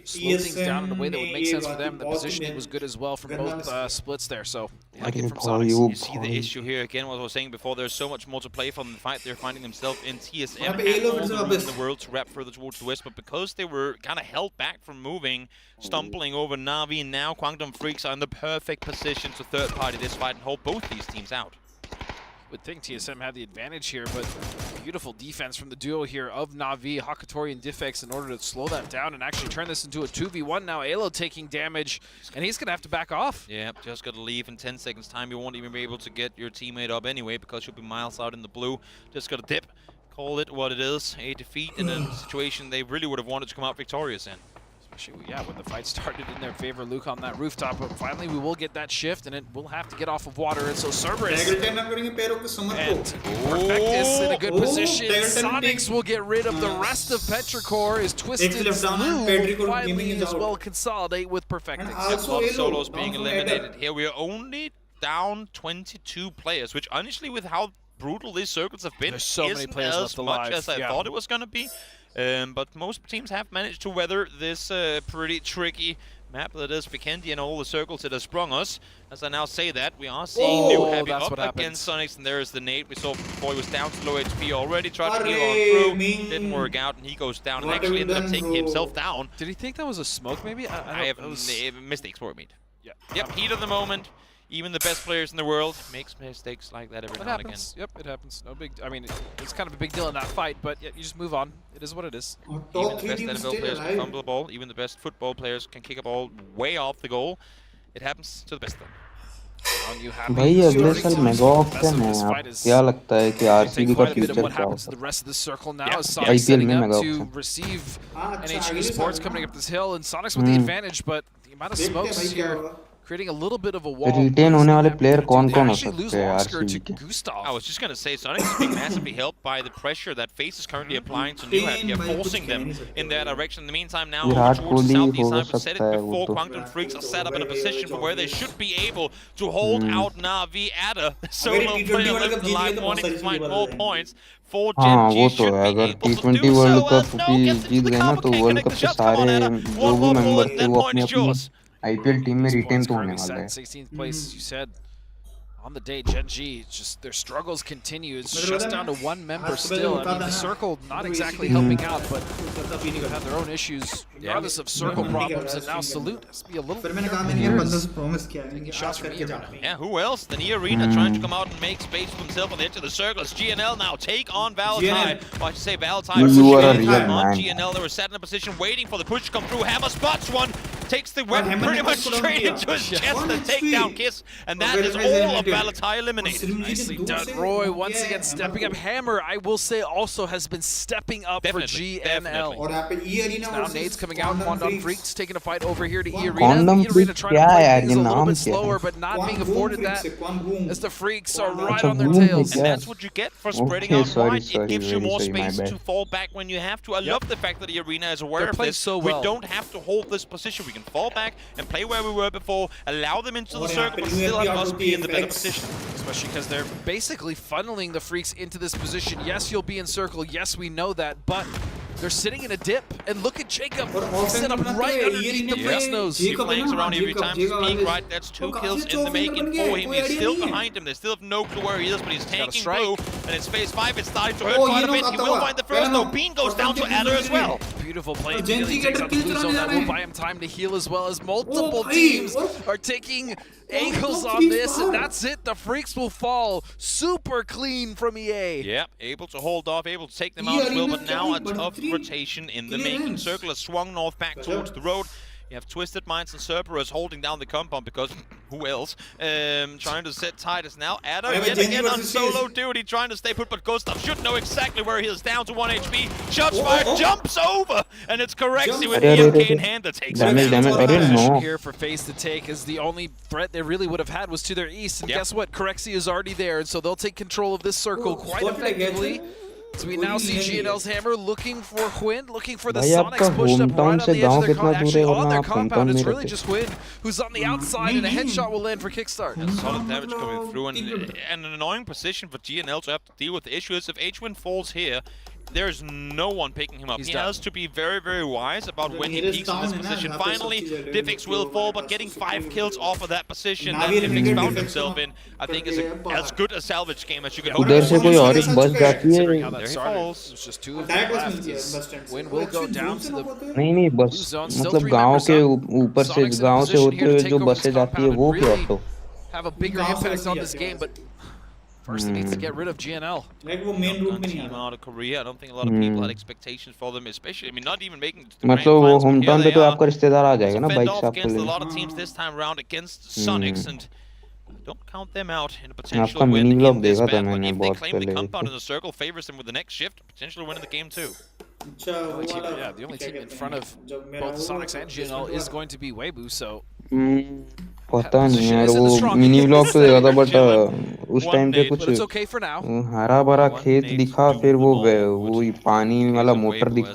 slowed things down in a way that would make sense for them. The positioning was good as well from both splits there, so I like it from Sonics. You see the issue here again, what I was saying before, there's so much more to play from the fight. They're finding themselves in TSM and all the room in the world to wrap further towards the west, but because they were kind of held back from moving, stumbling over Na'Vi, and now Quantum Freaks are in the perfect position to third party this fight and hold both these teams out. Would think TSM had the advantage here, but beautiful defense from the duo here of Na'Vi, Hakatori, and Diffix in order to slow that down and actually turn this into a 2v1. Now Alo taking damage, and he's going to have to back off. Yeah, just got to leave in 10 seconds time. You won't even be able to get your teammate up anyway because you'll be miles out in the blue. Just got to dip, call it what it is, a defeat in a situation they really would have wanted to come out victorious in. Yeah, when the fight started in their favor, Luke on that rooftop, but finally we will get that shift, and it will have to get off of water, and so Cerberus and Perfectus in a good position. Sonics will get rid of the rest of Petrichor, is Twisted Blue finally as well consolidate with Perfectus. Solos being eliminated here. We are only down 22 players, which honestly, with how brutal these circles have been, there's so many players as much as I thought it was going to be. But most teams have managed to weather this pretty tricky map that is Vikendi and all the circles it has sprung us. As I now say that, we are seeing New Heavy up against Sonics, and there is the nade we saw before. He was down to low HP already, tried to heal on through, didn't work out, and he goes down and actually ended up taking himself down. Did he think that was a smoke maybe? I have mistakes for me. Yeah. Yep, heat of the moment. Even the best players in the world makes mistakes like that every now and again. Yep, it happens. No big. I mean, it's kind of a big deal in that fight, but yeah, you just move on. It is what it is. Even the best NFL players can fumble the ball. Even the best football players can kick a ball way off the goal. It happens to the best of them. भाई अगले साल mega option है आप क्या लगता है कि RCB का फ्यूचर क्या हो सकता है आईपीएल में mega option NHU Esports coming up this hill and Sonics with the advantage, but the amount of smokes here creating a little bit of a wall. Retain होने वाले प्लेयर कौन-कौन हो सकते हैं आरसीबी के? I was just going to say, Sonic is being massively helped by the pressure that FaZe is currently applying to New Heavy, forcing them in that direction. In the meantime, now over towards the southeast side, we said it before, Quantum Freaks are set up in a position for where they should be able to hold out Na'Vi at a solo player left the line, wanting to find more points. For हाँ वो तो है अगर T20 world cup भी जीत गए ना तो world cup के सारे जो भी मेंबर थे वो अपनी आईपीएल टीम में रिटेन तो होने वाला है 16th place as you said on the day. Gen G, just their struggles continue. It's just down to one member still. I mean, the circle not exactly helping out, but they have their own issues regardless of circle problems. And now Salute has to be a little taking shots from the arena. Yeah, who else? The Knee Arena trying to come out and make space for himself on the edge of the circle. It's GNL now take on Valentine. Or I should say Valentine pushing on GNL. They were sat in a position waiting for the push to come through. Hammer spots one. takes the weapon pretty much straight into his chest, the takedown kiss, and that is all of Valatai eliminated. Nicely done, Roy. Once again, stepping up. Hammer, I will say, also has been stepping up for GNL. Now Nade's coming out. Quandam Freaks taking a fight over here to E-Arena. E-Arena trying to play things a little bit slower, but not being afforded that as the Freaks are right on their tails. And that's what you get for spreading out wide. It gives you more space to fall back when you have to. I love the fact that the Arena is aware of this. So well. We don't have to hold this position. We can fall back and play where we were before, allow them into the circle, but still have us be in the better position. Especially because they're basically funneling the Freaks into this position. Yes, you'll be in circle. Yes, we know that, but they're sitting in a dip. And look at Jacob. He's set up right underneath the Freaks' nose. He flanks around every time he's peak, right? That's 2 kills in the making for him. He's still behind him. They still have no clue where he is, but he's taking blue. And it's phase 5. It's starting to hurt quite a bit. He will find the first, though. Bean goes down to Adder as well. Beautiful play. He takes out the blue zone. That will buy him time to heal, as well as multiple teams are taking angles on this, and that's it. The Freaks will fall super clean from EA. Yep, able to hold off, able to take them out as well, but now a tough rotation in the making. Circle has swung north back towards the road. You have Twisted Minds and Cerberus holding down the compound because who else? Trying to set Titus now. Adder yet again on solo duty, trying to stay put, but Gustav should know exactly where he is, down to 1 HP. Shots fired, jumps over, and it's Corexi with EMK in hand that takes him out. Here for Face to take, is the only threat they really would have had was to their east, and guess what? Corexi is already there, and so they'll take control of this circle quite effectively. So we now see GNL's Hammer looking for Hwyn, looking for the Sonics pushed up right on the edge of their compound. Actually, on their compound, it's really just Hwyn who's on the outside, and a headshot will land for Kickstart. Solid damage coming through, and an annoying position for GNL to have to deal with. The issue is if H-Win falls here, there's no one picking him up. He has to be very, very wise about when he peaks in this position. Finally, Diffix will fall, but getting 5 kills off of that position that Diffix found himself in, I think is as good a salvage game as you can hope for. उधर से कोई और एक बस जाती है। There he falls. It's just 2 of them left. Hwyn will go down to the नहीं बस मतलब गांव के ऊपर से गांव से होते हुए जो बसें जाती है वो क्या तो have a bigger impact on this game, but first, he needs to get rid of GNL. Team out of Korea. I don't think a lot of people had expectations for them, especially. I mean, not even making it to the मतलब वो hometown पे तो आपका रिश्तेदार आ जाएगा ना bike साफ against a lot of teams this time round against Sonics, and don't count them out in a potential win in this battle. And if they claim the compound in the circle favors them with the next shift, potentially winning the game too. The only team in front of both Sonics and GNL is going to be Weibo, so. पता नहीं यार वो mini vlog तो देखा था but उस time पे कुछ हरा भरा खेत दिखा फिर वो पानी वाला मोटर दिखा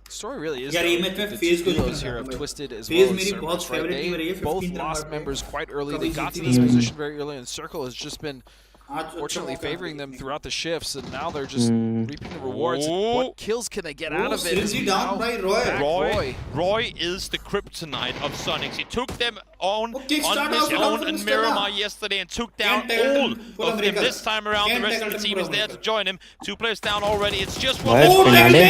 Story really is the duos here of Twisted as well as Cerberus, right? They both lost members quite early. They got to this position very early, and Circle has just been fortunately favoring them throughout the shifts, and now they're just reaping the rewards. What kills can they get out of it? Roy is the kryptonite of Sonics. He took them on his own in Miramar yesterday and took down all of them. This time around, the rest of the team is there to join him. 2 players down already. It's just one. He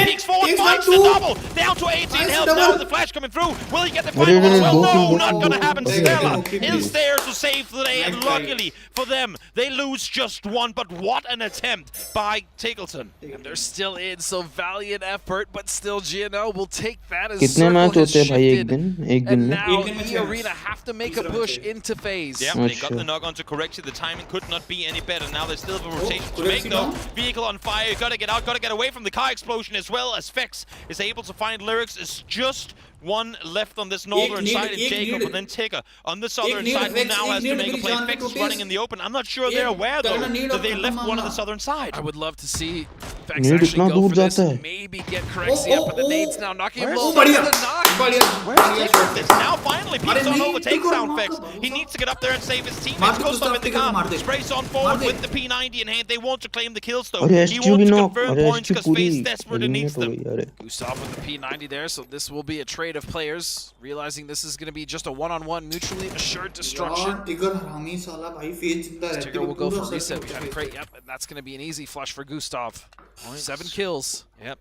peeks forward, finds the double. Down to 18 health now with the flash coming through. Will he get the final one as well? No, not going to happen. Stella is there to save the day, and luckily for them, they lose just 1, but what an attempt by Tickleton. And they're still in, so valiant effort, but still GNL will take that as कितने match होते हैं भाई एक दिन and now E-Arena have to make a push into phase. Yeah, they got the knock onto Correction. The timing could not be any better. Now they still have a rotation to make though. Vehicle on fire, gotta get out, gotta get away from the car explosion as well as Fex is able to find Lyrics. It's just 1 left on this northern side, and Jacob, and then Tigger on the southern side, who now has to make a play. Fex is running in the open. I'm not sure they're aware, though, that they left one on the southern side. I would love to see Fex actually go for this and maybe get Corexi up, but the nades now knocking him low. Now finally, Peter's on over, takes down Fex. He needs to get up there and save his teammates. Goes up in the car, sprays on forward with the P90 in hand. They want to claim the kills, though. He wants to confirm points because FaZe desperately needs them. Gustav with the P90 there, so this will be a trade of players, realizing this is going to be just a one-on-one mutually assured destruction. Tigger will go for reset behind a crate, and that's going to be an easy flush for Gustav. 7 kills. Yep.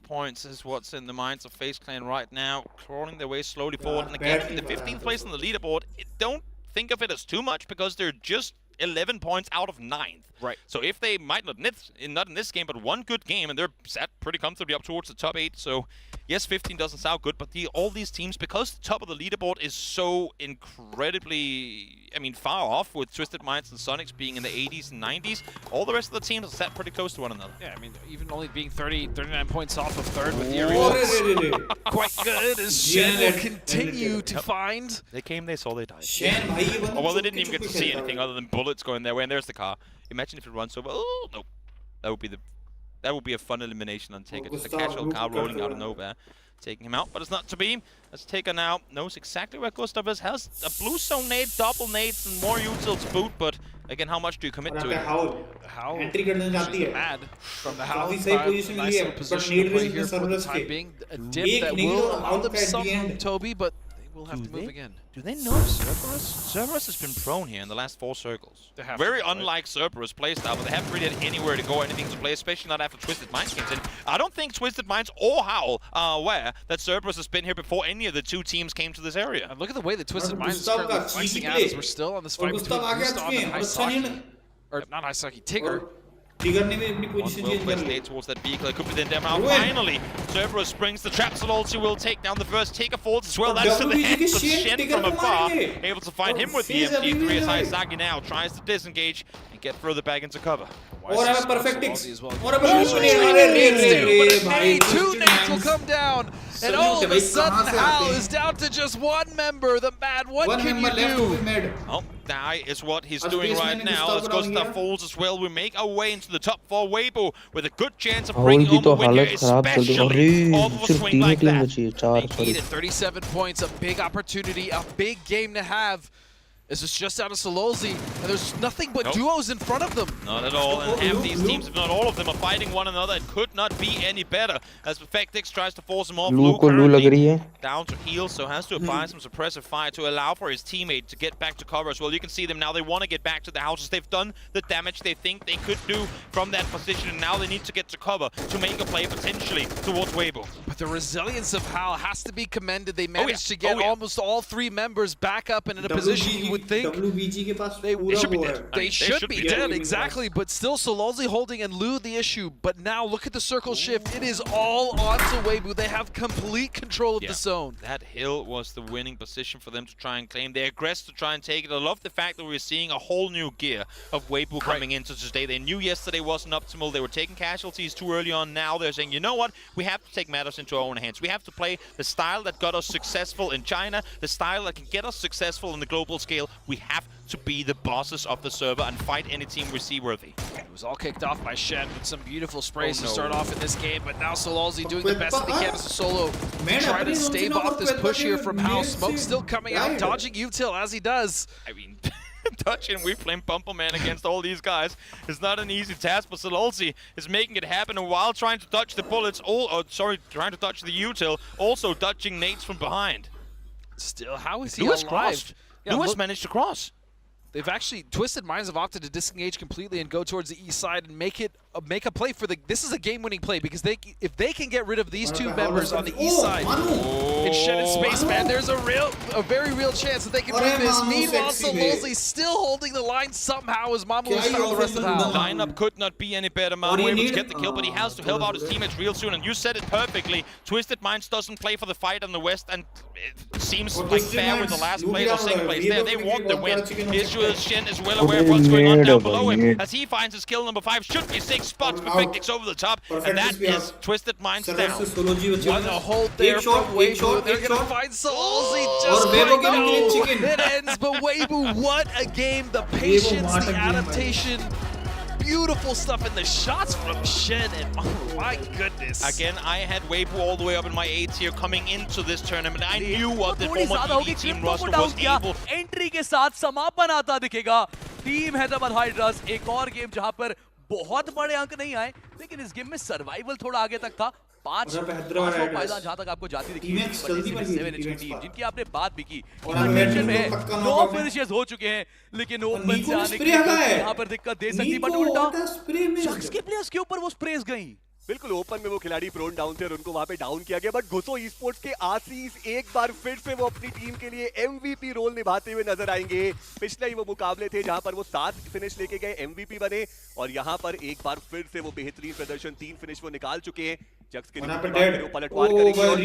Points is what's in the minds of FaZe Clan right now, crawling their way slowly forward. And again, in the 15th place on the leaderboard, don't think of it as too much because they're just 11 points out of 9th. Right. So if they might not in this game, but one good game, and they're set pretty comfortably up towards the top 8. So yes, 15 doesn't sound good, but all these teams, because the top of the leaderboard is so incredibly, I mean, far off, with Twisted Minds and Sonics being in the 80s and 90s, all the rest of the teams are set pretty close to one another. Yeah, I mean, even only being 39 points off of third with the aerials. Quite good as Shen will continue to find. They came, they saw, they died. Oh, well, they didn't even get to see anything other than bullets going their way, and there's the car. Imagine if it runs over. Oh, no. That would be a fun elimination on Taker. Just a casual car rolling out of nowhere, taking him out. But it's not to be. As Taker now knows exactly where Gustav is. Has a blue zone nade, double nades, and more utils to boot. But again, how much do you commit to it? How mad from the Howl. Nice little position to play here for the time being. A dip that will allow them some room, Toby, but they will have to move again. Do they know Cerberus? Cerberus has been prone here in the last 4 circles. Very unlike Cerberus playstyle, but they haven't really had anywhere to go, anything to play, especially not after Twisted Minds came in. I don't think Twisted Minds or Howl are aware that Cerberus has been here before any of the 2 teams came to this area. And look at the way that Twisted Minds is currently flexing out as we're still on this fight between Gustav and Haisaki. Or not Haisaki, Tigger. Will place nade towards that vehicle. It could be then down now. Finally, Cerberus springs the trap, so also will take down the first. Taker falls as well. That's to the head of Shen from afar. Able to find him with the MG3 as Haisaki now tries to disengage and get further back into cover. Perfect X. 2 nades will come down, and all of a sudden Hal is down to just 1 member. The Mad, what can you do? Oh, that is what he's doing right now. Let's go Gustav falls as well. We make our way into the top 4. Weibo with a good chance of bringing home a win here, especially off of a swing like that. They needed 37 points, a big opportunity, a big game to have. This is just out of Sololzi, and there's nothing but duos in front of them. Not at all, and half these teams, if not all of them, are fighting one another. It could not be any better, as Perfectix tries to force him off. Lou currently down to heal, so has to apply some suppressive fire to allow for his teammate to get back to cover as well. You can see them now, they want to get back to the houses. They've done the damage they think they could do from that position, and now they need to get to cover to make a play potentially towards Weibo. But the resilience of Hal has to be commended. They managed to get almost all 3 members back up and in a position you would think they should be dead, exactly, but still Sololzi holding and Lou the issue. But now look at the circle shift. It is all onto Weibo. They have complete control of the zone. That hill was the winning position for them to try and claim. They aggressed to try and take it. I love the fact that we're seeing a whole new gear of Weibo coming into today. They knew yesterday wasn't optimal. They were taking casualties too early on. Now they're saying, you know what? We have to take matters into our own hands. We have to play the style that got us successful in China, the style that can get us successful on the global scale. We have to be the bosses of the server and fight any team we see worthy. It was all kicked off by Shen with some beautiful sprays to start off in this game, but now Sololzi doing the best that he can as a solo, trying to stave off this push here from Hal. Smoke still coming out, dodging util as he does. I mean, touching we flame Bumperman against all these guys is not an easy task, but Sololzi is making it happen, and while trying to dodge the bullets, trying to dodge the util, also dodging nades from behind. Still, how is he alive? Lewis managed to cross. They've actually, Twisted Minds have opted to disengage completely and go towards the east side and make a play for the, this is a game-winning play, because if they can get rid of these 2 members on the east side in Shen and Spaceman, there's a very real chance that they can win this. Meanwhile, Sololzi still holding the line somehow as Mamu has found the rest of the house. The lineup could not be any better. Mamu able to get the kill, but he has to help out his teammates real soon, and you said it perfectly. Twisted Minds doesn't play for the fight on the west, and it seems like fair with the last place or second place there. They want the win. The issue is Shen is well aware of what's going on down below him, as he finds his kill number 5. Should be 6 spots. Perfectix over the top, and that is Twisted Minds down. What a hold there from Weibo. They're going to find Sololzi just quick. It ends, but Weibo, what a game. The patience, the adaptation. Beautiful stuff in the shots from Shen, and oh my goodness. Again, I had Weibo all the way up in my A tier coming into this tournament. I knew what the former ED team roster was able. Entry के साथ समापन आता दिखेगा team Hyderabad hydras. एक और game जहां पर बहुत बड़े अंक नहीं आए, लेकिन इस गेम में सर्वाइवल थोड़ा आगे तक था। 5 पायदान जहां तक आपको जाती दिखी, 7 टीम जिनकी आपने बात भी की, मेंशन में 9 फिनिशेस हो चुके हैं, लेकिन ओपन से आने के लिए यहां पर दिक्कत दे सकती, बट उल्टा शख्स के प्लेयर्स के ऊपर वो स्प्रेस गई। बिल्कुल ओपन में वो खिलाड़ी प्रोन डाउन थे और उनको वहां पे डाउन किया गया, बट घुसो ई-स्पोर्ट्स के आशीष एक बार फिर से वो अपनी टीम के लिए एमवीपी रोल निभाते हुए नजर आएंगे। पिछले ही वो मुकाबले थे जहां पर वो 7 फिनिश लेके गए, एमवीपी बने, और यहां पर एक बार फिर से वो बेहतरीन प्रदर्शन, 3 फिनिश वो निकाल चुके हैं। जक्स के लिए वो पलटवार करेंगे और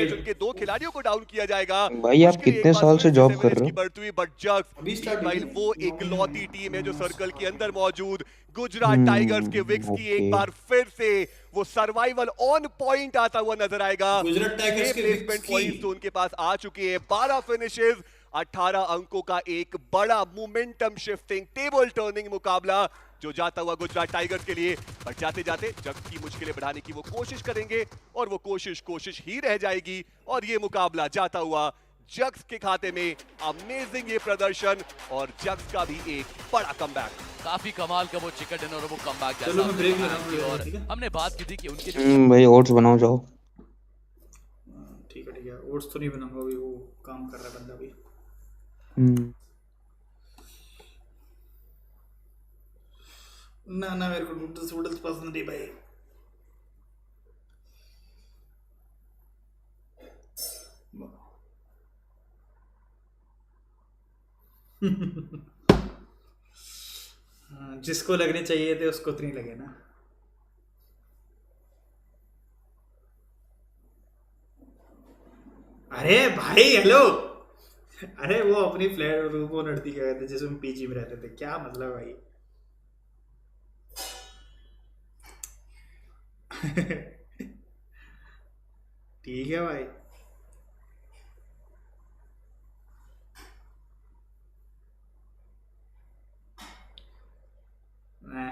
उनके 2 खिलाड़ियों को डाउन किया जाएगा। भाई आप कितने साल से जॉब कर रहे हो? बढ़ती हुई, बट जक्स भाई वो इकलौती टीम है जो सर्कल के अंदर मौजूद गुजरात टाइगर्स के विक्स की एक बार फिर से वो सर्वाइवल ऑन पॉइंट आता हुआ नजर आएगा। गुजरात टाइगर्स के प्लेसमेंट पॉइंट्स तो उनके पास आ चुके हैं, 12 फिनिशेस, 18 अंकों का एक बड़ा मोमेंटम शिफ्टिंग टेबल टर्निंग मुकाबला जो जाता हुआ गुजरात टाइगर्स के लिए। पर जाते जाते जक्स की मुश्किलें बढ़ाने की वो कोशिश करेंगे और वो कोशिश ही रह जाएगी, और ये मुकाबला जाता हुआ जक्स के खाते में। अमेजिंग ये प्रदर्शन और जक्स का भी एक बड़ा कमबैक। काफी कमाल का वो चिकन डिनर और वो कमबैक चलो मैं ब्रेक ले रहा हूं, और ठीक है? हमने बात की थी कि उनके लिए भाई ओट्स बनाओ जाओ। ठीक है ओट्स तो नहीं बनाऊंगा अभी, वो काम कर रहा है बंदा अभी। ना मेरे को नूडल्स पसंद नहीं भाई। जिसको लगने चाहिए थे उसको तो नहीं लगे ना। अरे भाई हेलो, अरे वो अपनी फ्लैट रूम को लड़ती कह रहे थे जिसमें पीजी में रहते थे, क्या मतलब भाई। ठीक है भाई।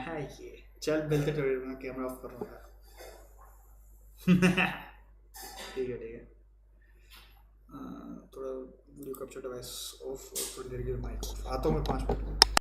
है ये चल मिलते थोड़ी, मैं कैमरा ऑफ कर रहा हूँ। ठीक है थोड़ा वीडियो कैप्चर डिवाइस ऑफ, थोड़ी देर के लिए माइक ऑफ। आता हूँ मैं 5 मिनट में।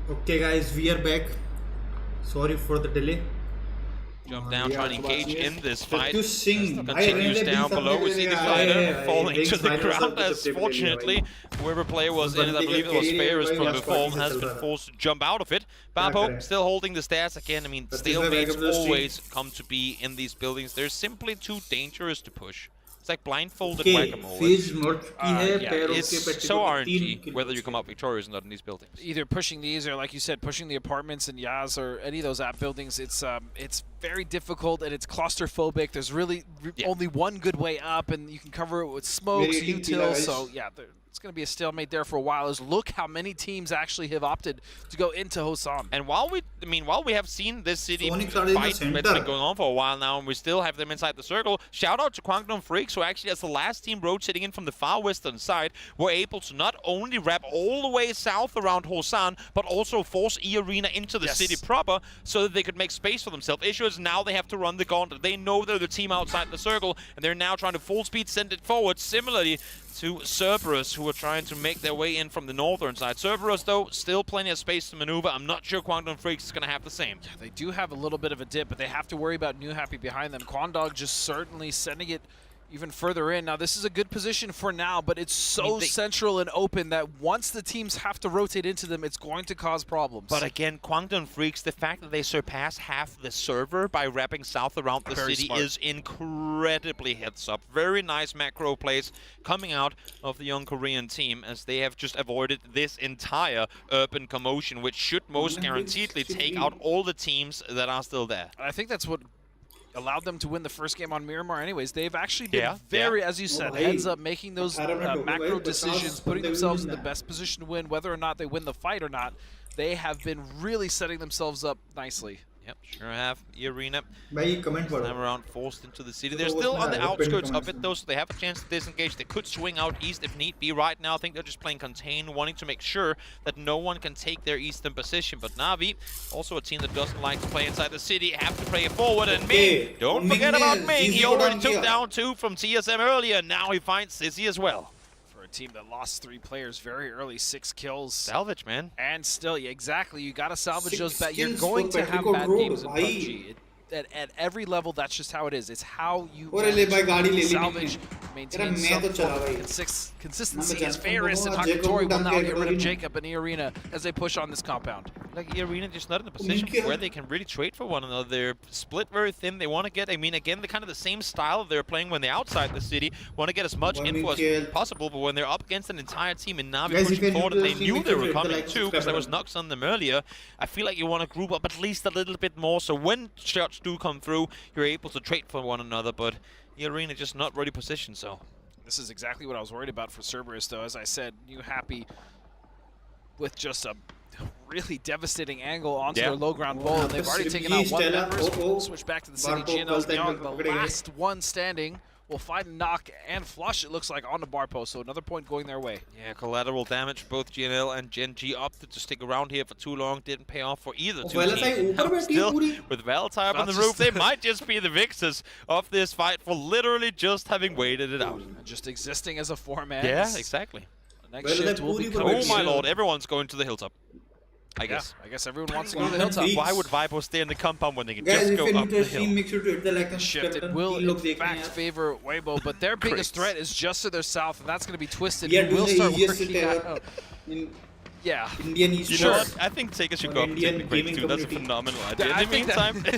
Okay guys, we are back. Sorry for the delay. Jump down, trying to engage in this fight. Sing. Continues down below. We see the glider falling to the ground as fortunately whoever player was in it, I believe it was Ferris from before, has been forced to jump out of it. Bapo still holding the stairs again. I mean, stalemates always come to be in these buildings. They're simply too dangerous to push. It's like blindfolded whack-a-mole. It's so RNG whether you come out victorious or not in these buildings. Either pushing these or, like you said, pushing the apartments and Yaz or any of those app buildings. It's very difficult and it's claustrophobic. There's really only one good way up, and you can cover it with smokes, util. So yeah, it's going to be a stalemate there for a while. Is look how many teams actually have opted to go into Hosan. And while we have seen this city fight that's been going on for a while now, and we still have them inside the circle, shout out to Kwangdong Freaks, who actually, as the last team rotating in from the far western side, were able to not only wrap all the way south around Hosan, but also force E-Arena into the city proper so that they could make space for themselves. Issue is now they have to run the gauntlet. They know they're the team outside the circle, and they're now trying to full speed send it forward, similarly to Cerberus, who are trying to make their way in from the northern side. Cerberus, though, still plenty of space to maneuver. I'm not sure Kwangdong Freaks is going to have the same. Yeah, they do have a little bit of a dip, but they have to worry about New Happy behind them. Kwangdong just certainly sending it even further in. Now, this is a good position for now, but it's so central and open that once the teams have to rotate into them, it's going to cause problems. But again, Kwangdong Freaks, the fact that they surpass half the server by wrapping south around the city is incredibly heads up. Very nice macro plays coming out of the young Korean team, as they have just avoided this entire urban commotion, which should most guaranteedly take out all the teams that are still there. I think that's what allowed them to win the first game on Miramar anyways. They've actually been very, as you said, heads up, making those macro decisions, putting themselves in the best position to win, whether or not they win the fight or not. They have been really setting themselves up nicely. Yep, sure have. E-Arena this time around forced into the city. They're still on the outskirts of it though, so they have a chance to disengage. They could swing out east if need be. Right now, I think they're just playing contain, wanting to make sure that no one can take their eastern position. But Na'Vi, also a team that doesn't like to play inside the city, have to play it forward. And Ming, don't forget about Ming. He already took down 2 from TSM earlier. Now he finds Sissy as well. Team that lost 3 players very early, 6 kills. Salvage, man. And still, exactly, you got to salvage those bad. You're going to have bad games in PUBG. At every level, that's just how it is. It's how you salvage, maintain some consistency. As Ferris and Hakatori will now get rid of Jacob and E-Arena as they push on this compound. Like E-Arena just not in a position where they can really trade for one another. They're split very thin. They want to get, I mean, again, the kind of the same style they're playing when they're outside the city. Want to get as much info as possible, but when they're up against an entire team in Na'Vi pushing forward, and they knew they were coming too, because there was knocks on them earlier, I feel like you want to group up at least a little bit more, so when shots do come through, you're able to trade for one another, but E-Arena just not ready positioned, so. This is exactly what I was worried about for Cerberus, though. As I said, New Happy with just a really devastating angle onto their low ground ball, and they've already taken out one member. Switch back to the city. GNL's Young, the last one standing, will find a knock and flush, it looks like, on the bar post, so another point going their way. Yeah, collateral damage. Both GNL and Gen G opted to stick around here for too long. Didn't pay off for either two teams. Still, with Valtire up on the roof, they might just be the victors of this fight for literally just having waited it out. Just existing as a 4-man. Yeah, exactly. The next shift will be coming. Oh my lord, everyone's going to the hilltop. I guess everyone wants to go to the hilltop. Why would Vipo stay in the compound when they can just go up the hill? Make sure to hit the like and shift. It will in fact favor Weibo, but their biggest threat is just to their south, and that's going to be Twisted. Who will start working out. Indian Esports. You know what? I think Taker should go up and take the break too. That's a phenomenal idea. In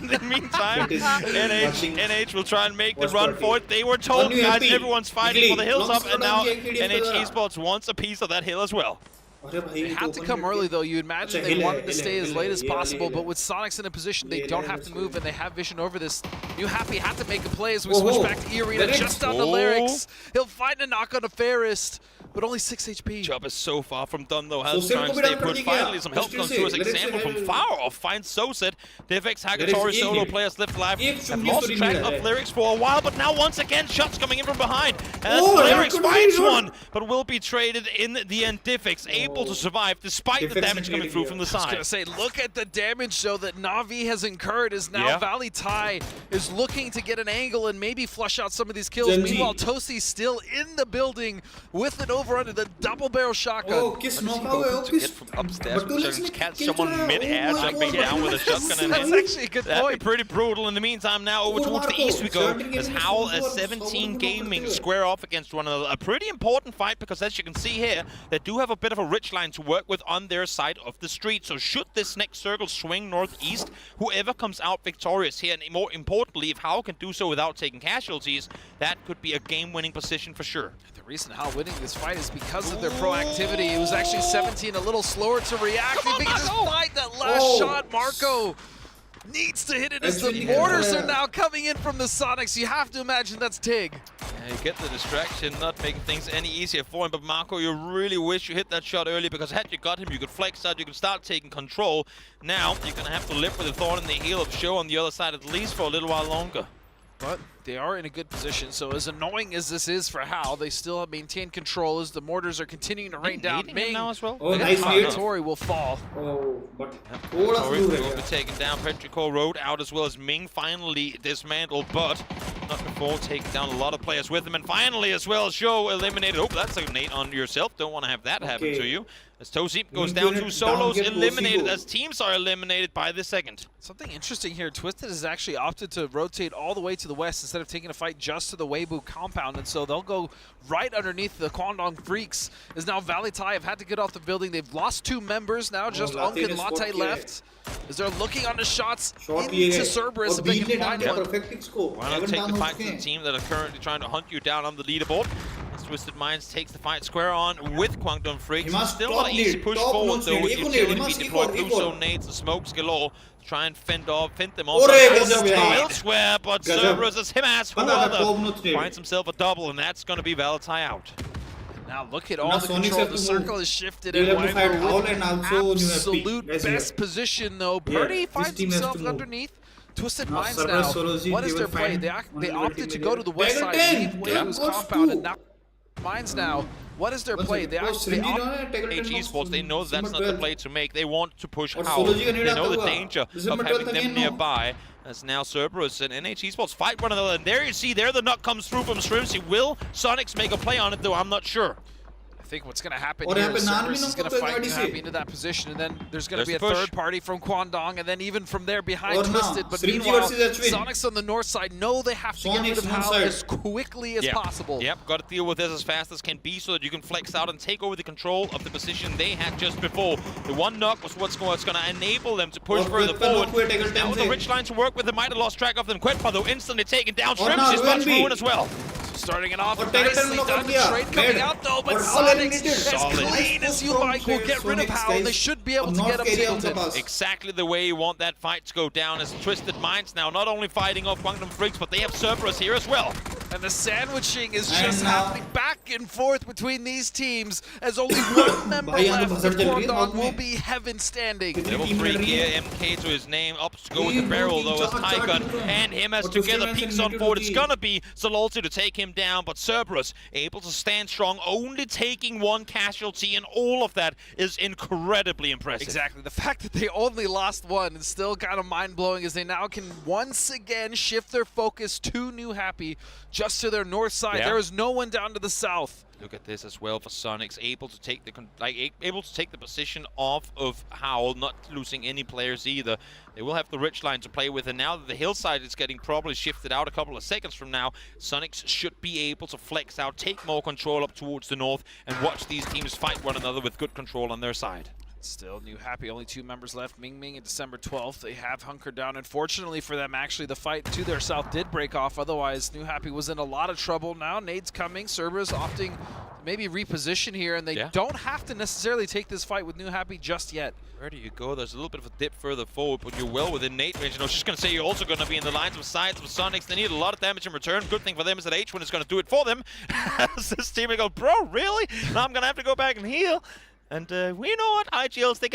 the meantime, NH will try and make the run for it. They were told, guys, everyone's fighting for the hilltop, and now NH Esports wants a piece of that hill as well. They have to come early, though. You imagine they wanted to stay as late as possible, but with Sonics in a position, they don't have to move, and they have vision over this. New Happy had to make a play as we switch back to E-Arena, just on the Lyrics. He'll find a knock on a Ferris, but only 6 HP. Job is so far from done, though. Has time to stay put. Finally, some help comes through as example from far off. Finds Soset. DevX, Hakatori, solo players left alive. Have lost track of Lyrics for a while, but now once again, shots coming in from behind. As Lyrics finds one, but will be traded in the end. DevX able to survive despite the damage coming through from the side. I was going to say, look at the damage, though, that Na'Vi has incurred as now Valley Tai is looking to get an angle and maybe flush out some of these kills. Meanwhile, Tosi's still in the building with an over under the double barrel shotgun. Oh, किस नौका हुआ है? To get from upstairs, just catch someone mid-air jumping down with a shotgun in hand. That's actually a good That'd point. be pretty brutal. In the meantime, now over towards the east we go, as Howl as 17 Gaming square off against one another. A pretty important fight because, as you can see here, they do have a bit of a rich line to work with on their side of the street. So should this next circle swing northeast, whoever comes out victorious here, and more importantly, if Howl can do so without taking casualties, that could be a game-winning position for sure. The reason Howl winning this fight is because of their proactivity. It was actually 17 a little slower to react. If he can just find that last shot, Marco needs to hit it as the mortars are now coming in from the Sonics. You have to imagine that's Tig. Yeah, you get the distraction, not making things any easier for him. But Marco, you really wish you hit that shot early, because had you got him, you could flex out, you could start taking control. Now, you're going to have to live with the thorn in the heel of Show on the other side, at least for a little while longer. But they are in a good position, so as annoying as this is for Howl, they still maintain control as the mortars are continuing to rain down. Ming now as well. Oh, nice hit. Tori will fall. Oh, but Tori will be taken down. Petrichor Road out as well as Ming finally dismantled, but not before taking down a lot of players with him. And finally as well, Show eliminated. Oh, that's a nade on yourself. Don't want to have that happen to you. As Tozip goes down, 2 solos eliminated as teams are eliminated by the second. Something interesting here, Twisted has actually opted to rotate all the way to the west instead of taking a fight just to the Weibo compound, and so they'll go right underneath the Kwangdong Freaks, as now Valley Tai have had to get off the building. They've lost 2 members now, just Unk and Latte left. As they're looking on the shots into Cerberus if they can find one. Why not take the fight to the team that are currently trying to hunt you down on the leaderboard? As Twisted Minds takes the fight square on with Kwangdong Freaks. Still not an easy push forward though, with utility being deployed. Blue zone nades and smokes galore to try and fend them off. Elsewhere, but Cerberus is him as finds himself a double, and that's going to be Valatai out. Now look at all the control. The circle is shifted, and absolute best position though. Purdy finds himself underneath. Twisted Minds now. What is their play? They opted to go to the west side, leave Weibo's compound, and now Minds now. What is their play? They Esports, they know that's not the play to make. They want to push Howl. They know the danger of having them nearby. As now Cerberus and Esports fight one another, and there you see, there the knock comes through from Shrimsy. Will Sonics make a play on it though? I'm not sure. I think what's going to happen here is Cerberus is going to fight Happy into that position, and then there's going to be a third party from Kwangdong, and then even from there behind Twisted. But meanwhile, Sonics on the north side know they have to get rid of Howl as quickly as possible. Yep, got to deal with this as fast as can be so that you can flex out and take over the control of the position they had just before. The one knock was what's going to enable them to push further forward. Now with the rich line to work with, they might have lost track of them. Quetpa though instantly taken down. Shrimps is much ruined as well. Starting it off nicely down the trade coming out though, but Sonics as clean as you like will get rid of Howl, and they should be able to get him tilted. Exactly the way you want that fight to go down, as Twisted Minds now not only fighting off Kwangdong Freaks, but they have Cerberus here as well. And the sandwiching is just happening back and forth between these teams, as only one member left of Kwangdong will be heaven standing. Level 3 gear, MK to his name, opts to go with the barrel though as Tygun and him as together peeks on forward. It's gonna be Zalolti to take him down, but Cerberus able to stand strong, only taking 1 casualty, and all of that is incredibly impressive. Exactly. The fact that they only lost 1 is still kind of mind-blowing, as they now can once again shift their focus to New Happy just to their north side. There is no one down to the south. Look at this as well for Sonics, able to take the position off of Howl, not losing any players either. They will have the rich line to play with, and now that the hillside is getting probably shifted out a couple of seconds from now, Sonics should be able to flex out, take more control up towards the north, and watch these teams fight one another with good control on their side. Still New Happy, only 2 members left. Ming and December 12th. They have hunkered down. Unfortunately for them, actually, the fight to their south did break off. Otherwise, New Happy was in a lot of trouble. Now, Nade's coming. Cerberus opting to maybe reposition here, and they don't have to necessarily take this fight with New Happy just yet. Where do you go? There's a little bit of a dip further forward, but you're well within Nade range. And I was just going to say, you're also going to be in the lines of sights of Sonics. They need a lot of damage in return. Good thing for them is that H1 is going to do it for them. This team go, bro, really? Now I'm going to have to go back and heal. And well, you know what, IGLs, they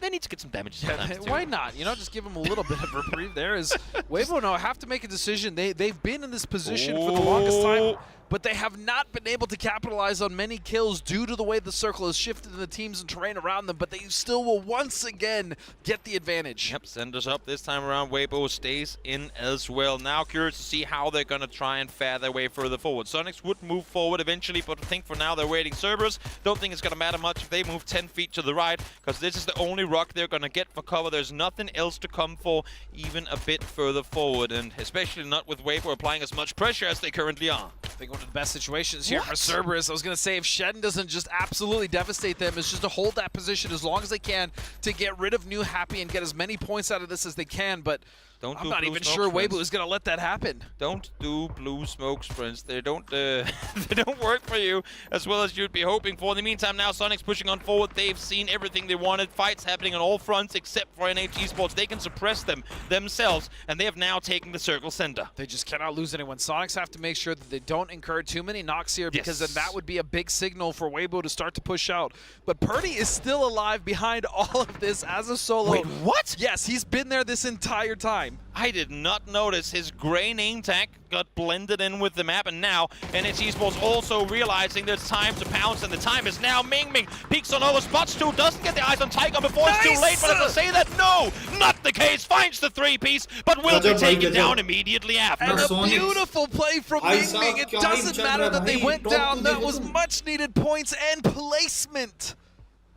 need to get some damage. Why not? You know, just give them a little bit of reprieve there. Is Weibo now have to make a decision. They've been in this position for the longest time. but they have not been able to capitalize on many kills due to the way the circle has shifted in the teams and terrain around them, but they still will once again get the advantage. Yep, Sender's up this time around. Weibo stays in as well. Now curious to see how they're going to try and fare their way further forward. Sonics would move forward eventually, but I think for now they're waiting. Cerberus, don't think it's going to matter much if they move 10 feet to the right, because this is the only rock they're going to get for cover. There's nothing else to come for even a bit further forward, and especially not with Weibo applying as much pressure as they currently are. I think one of the best situations here for Cerberus, I was going to say, if Shen doesn't just absolutely devastate them, is just to hold that position as long as they can to get rid of New Happy and get as many points out of this as they can, but I'm not even sure Weibo is going to let that happen. Don't do blue smoke sprints. They don't they don't work for you as well as you'd be hoping for. In the meantime, now Sonic's pushing on forward. They've seen everything they wanted. Fights happening on all fronts except for NH Esports. They can suppress them themselves, and they have now taken the circle center. They just cannot lose anyone. Sonics have to make sure that they don't incur too many knocks here, because then that would be a big signal for Weibo to start to push out. But Purdy is still alive behind all of this as a solo. Wait, what? Yes, he's been there this entire time. I did not notice his gray name tag got blended in with the map, and now NH Esports also realizing there's time to pounce, and the time is now. Ming peeks on over, spots two, doesn't get the eyes on Tiger before it's too late, but as I say that, no, not the case, finds the three-piece, but will be taken down immediately after. And a beautiful play from Ming. It doesn't matter that they went down, that was much needed points and placement.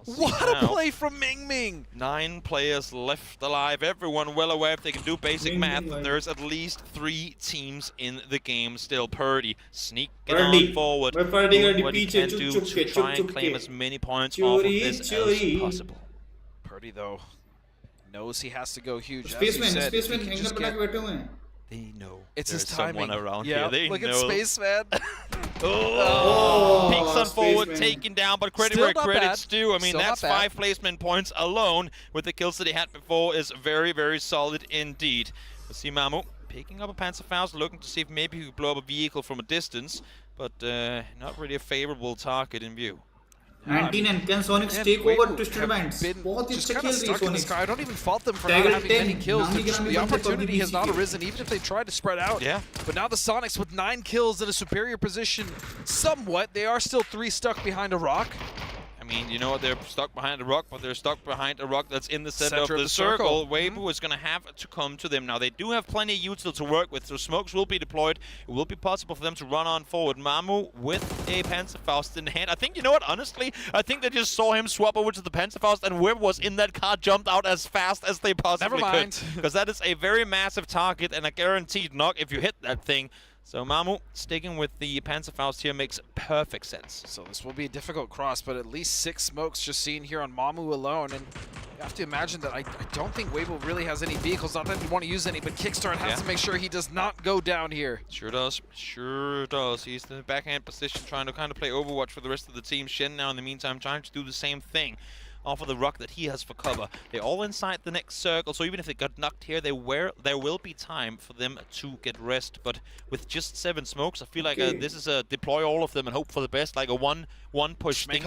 What a play from Ming. 9 players left alive. Everyone well aware if they can do basic math, there's at least 3 teams in the game still. Purdy sneaking on forward. What he can do to try and claim as many points off of this as possible. Purdy, though, knows he has to go huge. They know it's there's his timing. Someone around here. They look know. at Spaceman. Peeks on forward, taken down, but credit where credit's due. I mean, Still that's 5 placement points alone with the kills that he had before is very, very solid indeed. Let's see Mamu picking up a Panzerfaust, looking to see if maybe he could blow up a vehicle from a distance, but not really a favorable target in view. 19 and can Sonics take over Twisted Bands? Just kind of stuck in this car. I don't even fault them for not having many kills. The opportunity has not arisen, even if they tried to spread out. Yeah. But now the Sonics with 9 kills in a superior position, somewhat. They are still 3 stuck behind a rock. I mean, you know what, they're stuck behind a rock, but they're stuck behind a rock that's in the center of the circle. Weibo is going to have to come to them. Now, they do have plenty of util to work with, so smokes will be deployed. It will be possible for them to run on forward. Mamu with a Panzerfaust in hand. I think, you know what, honestly, I think they just saw him swap over to the Panzerfaust, and whoever was in that car jumped out as fast as they possibly could. Because that is a very massive target and a guaranteed knock if you hit that thing. So Mamu sticking with the Panzerfaust here makes perfect sense. So this will be a difficult cross, but at least 6 smokes just seen here on Mamu alone. And you have to imagine that I don't think Weibo really has any vehicles. Not that he want to use any, but Kickstart has to make sure he does not go down here. Sure does. Sure does. He's in the backhand position trying to kind of play Overwatch for the rest of the team. Shen now in the meantime trying to do the same thing off of the rock that he has for cover. They're all inside the next circle, so even if they got knocked here, there will be time for them to get rest. But with just 7 smokes, I feel like this is a deploy all of them and hope for the best, like a one push thing.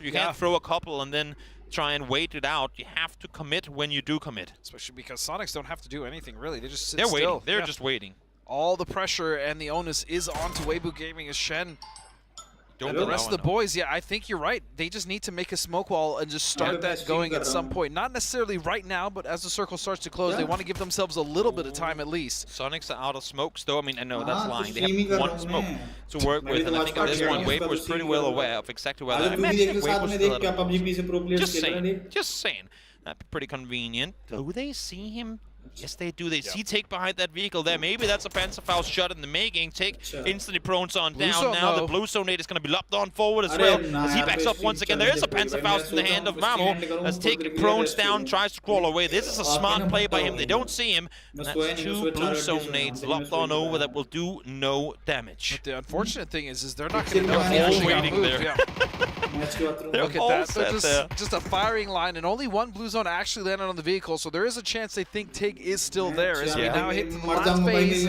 You can't throw a couple and then try and wait it out. You have to commit when you do commit. Especially because Sonics don't have to do anything, really. They just sit still. Waiting. They're just waiting. All the pressure and the onus is on to Weibo Gaming as Shen. The rest of the boys, I think you're right. They just need to make a smoke wall and just start that going at some point. Not necessarily right now, but as the circle starts to close, they want to give themselves a little bit of time at least. Sonics are out of smokes, though. I mean, I know that's lying. They have 1 smoke to work with, and I think on this one, Weibo is pretty well aware of exactly where they're at. Just saying. That'd be pretty convenient. Do they see him? Yes, they do. They see Take behind that vehicle there. Maybe that's a Panzerfaust shot in the making. Take instantly prones on down. Now the blue sonate is going to be lopped on forward as well. As he backs up once again, there is a Panzerfaust in the hand of Mamu. As Take prones down, tries to crawl away. This is a smart play by him. They don't see him. And that's 2 blue sonates lopped on over that will do no damage. But the unfortunate thing is they're not going to know if he actually got moved. Look at that. They're just a firing line, and only 1 blue zone actually landed on the vehicle, so there is a chance they think Tig is still there as we now hit the last phase.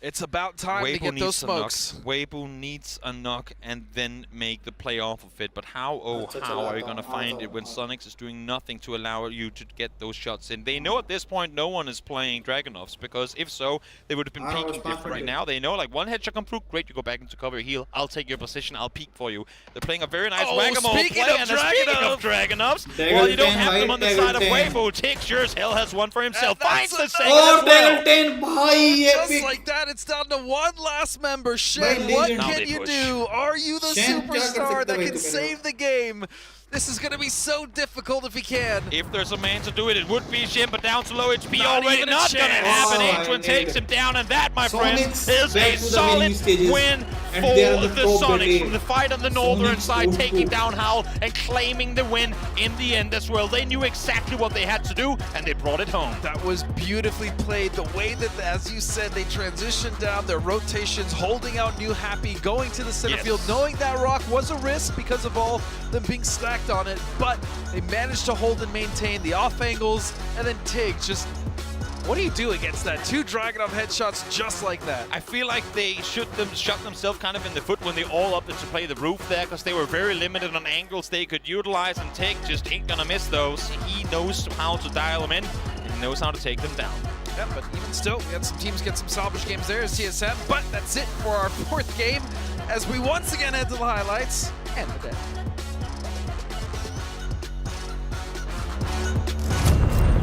It's about time to get those smokes. Weibo needs a knock and then make the play off of it. But how, how are you going to find it when Sonics is doing nothing to allow you to get those shots in? They know at this point no one is playing Dragunovs, because if so, they would have been peeking different right now. They know, like, one headshot come through, great, you go back into cover, heal, I'll take your position, I'll peek for you. They're playing a very nice whack-a-mole play, and speaking of Dragunovs, well, you don't have them on the side of Weibo. Tig sure as hell has one for himself, finds the second as well. Just like that, it's down to one last member. Shane, what can you do? Are you the superstar that can save the game? This is going to be so difficult if he can. If there's a man to do it, it would be Shin, but down to low HP already. Not going to happen. Adrian takes him down, and that, my friends, is a solid win for the Sonics. From the fight on the northern side, taking down Howl and claiming the win in the end as well. They knew exactly what they had to do, and they brought it home. That was beautifully played. The way that, as you said, they transitioned down their rotations, holding out New Happy, going to the center field, knowing that rock was a risk because of all them being stacked on it, but they managed to hold and maintain the off angles, and then Tig just, what do you do against that? 2 Dragunov headshots just like that. I feel like they shot themselves kind of in the foot when they all opted to play the roof there, because they were very limited on angles they could utilize, and Tig just ain't gonna miss those. He knows how to dial them in, and he knows how to take them down. Yeah, but even still, we had some teams get some salvage games there as TSM, but that's it for our 4th game, as we once again head to the highlights and the day.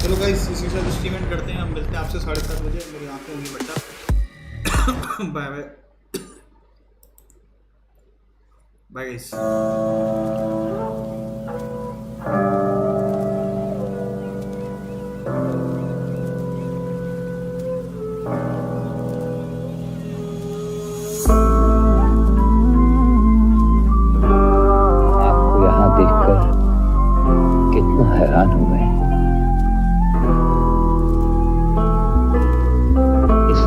चलो guys, इसी के साथ stream and करते हैं। हम मिलते हैं आपसे 7:30 बजे। मेरी आंखें होंगी बट्टा। Bye bye bye guys. आपको यहाँ देखकर कितना हैरान हूँ मैं।